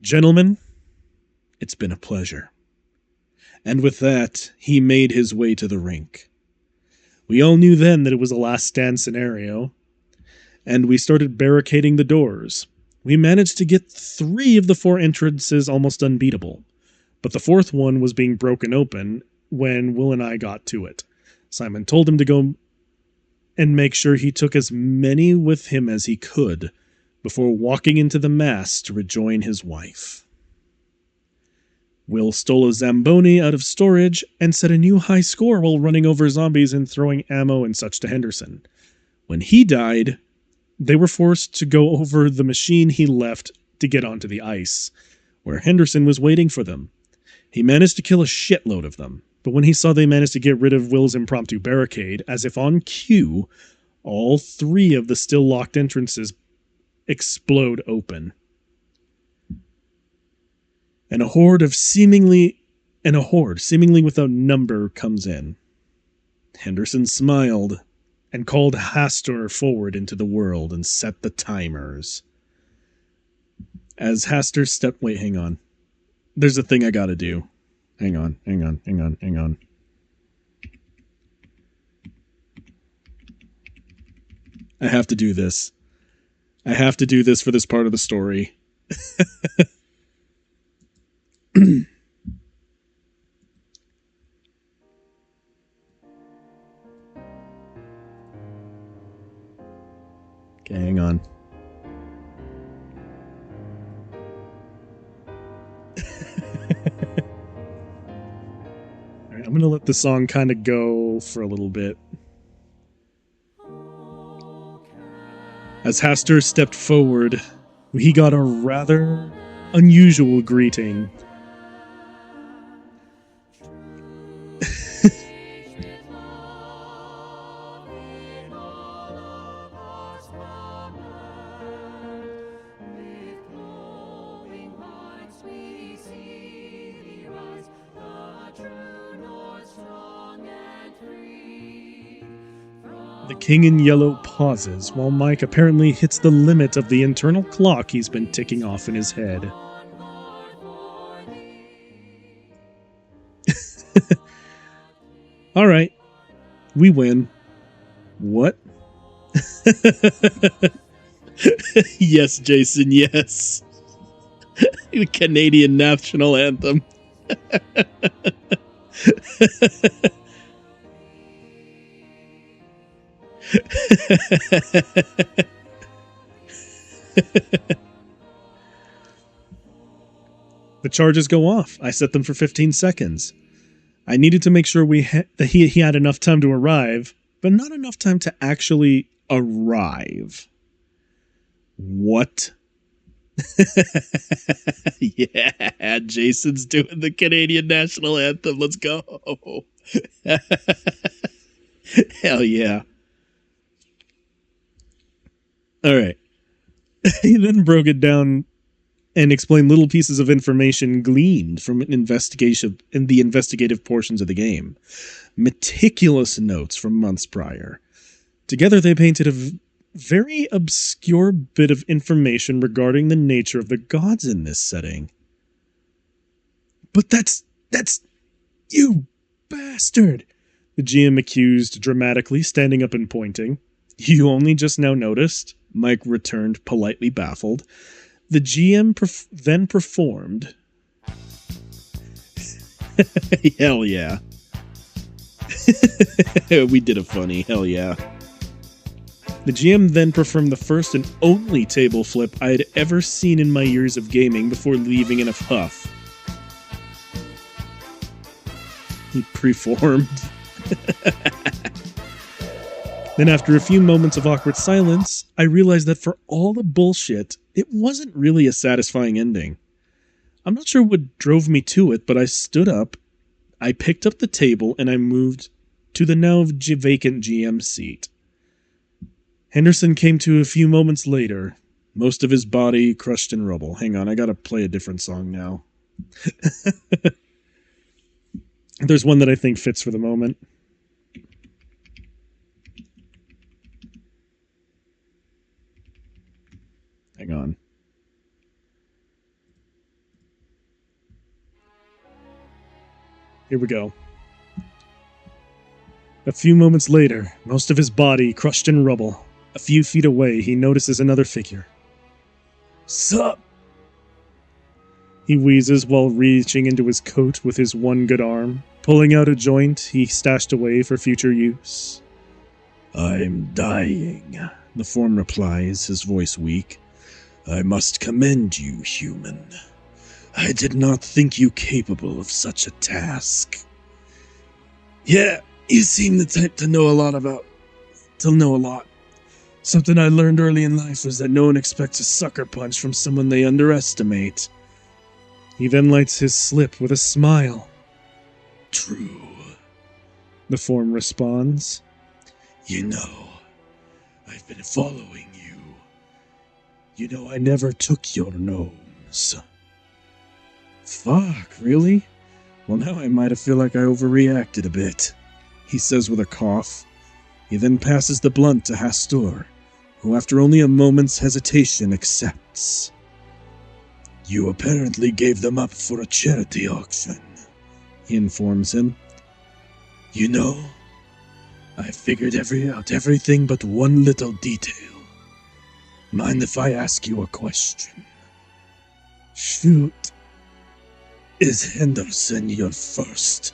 A: Gentlemen, it's been a pleasure. And with that, he made his way to the rink. We all knew then that it was a last stand scenario, and we started barricading the doors. We managed to get 3 of the 4 entrances almost unbeatable, but the 4th one was being broken open when Will and I got to it. Simon told him to go and make sure he took as many with him as he could before walking into the mast to rejoin his wife. Will stole a Zamboni out of storage and set a new high score while running over zombies and throwing ammo and such to Henderson. When he died, they were forced to go over the machine he left to get onto the ice, where Henderson was waiting for them. He managed to kill a shitload of them, but when he saw they managed to get rid of Will's impromptu barricade, as if on cue, all 3 of the still locked entrances explode open. And a horde seemingly without number comes in. Henderson smiled and called Hastur forward into the world and set the timers. As Hastur stepped... Wait, hang on. There's a thing I gotta do. Hang on. I have to do this. I have to do this for this part of the story. Okay, hang on. Alright, I'm gonna let the song kind of go for a little bit. As Hastur stepped forward, he got a rather unusual greeting. The King in Yellow pauses while Mike apparently hits the limit of the internal clock he's been ticking off in his head. Alright. We win. What? Yes, Jason, yes. The Canadian national anthem. The charges go off. I set them for 15 seconds. I needed to make sure that he had enough time to arrive, but not enough time to actually arrive. What? Yeah, Jason's doing the Canadian national anthem. Let's go. Hell yeah. All right. He then broke it down and explained little pieces of information gleaned from an investigation in the investigative portions of the game. Meticulous notes from months prior. Together they painted a very obscure bit of information regarding the nature of the gods in this setting. But that's You bastard! The GM accused dramatically, standing up and pointing. You only just now noticed? Mike returned, politely baffled. The GM then performed. Hell yeah. We did a funny, hell yeah. The GM then performed the first and only table flip I had ever seen in my years of gaming before leaving in a huff. He preformed. Then after a few moments of awkward silence, I realized that for all the bullshit, it wasn't really a satisfying ending. I'm not sure what drove me to it, but I stood up, I picked up the table, and I moved to the now vacant GM seat. Henderson came to a few moments later, most of his body crushed in rubble. Hang on, I gotta play a different song now. There's one that I think fits for the moment. Hang on. Here we go. A few moments later, most of his body crushed in rubble. A few feet away, he notices another figure. Sup? He wheezes while reaching into his coat with his one good arm, pulling out a joint he stashed away for future use. I'm dying, the form replies, his voice weak. I must commend you, human. I did not think you capable of such a task. Yeah, you seem the type to know a lot. Something I learned early in life was that no one expects a sucker punch from someone they underestimate. He then lights his slip with a smile. True, the form responds. You know, I've been following you. You know I never took your gnomes. Fuck, really? Well, now I might have feel like I overreacted a bit, he says with a cough. He then passes the blunt to Hastur, who after only a moment's hesitation accepts. You apparently gave them up for a charity auction, he informs him. You know, I figured out everything but one little detail. Mind if I ask you a question? Shoot. Is Henderson your first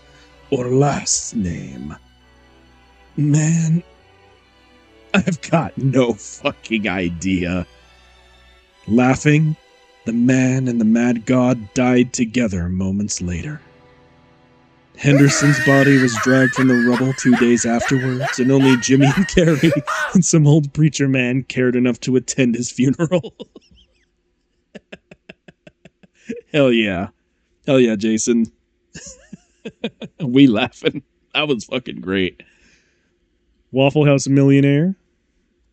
A: or last name? Man, I've got no fucking idea. Laughing, the man and the mad god died together moments later. Henderson's body was dragged from the rubble 2 days afterwards, and only Jimmy and Carrie and some old preacher man cared enough to attend his funeral. Hell yeah. Hell yeah, Jason. We laughing. That was fucking great. Waffle House Millionaire.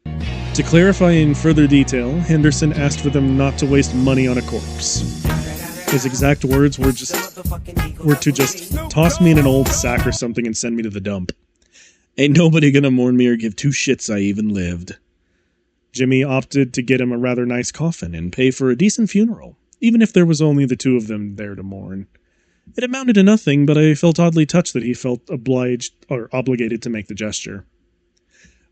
A: To clarify in further detail, Henderson asked for them not to waste money on a corpse. His exact words were to just toss me in an old sack or something and send me to the dump. Ain't nobody gonna mourn me or give two shits I even lived. Jimmy opted to get him a rather nice coffin and pay for a decent funeral, even if there was only the two of them there to mourn. It amounted to nothing, but I felt oddly touched that he felt obliged or obligated to make the gesture.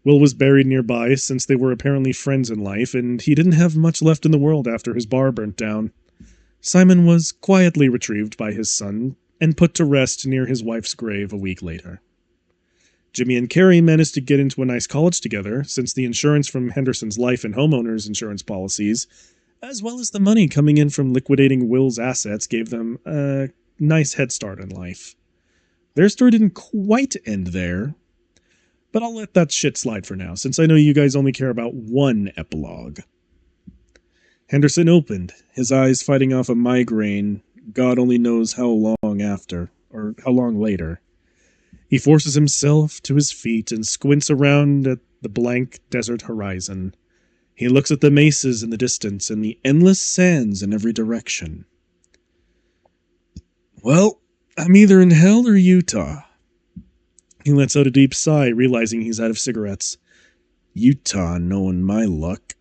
A: Will was buried nearby since they were apparently friends in life, and he didn't have much left in the world after his bar burnt down. Simon was quietly retrieved by his son and put to rest near his wife's grave a week later. Jimmy and Carrie managed to get into a nice college together, since the insurance from Henderson's life and homeowners insurance policies, as well as the money coming in from liquidating Will's assets, gave them a nice head start in life. Their story didn't quite end there, but I'll let that shit slide for now, since I know you guys only care about one epilogue. Henderson opened, his eyes fighting off a migraine, God only knows how long after, or how long later. He forces himself to his feet and squints around at the blank desert horizon. He looks at the mesas in the distance and the endless sands in every direction. Well, I'm either in hell or Utah. He lets out a deep sigh, realizing he's out of cigarettes. Utah, knowing my luck.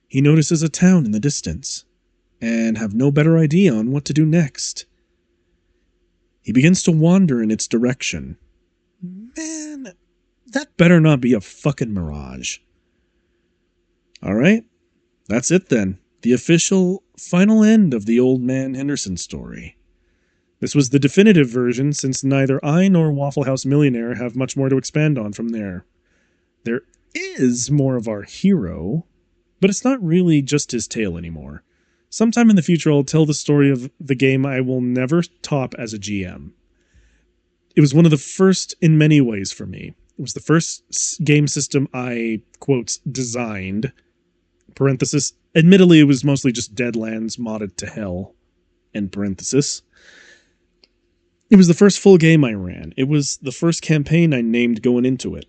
A: He notices a town in the distance, and have no better idea on what to do next. He begins to wander in its direction. Man, that better not be a fucking mirage. Alright, that's it then. The official final end of the old man Henderson story. This was the definitive version, since neither I nor Waffle House Millionaire have much more to expand on from there. There is more of our hero, but it's not really just his tale anymore. Sometime in the future, I'll tell the story of the game I will never top as a GM. It was one of the first in many ways for me. It was the first game system I, quotes, designed. Parenthesis. Admittedly, it was mostly just Deadlands modded to hell. End parenthesis. It was the first full game I ran. It was the first campaign I named going into it.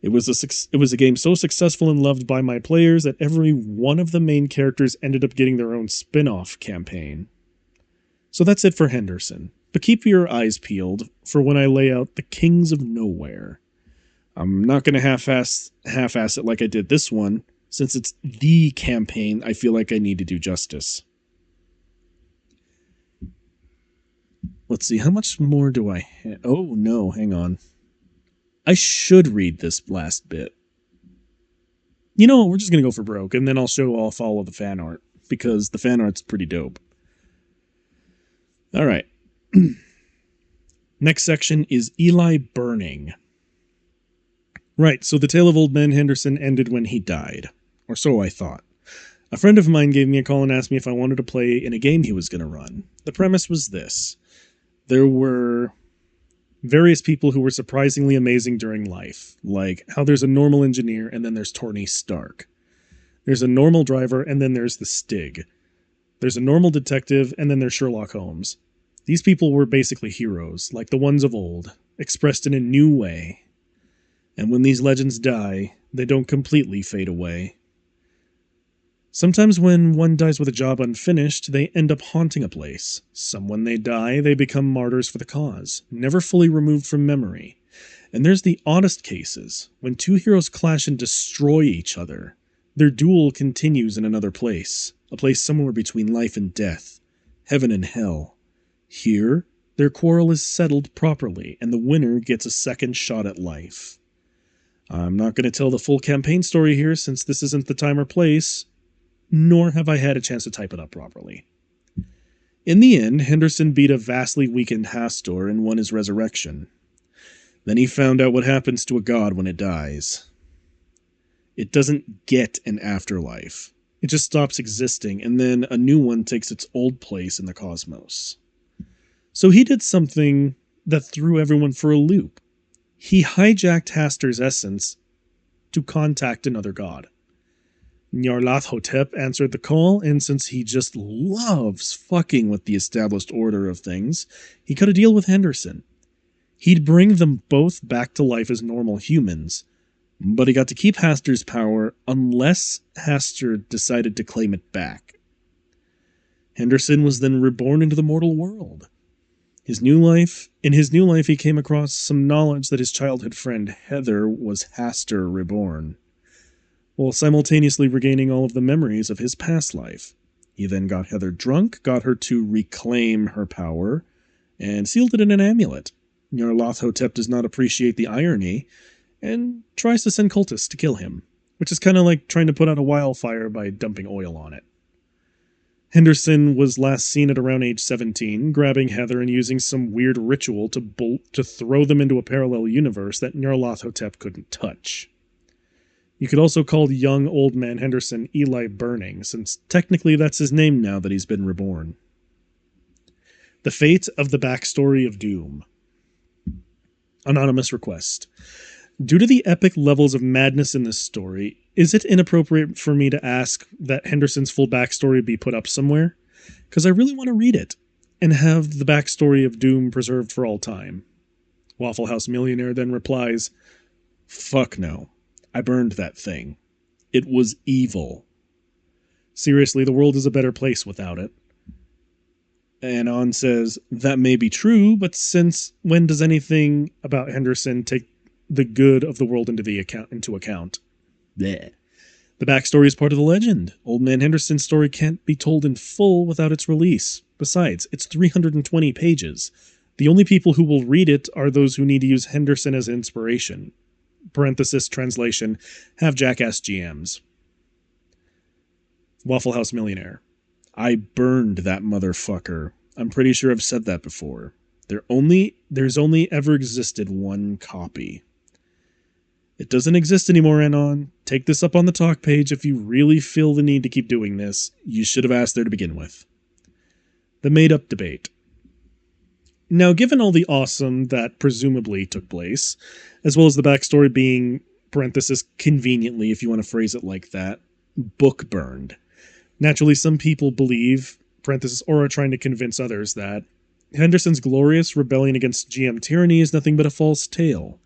A: It was a game so successful and loved by my players that every one of the main characters ended up getting their own spin-off campaign. So that's it for Henderson. But keep your eyes peeled for when I lay out the Kings of Nowhere. I'm not going to half-ass it like I did this one, since it's the campaign I feel like I need to do justice. Let's see, how much more do I have? Oh, no, hang on. I should read this last bit. You know what, we're just going to go for broke, and then I'll show off all of the fan art, because the fan art's pretty dope. Alright. Next section is Eli Burning. Right, so the tale of old man Henderson ended when he died. Or so I thought. A friend of mine gave me a call and asked me if I wanted to play in a game he was going to run. The premise was this. There were various people who were surprisingly amazing during life, like how there's a normal engineer and then there's Tony Stark. There's a normal driver and then there's the Stig. There's a normal detective and then there's Sherlock Holmes. These people were basically heroes, like the ones of old, expressed in a new way. And when these legends die, they don't completely fade away. Sometimes when one dies with a job unfinished, they end up haunting a place. Some when they die, they become martyrs for the cause, never fully removed from memory. And there's the oddest cases, when two heroes clash and destroy each other. Their duel continues in another place, a place somewhere between life and death, heaven and hell. Here, their quarrel is settled properly, and the winner gets a second shot at life. I'm not going to tell the full campaign story here, since this isn't the time or place, nor have I had a chance to type it up properly. In the end, Henderson beat a vastly weakened Hastur and won his resurrection. Then he found out what happens to a god when it dies. It doesn't get an afterlife. It just stops existing, and then a new one takes its old place in the cosmos. So he did something that threw everyone for a loop. He hijacked Hastur's essence to contact another god. Nyarlathotep answered the call, and since he just loves fucking with the established order of things, he cut a deal with Henderson. He'd bring them both back to life as normal humans, but he got to keep Hastur's power unless Hastur decided to claim it back. Henderson was then reborn into the mortal world. In his new life, he came across some knowledge that his childhood friend Heather was Hastur reborn, while simultaneously regaining all of the memories of his past life. He then got Heather drunk, got her to reclaim her power, and sealed it in an amulet. Nyarlathotep does not appreciate the irony, and tries to send cultists to kill him, which is kind of like trying to put out a wildfire by dumping oil on it. Henderson was last seen at around age 17, grabbing Heather and using some weird ritual to throw them into a parallel universe that Nyarlathotep couldn't touch. You could also call young old man Henderson Eli Burning, since technically that's his name now that he's been reborn. The fate of the backstory of Doom. Anonymous request. Due to the epic levels of madness in this story, is it inappropriate for me to ask that Henderson's full backstory be put up somewhere? Because I really want to read it, and have the backstory of Doom preserved for all time. Waffle House Millionaire then replies, "Fuck no. I burned that thing. It was evil. Seriously, the world is a better place without it." And On says, "That may be true, but since when does anything about Henderson take the good of the world into account? Bleh. The backstory is part of the legend. Old Man Henderson's story can't be told in full without its release. Besides, it's 320 pages. The only people who will read it are those who need to use Henderson as inspiration. Parenthesis translation, have jackass GMs. Waffle House Millionaire. I burned that motherfucker. I'm pretty sure I've said that before. There's only ever existed one copy. It doesn't exist anymore, Anon. Take this up on the talk page if you really feel the need to keep doing this. You should have asked there to begin with. The made-up debate. Now, given all the awesome that presumably took place, as well as the backstory being, parenthesis, conveniently, if you want to phrase it like that, book burned. Naturally, some people believe, parenthesis, or are trying to convince others that Henderson's glorious rebellion against GM tyranny is nothing but a false tale.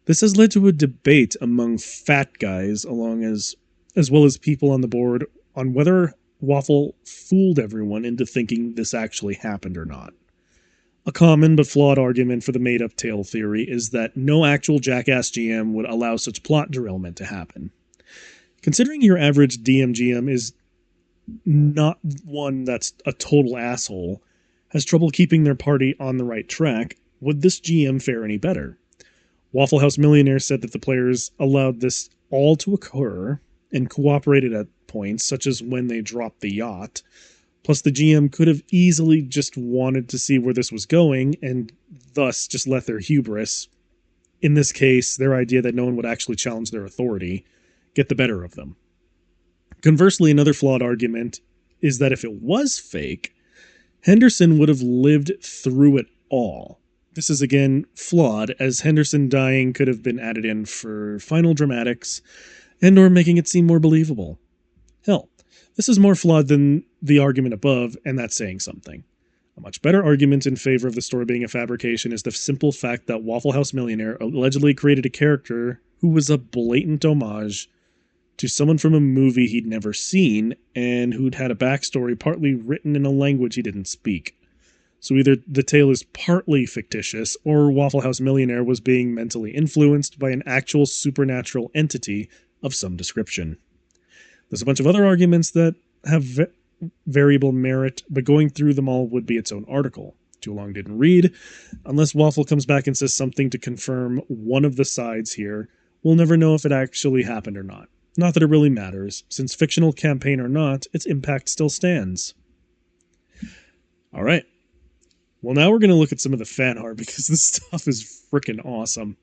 A: This has led to a debate among fat guys, as well as people on the board, on whether Waffle fooled everyone into thinking this actually happened or not. A common but flawed argument for the made-up tale theory is that no actual jackass GM would allow such plot derailment to happen. Considering your average DM-GM is not one that's a total asshole, has trouble keeping their party on the right track, would this GM fare any better? Waffle House Millionaire said that the players allowed this all to occur and cooperated at points, such as when they dropped the yacht. Plus, the GM could have easily just wanted to see where this was going and thus just let their hubris, in this case, their idea that no one would actually challenge their authority, get the better of them. Conversely, another flawed argument is that if it was fake, Henderson would have lived through it all. This is again flawed, as Henderson dying could have been added in for final dramatics and or making it seem more believable. Hell, this is more flawed than the argument above, and that's saying something. A much better argument in favor of the story being a fabrication is the simple fact that Waffle House Millionaire allegedly created a character who was a blatant homage to someone from a movie he'd never seen and who'd had a backstory partly written in a language he didn't speak. So either the tale is partly fictitious, or Waffle House Millionaire was being mentally influenced by an actual supernatural entity of some description. There's a bunch of other arguments that have variable merit, but going through them all would be its own article. Too long didn't read. Unless Waffle comes back and says something to confirm one of the sides here, we'll never know if it actually happened or not. Not that it really matters, since fictional campaign or not, its impact still stands. Alright. Well, now we're going to look at some of the fan art, because this stuff is freaking awesome.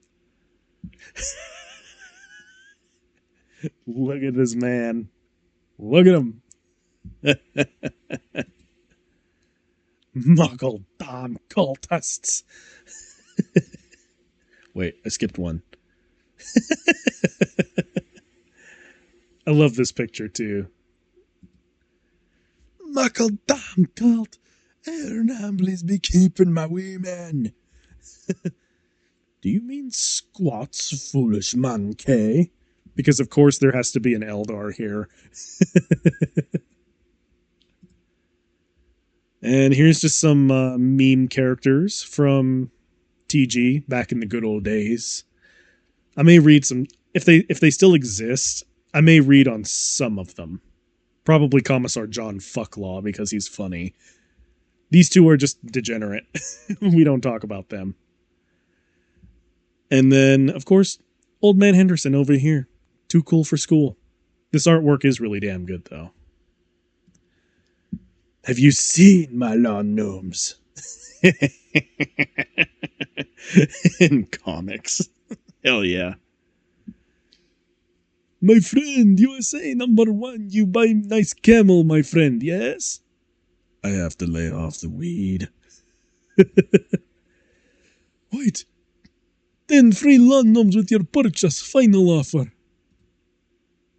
A: Look at this man. Look at him. Muggle damn cultists. Wait, I skipped one. I love this picture too. Muggle damn cult. Aaron, please be keeping my women. Do you mean squats, foolish monkey? Because of course there has to be an Eldar here. And here's just some meme characters from TG back in the good old days. I may read some, if they still exist, I may read on some of them. Probably Commissar John Fucklaw because he's funny. These two are just degenerate. We don't talk about them. And then, of course, Old Man Henderson over here. Too cool for school. This artwork is really damn good, though. Have you seen my lawn gnomes? In comics. Hell yeah. My friend, USA #1. You buy nice camel, my friend, yes? I have to lay off the weed. Wait. 10 free lawn gnomes with your purchase. Final offer.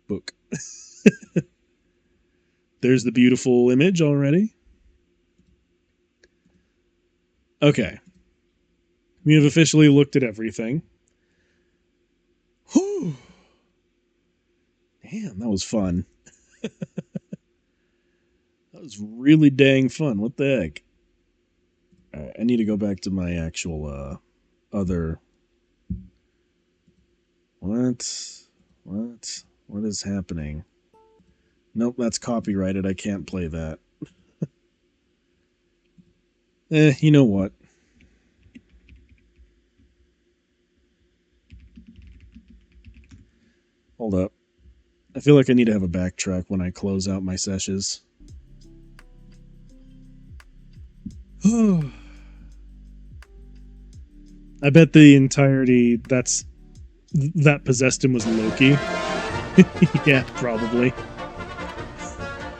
A: Book. There's the beautiful image already. Okay. We have officially looked at everything. Whew. Damn, that was fun. That was really dang fun. What the heck? Alright, I need to go back to my actual, other... What? What is happening? Nope, that's copyrighted. I can't play that. You know what? Hold up. I feel like I need to have a backtrack when I close out my sessions. I bet the entirety that possessed him was Loki. Yeah, probably.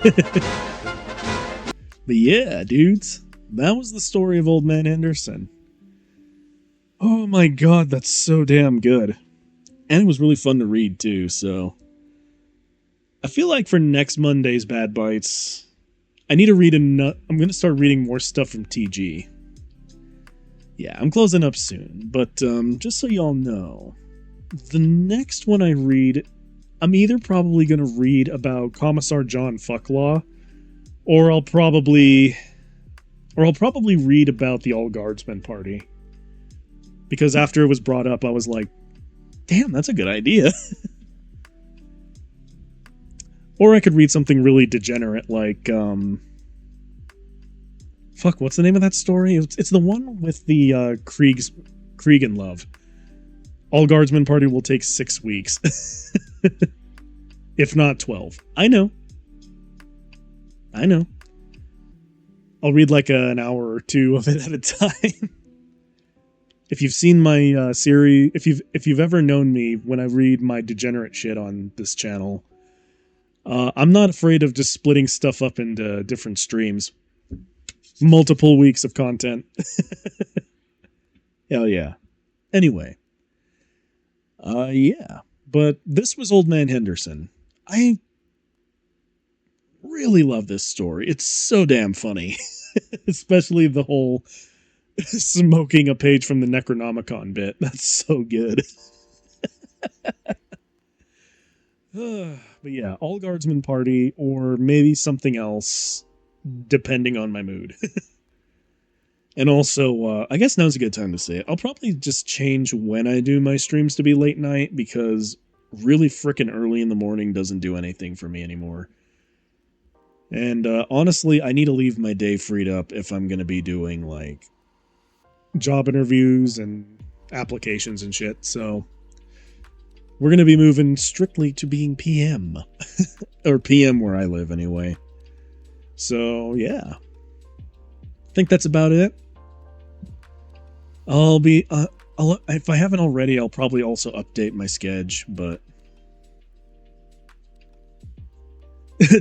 A: But yeah, dudes, that was the story of Old Man Henderson. Oh my god, that's so damn good. And it was really fun to read too, so I feel like for next Monday's Bad Bytes, I need to read I'm going to start reading more stuff from TG. Yeah, I'm closing up soon, but just so y'all know, the next one I read, I'm either probably going to read about Commissar John Fucklaw, or I'll probably read about the All Guardsmen Party. Because after it was brought up, I was like, damn, that's a good idea. Or I could read something really degenerate like, fuck, what's the name of that story? It's the one with the Krieg and Love. All Guardsmen Party will take 6 weeks. If not 12. I know. I'll read like an hour or two of it at a time. If you've seen my series, if you've ever known me when I read my degenerate shit on this channel, I'm not afraid of just splitting stuff up into different streams. Multiple weeks of content. Hell yeah. Anyway. Yeah. But this was Old Man Henderson. I really love this story. It's so damn funny. Especially the whole smoking a page from the Necronomicon bit. That's so good. But yeah, All Guardsmen Party, or maybe something else, depending on my mood. And also, I guess now's a good time to say it. I'll probably just change when I do my streams to be late night, because really frickin' early in the morning doesn't do anything for me anymore. And honestly, I need to leave my day freed up if I'm going to be doing, like, job interviews and applications and shit, so we're going to be moving strictly to being PM. Or PM where I live, anyway. So, yeah. I think that's about it. I'll be... if I haven't already, I'll probably also update my schedule, but...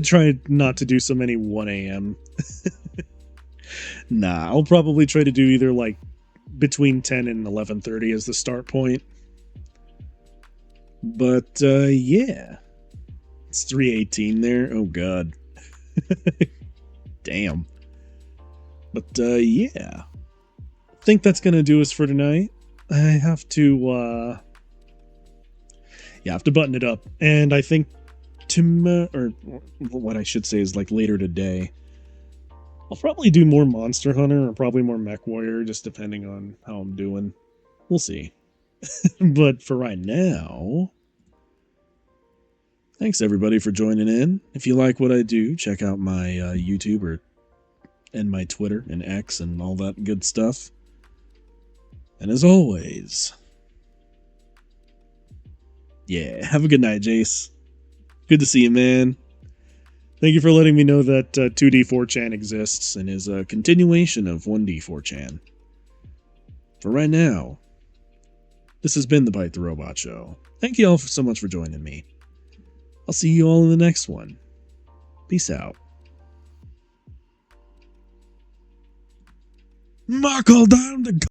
A: try not to do so many 1 a.m. Nah, I'll probably try to do either, like, between 10 and 11:30 as the start point. But, yeah. It's 3:18 there. Oh, God. Damn. But, yeah. I think that's gonna do us for tonight. I have to, yeah, I have to button it up. And I think or what I should say is, like, later today, I'll probably do more Monster Hunter or probably more Mech Warrior, just depending on how I'm doing. We'll see. But for right now, thanks everybody for joining in. If you like what I do, check out my YouTube and my Twitter and X and all that good stuff. And as always, yeah, have a good night, Jace. Good to see you, man. Thank you for letting me know that 2D 4chan exists and is a continuation of 1D 4chan. For right now, this has been the Bite the Robot Show. Thank you all so much for joining me. I'll see you all in the next one. Peace out. Mark all down the